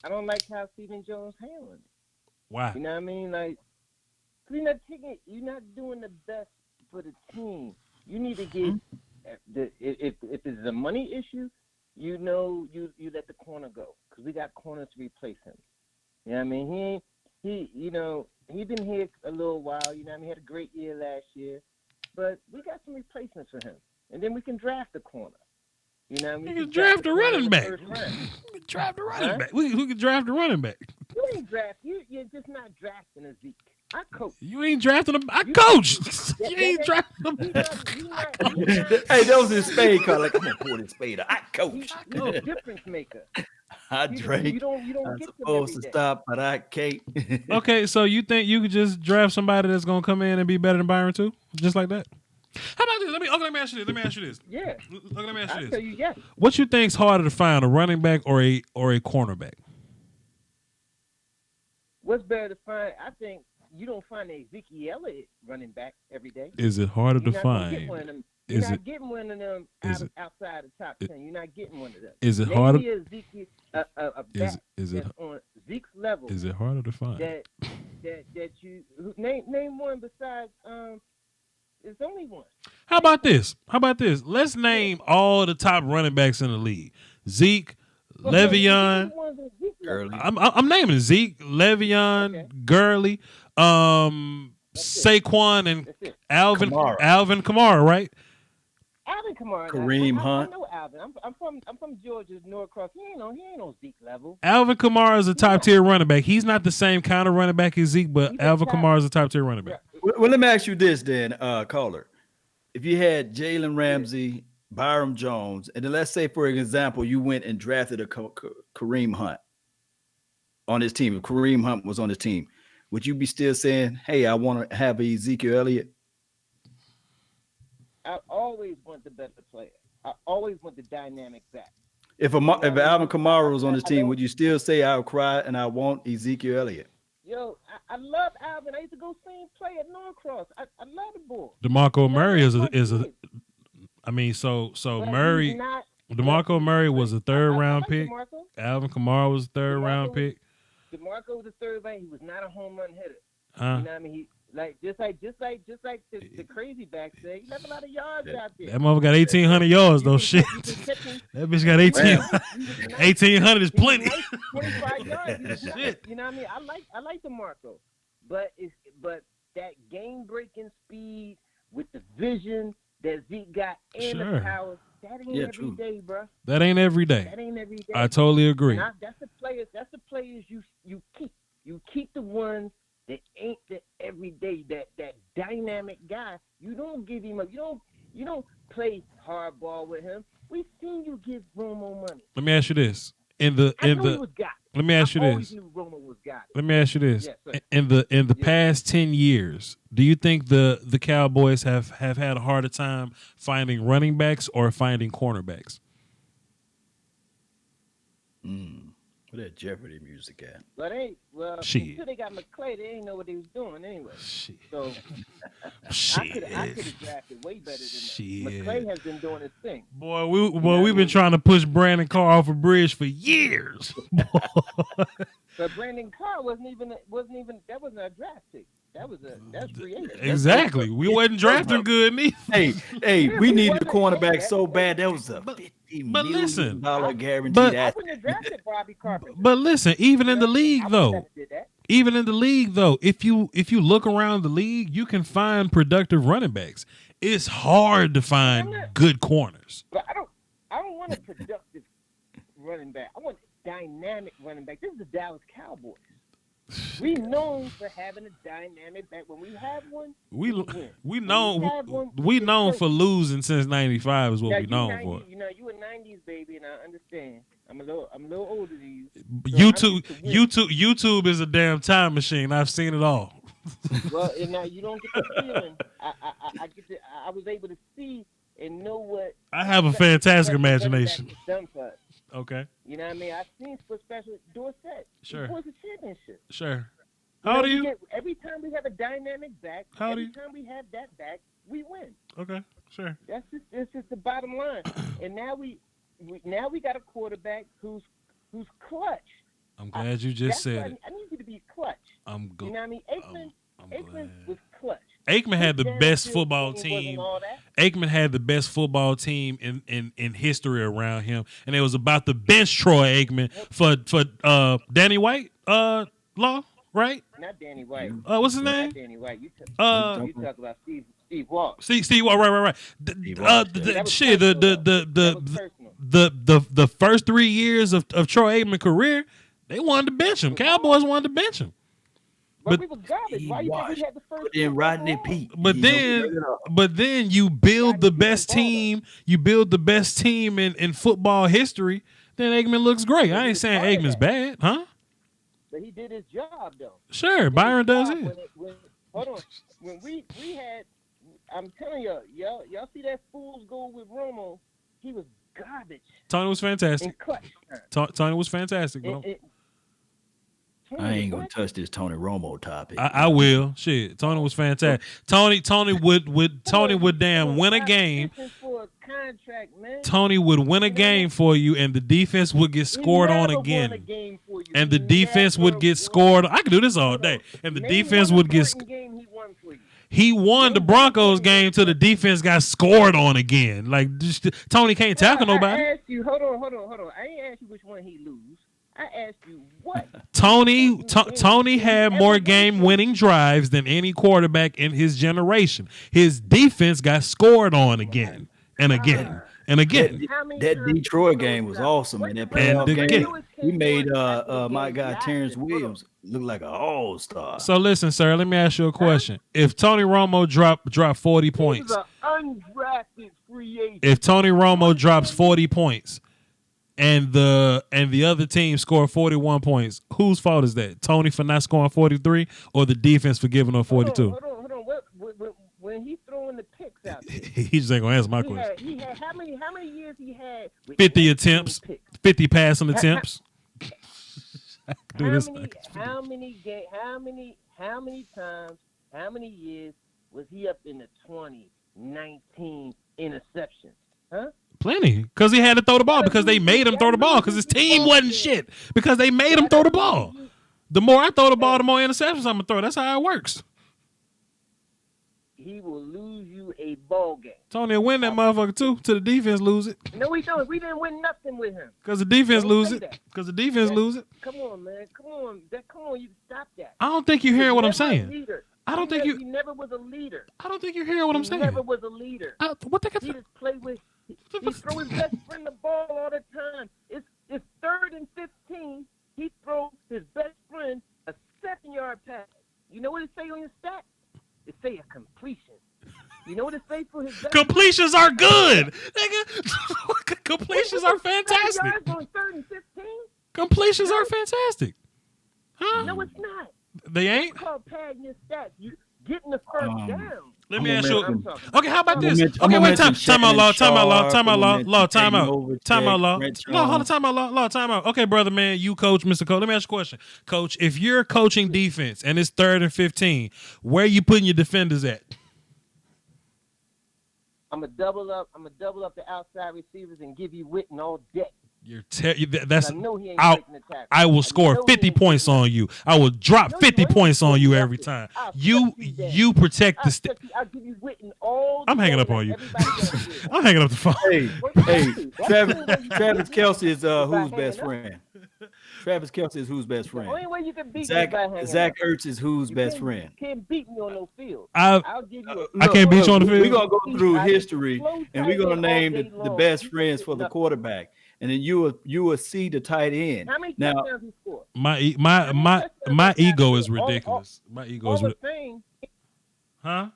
don't like how Stephen Jones handling it. Why? You know what I mean? Like, you're not doing the best for the team. You need to get if it's a money issue, you let the corner go because we got corners to replace him. You know what I mean? He been here a little while. You know what I mean? He had a great year last year, but we got some replacements for him, and then we can draft the corner. You know what I mean? We can draft a running back. We can draft a running back. We can draft a running back. You ain't draft. You're just not drafting a Zeke. I coach. You ain't drafting him. I coach. You ain't drafting him. Hey, that was his spade call. Like, I'm gonna pull this spade. I coach. He's a difference maker. I drink. You don't I'm get supposed to stop, but I can't. Okay, so you think you could just draft somebody that's gonna come in and be better than Byron too, just like that? How about this? Let me ask you this. Yeah. Let me ask you this. Tell you yes. What you think's harder to find, a running back or a cornerback? What's better to find? I think you don't find a Zeke Elliott running back every day. Is it harder to find? You're not getting one of them outside the top 10. You're not getting one of them. Is it harder? A back that's on Zeke's level. Is it harder to find? That you name one besides there's only one. How about this? Let's name all the top running backs in the league. Zeke, Le'Veon. I'm naming Zeke, Le'Veon, Gurley, Saquon, and Alvin Kamara, right? Alvin Kamara. Kareem Hunt. I know Alvin. I'm from Georgia, Norcross. He ain't on Zeke level. Alvin Kamara is a top tier running back. He's not the same kind of running back as Zeke, but Alvin Kamara is a top tier running back. Well, let me ask you this then, caller. If you had Jalen Ramsey, Byram Jones, and then let's say, for example, you went and drafted a Kareem Hunt on his team. If Kareem Hunt was on his team, would you be still saying, hey, I want to have a Ezekiel Elliott? I always want the better player. I always want the dynamic back. If Alvin Kamara was on his team, would you still say I'll cry and I want Ezekiel Elliott? Yo, I love Alvin. I used to go see him play at Norcross. I love the boy. DeMarco Murray DeMarco Murray was a third-round pick. DeMarco. Alvin Kamara was a third-round pick. DeMarco was a third round. He was not a home run hitter. Huh? You know what I mean? Like just like the crazy back say, he left a lot of yards out there. That mother got 1,800 yards though. Shit, that bitch got 1,800 is plenty. Nice 25 yards. Shit. You know what I mean? I like DeMarco, but that game breaking speed with the vision that Zeke got and the power, that ain't every day, bro. That ain't every day. That ain't every day. I totally agree. That's the players. That's the players you keep. You keep the ones that ain't the everyday, that dynamic guy. You don't give him up. You don't play hardball with him. We've seen you give Romo money. Let me ask you this. Let me ask you this. Let me ask you this. Yes, in the past 10 years, do you think the Cowboys have had a harder time finding running backs or finding cornerbacks? Where that Jeopardy music at? But until they got McClay, they didn't know what they was doing anyway. So I could have drafted way better than that. McClay has been doing his thing. Boy, we've been trying to push Brandon Carr off a bridge for years. But Brandon Carr wasn't even that wasn't a draft pick. That's free agent. Exactly. We wasn't drafting good neither. Hey, we needed a cornerback so bad. That was a $50 million guarantee. I wouldn't have drafted Bobby Carpenter. But listen, even in the league though, if you look around the league, you can find productive running backs. It's hard to find good corners. But I don't want a productive running back. I want a dynamic running back. This is the Dallas Cowboys. We known for having a dynamic back. When we have one, we known for losing since '95 is what we known for. You know, you a '90s baby, and I understand. I'm a little older than you. YouTube is a damn time machine. I've seen it all. Well, and now you don't get the feeling. I was able to see and know what. I have a fantastic imagination. Okay. You know what I mean? I've seen for special Dorsett. Sure. It was a championship. Sure. How do you? Every time we have a dynamic back, every time we have that back, we win. Okay. Sure. That's just the bottom line. And now we got a quarterback who's clutch. I'm glad you just said it. I need you to be clutch. You know what I mean? Aikman was clutch. Aikman had the best football team. Aikman had the best football team in history around him, and it was about to bench Troy Aikman for Danny White law, right? Not Danny White. What's his name? Not Danny White. You talk about Steve Voch. Steve Voch, right. The first 3 years of Troy Aikman's career, they wanted to bench him. Cowboys wanted to bench him. But we were garbage. Why you think we had the first? Then Rodney Pete. But then you build the best team. You build the best team in football history. Then Aikman looks great. I ain't saying Aikman's bad, huh? But he did his job though. Sure, Byron does it. Hold on. When we had, I'm telling y'all see that fool's goal with Romo? He was garbage. Tony was fantastic. Tony was fantastic, bro. I ain't gonna touch this Tony Romo topic. I will. Shit, Tony was fantastic. Tony would damn win a game. Tony would win a game for you, and the defense would get scored on again. And the defense would get scored. I could do this all day. And the defense would get. He won the Broncos game till the defense got scored on again. Like Tony can't tackle nobody. I asked you. Hold on. I ain't asked you which one he lose. I asked you what. Tony had more game-winning drives than any quarterback in his generation. His defense got scored on again and again and again. That Detroit game was awesome, and that playoff game, he made my guy Terrence Williams look like an all-star. So listen, sir, let me ask you a question. If Tony Romo dropped 40 points, undrafted free agent. If Tony Romo drops 40 points. And the other team scored 41 points. Whose fault is that? Tony for not scoring 43, or the defense for giving up 42? Hold on. When he throwing the picks out there, he just ain't gonna answer my question. He had how many years he had? 50 attempts, 50 passing attempts. How many times? How many years was he up in the 20, 19 interceptions? Huh? Plenty, because he had to throw the ball, because they made him throw the ball, because his team wasn't shit, because they made him throw the ball. The more I throw the ball, the more interceptions I'm going to throw. That's how it works. he will lose you a ball game. Tony will win that motherfucker too. Till the defense lose it. No, we don't. We didn't win nothing with him. Because the defense Don't lose say it. that. Because the defense lose it. Come on, man. Come on. Come on. You stop that. I don't think you're hearing what I'm He's never a saying. leader. I don't think He never was a leader. I don't think you're hearing what I'm saying. He never was a leader. What the? He just played with. He throw his best friend the ball all the time. It's 3rd and 15. He throw his best friend a 7-yard pass. You know what it say on your stat? It say a completion. You know what it say for his best Completions are good, nigga. Completions are fantastic. yards on 3rd and 15? Completions are fantastic. Huh? No, it's not. They ain't. It's called padding your stats. You getting the first down. Let me ask you. Okay, how about this? Okay, wait, time out, law, time out. Okay, brother, man, you coach, Mr. Coach. Let me ask you a question, Coach. If you're coaching defense and it's 3rd and 15, where are you putting your defenders at? I'm gonna double up the outside receivers and give you Witten all day. That's I know he ain't out. breaking the tackle. I will score 50 points on you. I will drop 50 points on you every time. You protect the stick. I'll give you Witten all I'm hanging up on you. I'm hanging up the phone. Hey, Travis Kelce is whose best friend? Travis Kelce is whose best friend? The only way you can beat Zach, me by hanging Zach up. Ertz is whose best friend? You can't beat me on no field. I'll give you I can't beat you on the field. We're going to go through history, and we're going to name the best friends for the quarterback. And then you will see the tight end. How many now, touchdowns he scored? My ego is ridiculous. My ego is ridiculous. Huh?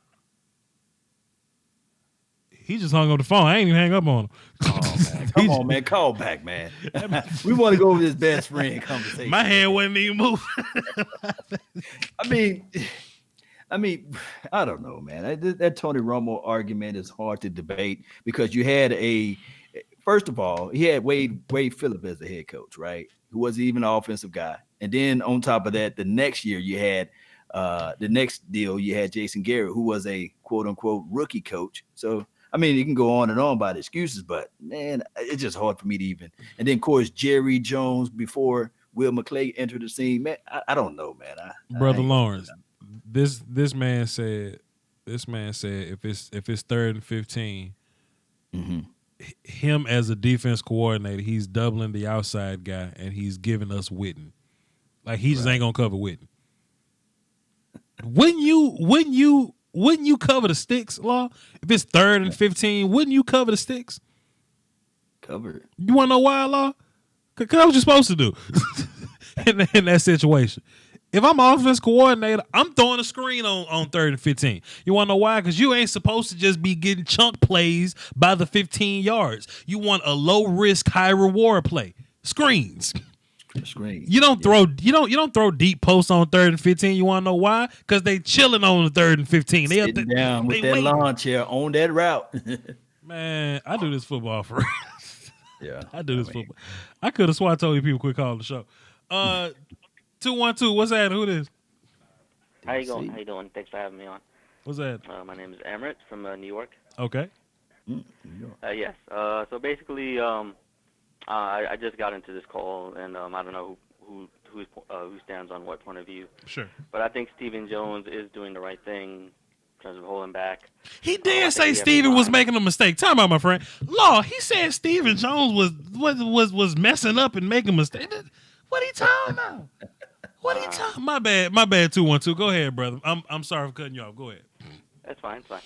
He just hung up the phone. I ain't even hang up on him. Oh, man. Come on, man. Call back, man. We want to go over this best friend conversation. My hand wasn't even moving. I mean, I don't know, man. That Tony Romo argument is hard to debate because you had first of all, he had Wade Phillip as the head coach, right? Who wasn't even an offensive guy. And then on top of that, the next year you had the next deal, you had Jason Garrett, who was a quote unquote rookie coach. So, I mean, you can go on and on about excuses, but man, it's just hard for me to even. And then, of course, Jerry Jones before Will McClay entered the scene. Man, I don't know, man. Brother Lawrence, this man said if it's 3rd and 15, him as a defense coordinator, he's doubling the outside guy and he's giving us Witten. Like he just ain't gonna cover Witten. Wouldn't you cover the sticks, Law? If it's 3rd and 15, wouldn't you cover the sticks? Cover it. You wanna know why, Law? Cause that's what you're supposed to do in that situation. If I'm an offense coordinator, I'm throwing a screen on 3rd and 15. You want to know why? Because you ain't supposed to just be getting chunk plays by the 15 yards. You want a low risk, high reward play. Screens. Screen. You don't throw deep posts on 3rd and 15. You want to know why? Because they chilling on the 3rd and 15. They sitting down with that lawn chair on that route. Man, I do this football for real. Yeah, I do this football. I could have swore I told you people quit calling the show. 212, what's that? Who it is? How you going? How you doing? Thanks for having me on. What's that? My name is Emirates from New York. Okay. Yes. So basically, I just got into this call, and I don't know who stands on what point of view. Sure. But I think Stephen Jones is doing the right thing in terms of holding back. He did say Stephen was making a mistake. Time out, my friend. Law, he said Stephen Jones was messing up and making mistakes. What are you talking about? What are you talking? My bad. 212. Go ahead, brother. I'm sorry for cutting you off. Go ahead. That's fine. It's fine.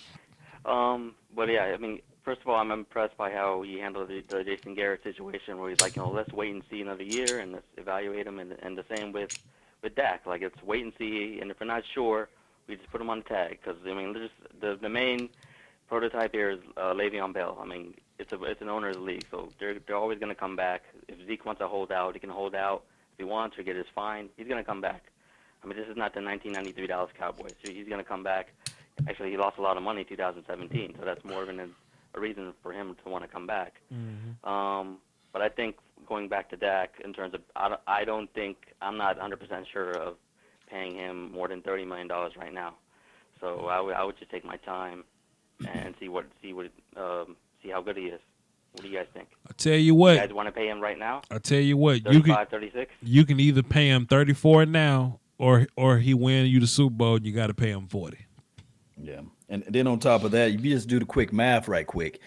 But yeah, I mean, first of all, I'm impressed by how he handled the Jason Garrett situation, where he's like, let's wait and see another year and let's evaluate him, and the same with Dak. Like, it's wait and see, and if we're not sure, we just put him on the tag, because I mean, the main prototype here is Le'Veon Bell. I mean, it's an owner's league, so they're always going to come back. If Zeke wants to hold out, he can hold out. If he wants or get his fine, he's going to come back. I mean, this is not the 1993 Dallas Cowboys. So he's going to come back. Actually, he lost a lot of money in 2017, so that's more of a reason for him to want to come back. Mm-hmm. But I think going back to Dak, in terms of, I'm not 100% sure of paying him more than $30 million right now. So I would just take my time and see how good he is. What do you guys think? I tell you what. You guys want to pay him right now? I tell you what. 35, 36? You can either pay him 34 now, or he win you the Super Bowl and you got to pay him 40. Yeah. And then on top of that, if you just do the quick math right quick,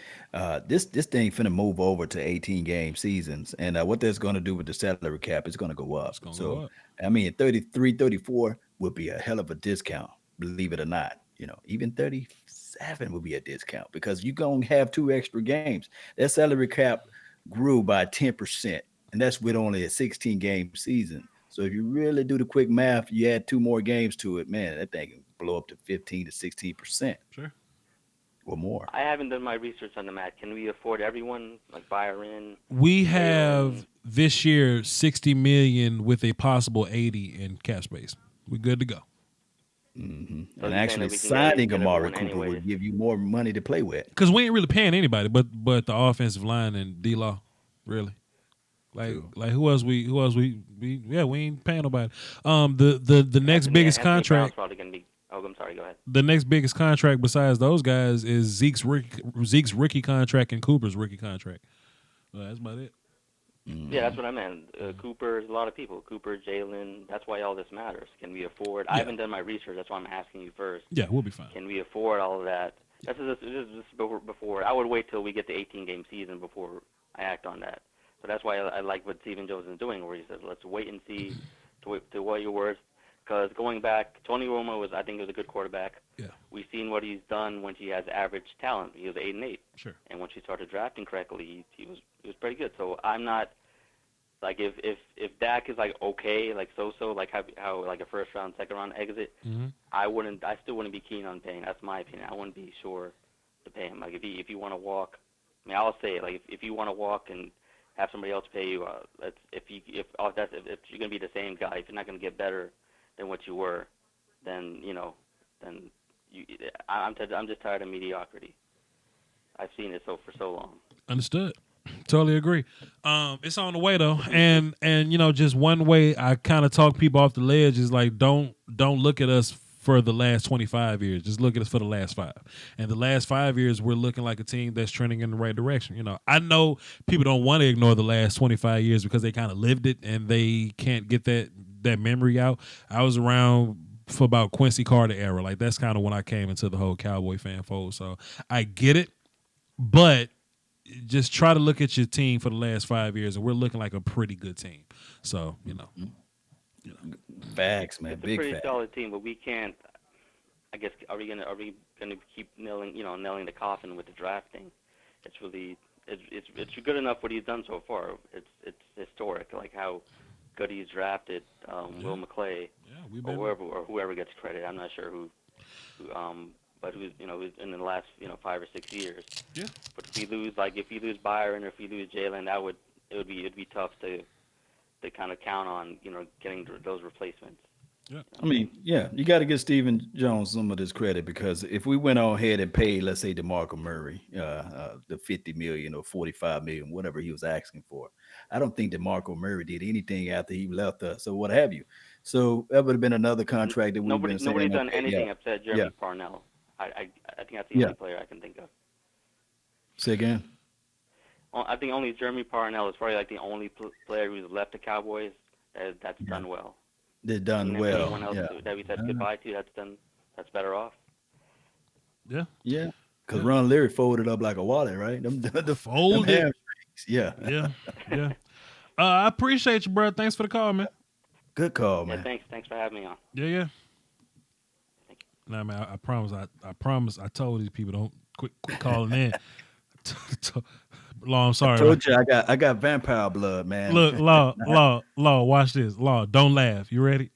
this thing finna move over to 18 game seasons. And what that's going to do with the salary cap is going to go up. It's gonna So, go up. I mean, 33, 34 would be a hell of a discount, believe it or not. Even 37 would be a discount because you're going to have 2 extra games. That salary cap grew by 10%, and that's with only a 16 game season. So if you really do the quick math, you add 2 more games to it, man, that thing can blow up to 15 to 16%. Sure. Or more. I haven't done my research on the mat. Can we afford everyone, like Byron? We have this year 60 million with a possible 80 in cap space. We're good to go. Mm-hmm. And actually signing Amari Cooper would give you more money to play with. Because we ain't really paying anybody but the offensive line and D-Law, really. Like who else we ain't paying nobody. The next biggest contract. I'm sorry. Go ahead. The next biggest contract besides those guys is Zeke's rookie contract and Cooper's rookie contract. That's about it. Yeah, that's what I meant. Cooper, a lot of people. Cooper, Jalen. That's why all this matters. Can we afford? I haven't done my research. That's why I'm asking you first. Yeah, we'll be fine. Can we afford all of that? This is before. I would wait till we get the 18 game season before I act on that. So that's why I like what Stephen Jones is doing, where he says, let's wait and see to what you're worth. Because going back, Tony Romo I think, was a good quarterback. Yeah. We've seen what he's done when he has average talent. He was 8-8. Sure. And once he started drafting correctly, he was pretty good. So I'm not like if Dak is like okay, like so like how like a first round, second round exit, I still wouldn't be keen on paying. That's my opinion. I wouldn't be sure to pay him. Like if you want to walk, I mean I'll say it, like if you want to walk and have somebody else pay you, if you're gonna be the same guy, if you're not gonna get better than what you were, then I'm just tired of mediocrity. I've seen it for so long. Understood. Totally agree. It's on the way though, and just one way I kind of talk people off the ledge is like don't look at us for the last 25 years. Just look at us for the last 5. And the last 5 years, we're looking like a team that's trending in the right direction. I know people don't want to ignore the last 25 years because they kind of lived it and they can't get that memory out. I was around for about Quincy Carter era. Like that's kind of when I came into the whole Cowboy fan fold. So I get it, but just try to look at your team for the last 5 years, and we're looking like a pretty good team. So facts, man, it's big a pretty facts. solid team, but we can't. I guess are we gonna keep nailing the coffin with the drafting? It's good enough what he's done so far. It's historic, like how good he's drafted Will McClay or whoever gets credit. I'm not sure who but who's in the last 5 or 6 years. Yeah. But if you lose Byron or if you lose Jalen, it'd be tough to kind of count on getting those replacements. Yeah. I mean, yeah, you got to give Stephen Jones some of this credit because if we went on ahead and paid, let's say, DeMarco Murray, the $50 million or $45 million, whatever he was asking for, I don't think DeMarco Murray did anything after he left us or what have you. So that would have been another contract that nobody's done anything except Jeremy Parnell. I think that's the only player I can think of. Say again. I think only Jeremy Parnell is probably like the only player who's left the Cowboys that's done well. They're done well. Anyone else that we said goodbye to that's better off. Yeah. Yeah. Because Ron Leary folded up like a wallet, right? The folded. Yeah. Yeah. I appreciate you, bro. Thanks for the call, man. Good call, man. Yeah, thanks for having me on. Yeah. Nah, man, I promise. I told these people don't quit calling in. Law, I'm sorry. I told you I got vampire blood, man. Look, Law, watch this. Law, don't laugh. You ready?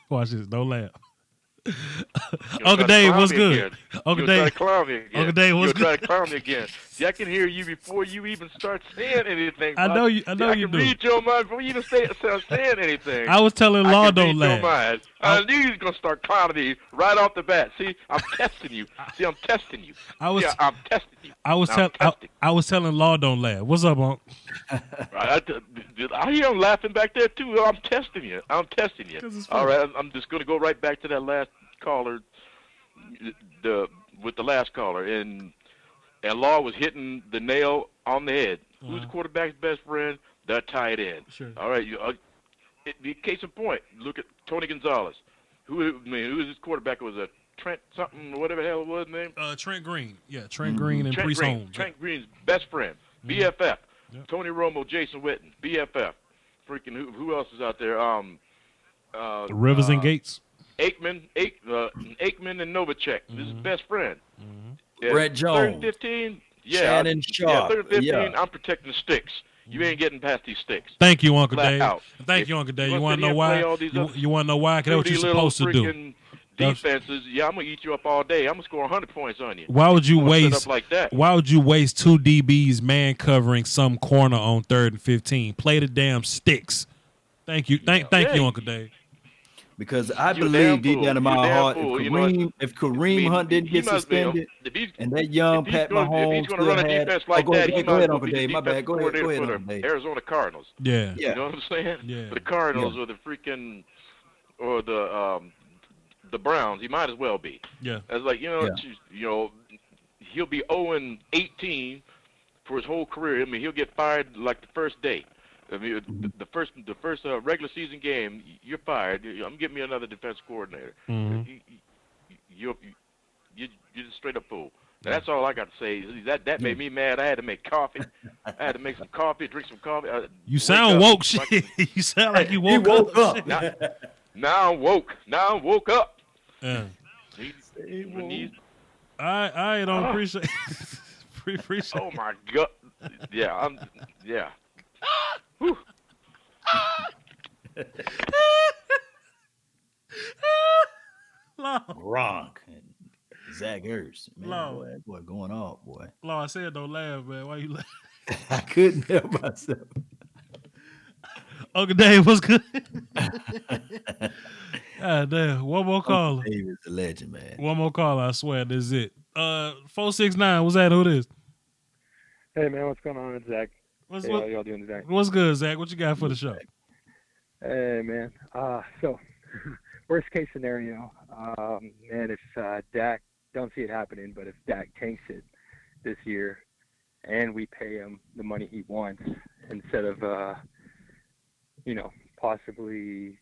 Watch this. Don't laugh. Uncle Dave, what's good? Uncle Dave, Uncle Dave, what's good? You're trying to clown me again. See, I can hear you before you even start saying anything. I know you. I can read your mind before you even start saying anything. I was telling Law don't laugh. I knew you was gonna start clowning me right off the bat. See, I'm testing you. I'm testing you. I'm testing you. I was telling Law don't laugh. What's up, Unc? I hear him laughing back there too. I'm testing you. All right, I'm just gonna go right back to that last caller, with the last caller, and Law was hitting the nail on the head. Who's the quarterback's best friend? The tight end. Sure. All right, case in point, look at Tony Gonzalez. Who is his quarterback? Was a Trent something, whatever the hell it was name. Trent Green. Yeah, Trent Green and Trent Priest Green. Holmes. Trent Green's best friend, BFF. Tony Romo, Jason Witten, BFF. Freaking who else is out there? Rivers and Gates. Aikman and Novacek. This is his best friend. Yeah, Brett Jones. 3rd and 15. Yeah, Shannon Sharp. 3rd and 15. Yeah. I'm protecting the sticks. You ain't getting past these sticks. Thank you, Uncle Flat Dave. out. Thank you, Uncle Dave. You want to know why? You want to know why? Because that's what you're supposed to do. Defenses, yeah, I'm gonna eat you up all day. I'm gonna score 100 points on you. Why would you waste? Like that? Why would you waste 2 DBs man covering some corner on 3rd and 15? Play the damn sticks. Thank you, thank you, Uncle Dave. Because I believe deep down in my heart, if Kareem Hunt didn't get suspended, and that young Pat Mahomes if he's going to run a defense like that, he go ahead, might Uncle Dave. My bad. Go ahead, Uncle Dave. Arizona Cardinals. Yeah. You know what I'm saying? Yeah. For the Cardinals or the freaking or the Browns, he might as well be. Yeah. It's like he'll be 0-18 for his whole career. I mean, he'll get fired like the first day. I mean, the first regular season game, you're fired. I'm getting me another defense coordinator. You're just straight up fool. That's all I got to say. That made me mad. I had to make coffee. I had to make some coffee, drink some coffee. You sound woke, shit. You sound like you woke up. Now I'm woke. Now I'm woke up. Yeah. I don't appreciate. Appreciate. Oh my God. Yeah. Yeah. Gronk and Zach Ertz. Man, boy, going off, boy. Law, I said don't laugh, man. Why you laugh? I couldn't help myself. Uncle Dave, what's good? God damn. One more caller. Uncle Dave is a legend, man. One more caller, I swear, this is it. 469, what's that? Who this? Hey, man, what's going on? It's Zach. How y'all doing today? What's good, Zach? What you got for the show? Hey, man. So, worst case scenario, man, if Dak, don't see it happening, but if Dak tanks it this year and we pay him the money he wants instead of, possibly,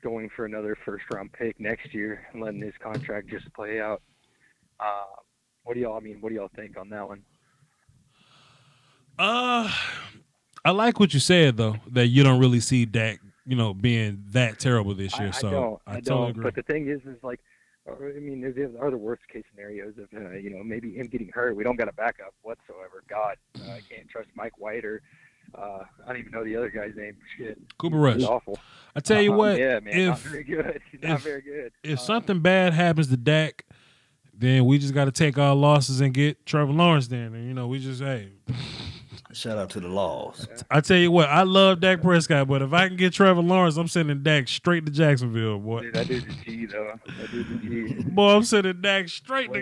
going for another first-round pick next year and letting his contract just play out, what do y'all think on that one? I like what you said though, that you don't really see Dak, being that terrible this year. I totally agree. But the thing is like, there's other worst case scenarios of, maybe him getting hurt. We don't got a backup whatsoever. God, I can't trust Mike White or I don't even know the other guy's name. Shit, Cooper Rush. He's awful. I tell you what, yeah, man, not very good. He's not very good. If something bad happens to Dak, then we just got to take our losses and get Trevor Lawrence. Then, and we just Shout out to the laws. I tell you what, I love Dak Prescott, but if I can get Trevor Lawrence, I'm sending Dak straight to Jacksonville, boy. Dude, that dude's a G, though. That dude's a G. Boy, I'm sending Dak straight to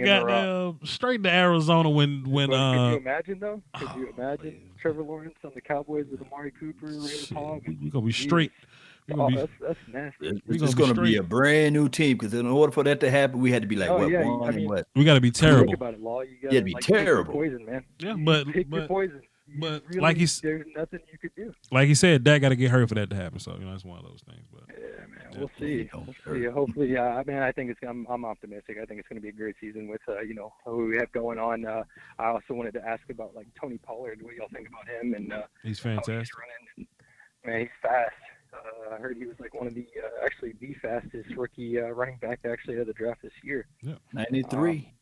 Arizona when. Could you imagine though? Could you imagine Trevor Lawrence on the Cowboys with Amari Cooper, Ray Paul? We're gonna be straight. That's nasty. It's just going to be a brand new team because in order for that to happen, we had to be like, what? We got to be terrible. Think about it, Law. You got to be terrible. Pick your poison, man. Yeah, pick your poison. But really, there's nothing you could do. Like he said, Dak got to get hurt for that to happen. So it's one of those things. But yeah, man, we'll see. Hopefully, I think I'm optimistic. I think it's going to be a great season with who we have going on. I also wanted to ask about like Tony Pollard. What y'all think about him? And he's fantastic. Man, he's fast. I heard he was like one of the actually the fastest rookie running back actually of the draft this year. Yeah, 93.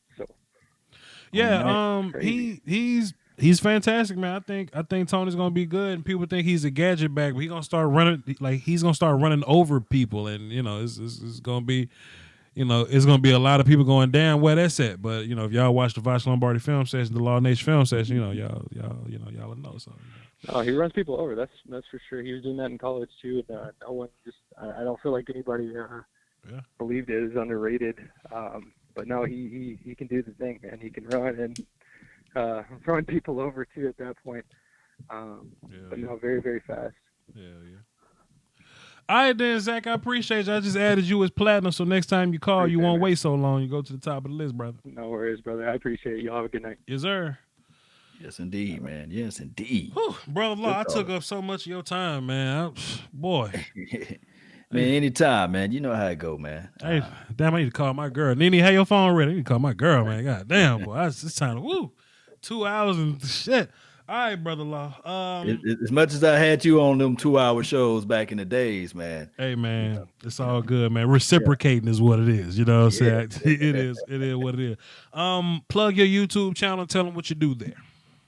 He's fantastic, man. I think Tony's gonna be good, and people think he's a gadget back, but he's gonna start running over people, and it's gonna be. It's gonna be a lot of people going, damn, where that's at. But if y'all watch the Voch Lombardi film session, the Law Nation film session, y'all will know. So. Oh, he runs people over. That's for sure. He was doing that in college too. And, no one I don't feel like anybody believed it is underrated. But no, he can do the thing, man. He can run and run people over too at that point. But no, very, very fast. Yeah. All right, then, Zach, I appreciate you. I just added you as platinum, so next time you call, you won't wait so long. You go to the top of the list, brother. No worries, brother. I appreciate it. Y'all have a good night. Yes, sir. Yes, indeed, man. Yes, indeed. Whew, brother Law, I took up so much of your time, man. Boy. Man, anytime, man. You know how it go, man. Hey, damn, I need to call my girl. Nene, have your phone ready? I need to call my girl, man. God damn, boy. It's time to 2 hours and shit. All right, brother Law. As much as I had you on them 2-hour shows back in the days, man. Hey, man, it's all good, man. Reciprocating is what it is. You know what I'm saying? It is what it is. Plug your YouTube channel. Tell them what you do there.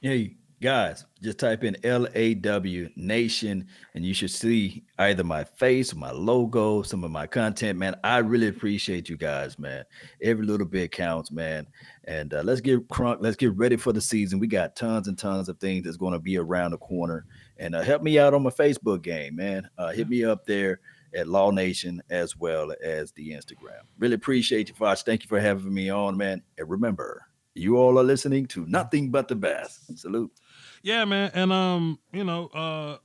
Hey, guys, just type in LAW Nation and you should see either my face or my logo, some of my content, man. I really appreciate you guys, man. Every little bit counts, man. And let's get crunk. Let's get ready for the season. We got tons and tons of things that's going to be around the corner. And help me out on my Facebook game, man. Hit me up there at Law Nation as well as the Instagram. Really appreciate you, Voch. Thank you for having me on, man. And remember, you all are listening to nothing but the best. Salute. Yeah, man. And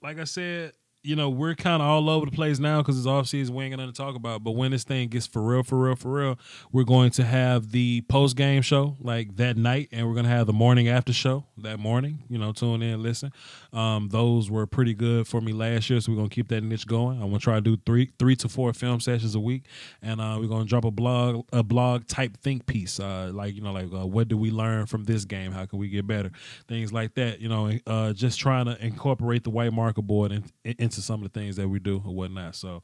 like I said, we're kind of all over the place now because it's off season. We ain't got nothing to talk about. But when this thing gets for real, we're going to have the post game show like that night, and we're gonna have the morning after show that morning. Tune in, listen. Those were pretty good for me last year, so we're gonna keep that niche going. I'm gonna try to do three to four film sessions a week, and we're gonna drop a blog type think piece, what do we learn from this game? How can we get better? Things like that. Just trying to incorporate the white marker board into some of the things that we do or whatnot. So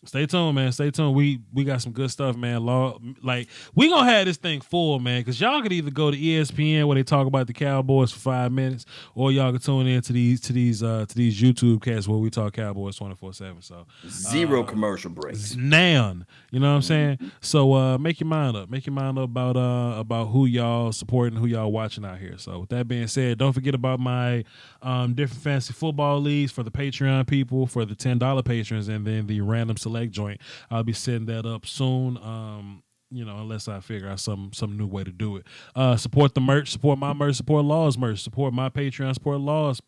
stay tuned, man. Stay tuned. We got some good stuff, man. We gonna have this thing full, man, because y'all could either go to ESPN where they talk about the Cowboys for 5 minutes, or y'all can tune in to these YouTube casts where we talk Cowboys 24/7. So zero commercial breaks. Nan, you know what I'm saying? So make your mind up. Make your mind up about who y'all supporting, who y'all watching out here. So with that being said, don't forget about my different fantasy football leagues for the Patreon people, for the $10 patrons, and then the random select joint. I'll be setting that up soon. Unless I figure out some new way to do it. Support the merch, support my merch, support Law's merch, support my Patreon, support Law's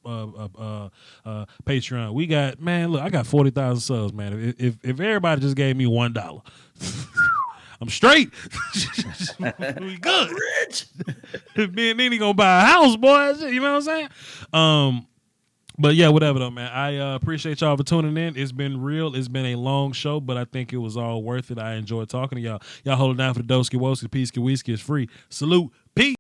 Patreon. We got, man, look, I got 40,000 subs, man. If everybody just gave me $1, I'm straight. We good. Rich. Me and Nene gonna buy a house, boys. You know what I'm saying? But yeah, whatever though, man. I appreciate y'all for tuning in. It's been real. It's been a long show, but I think it was all worth it. I enjoyed talking to y'all. Y'all hold it down for the Doski Woski. Peace, Whiskey is free. Salute. Peace.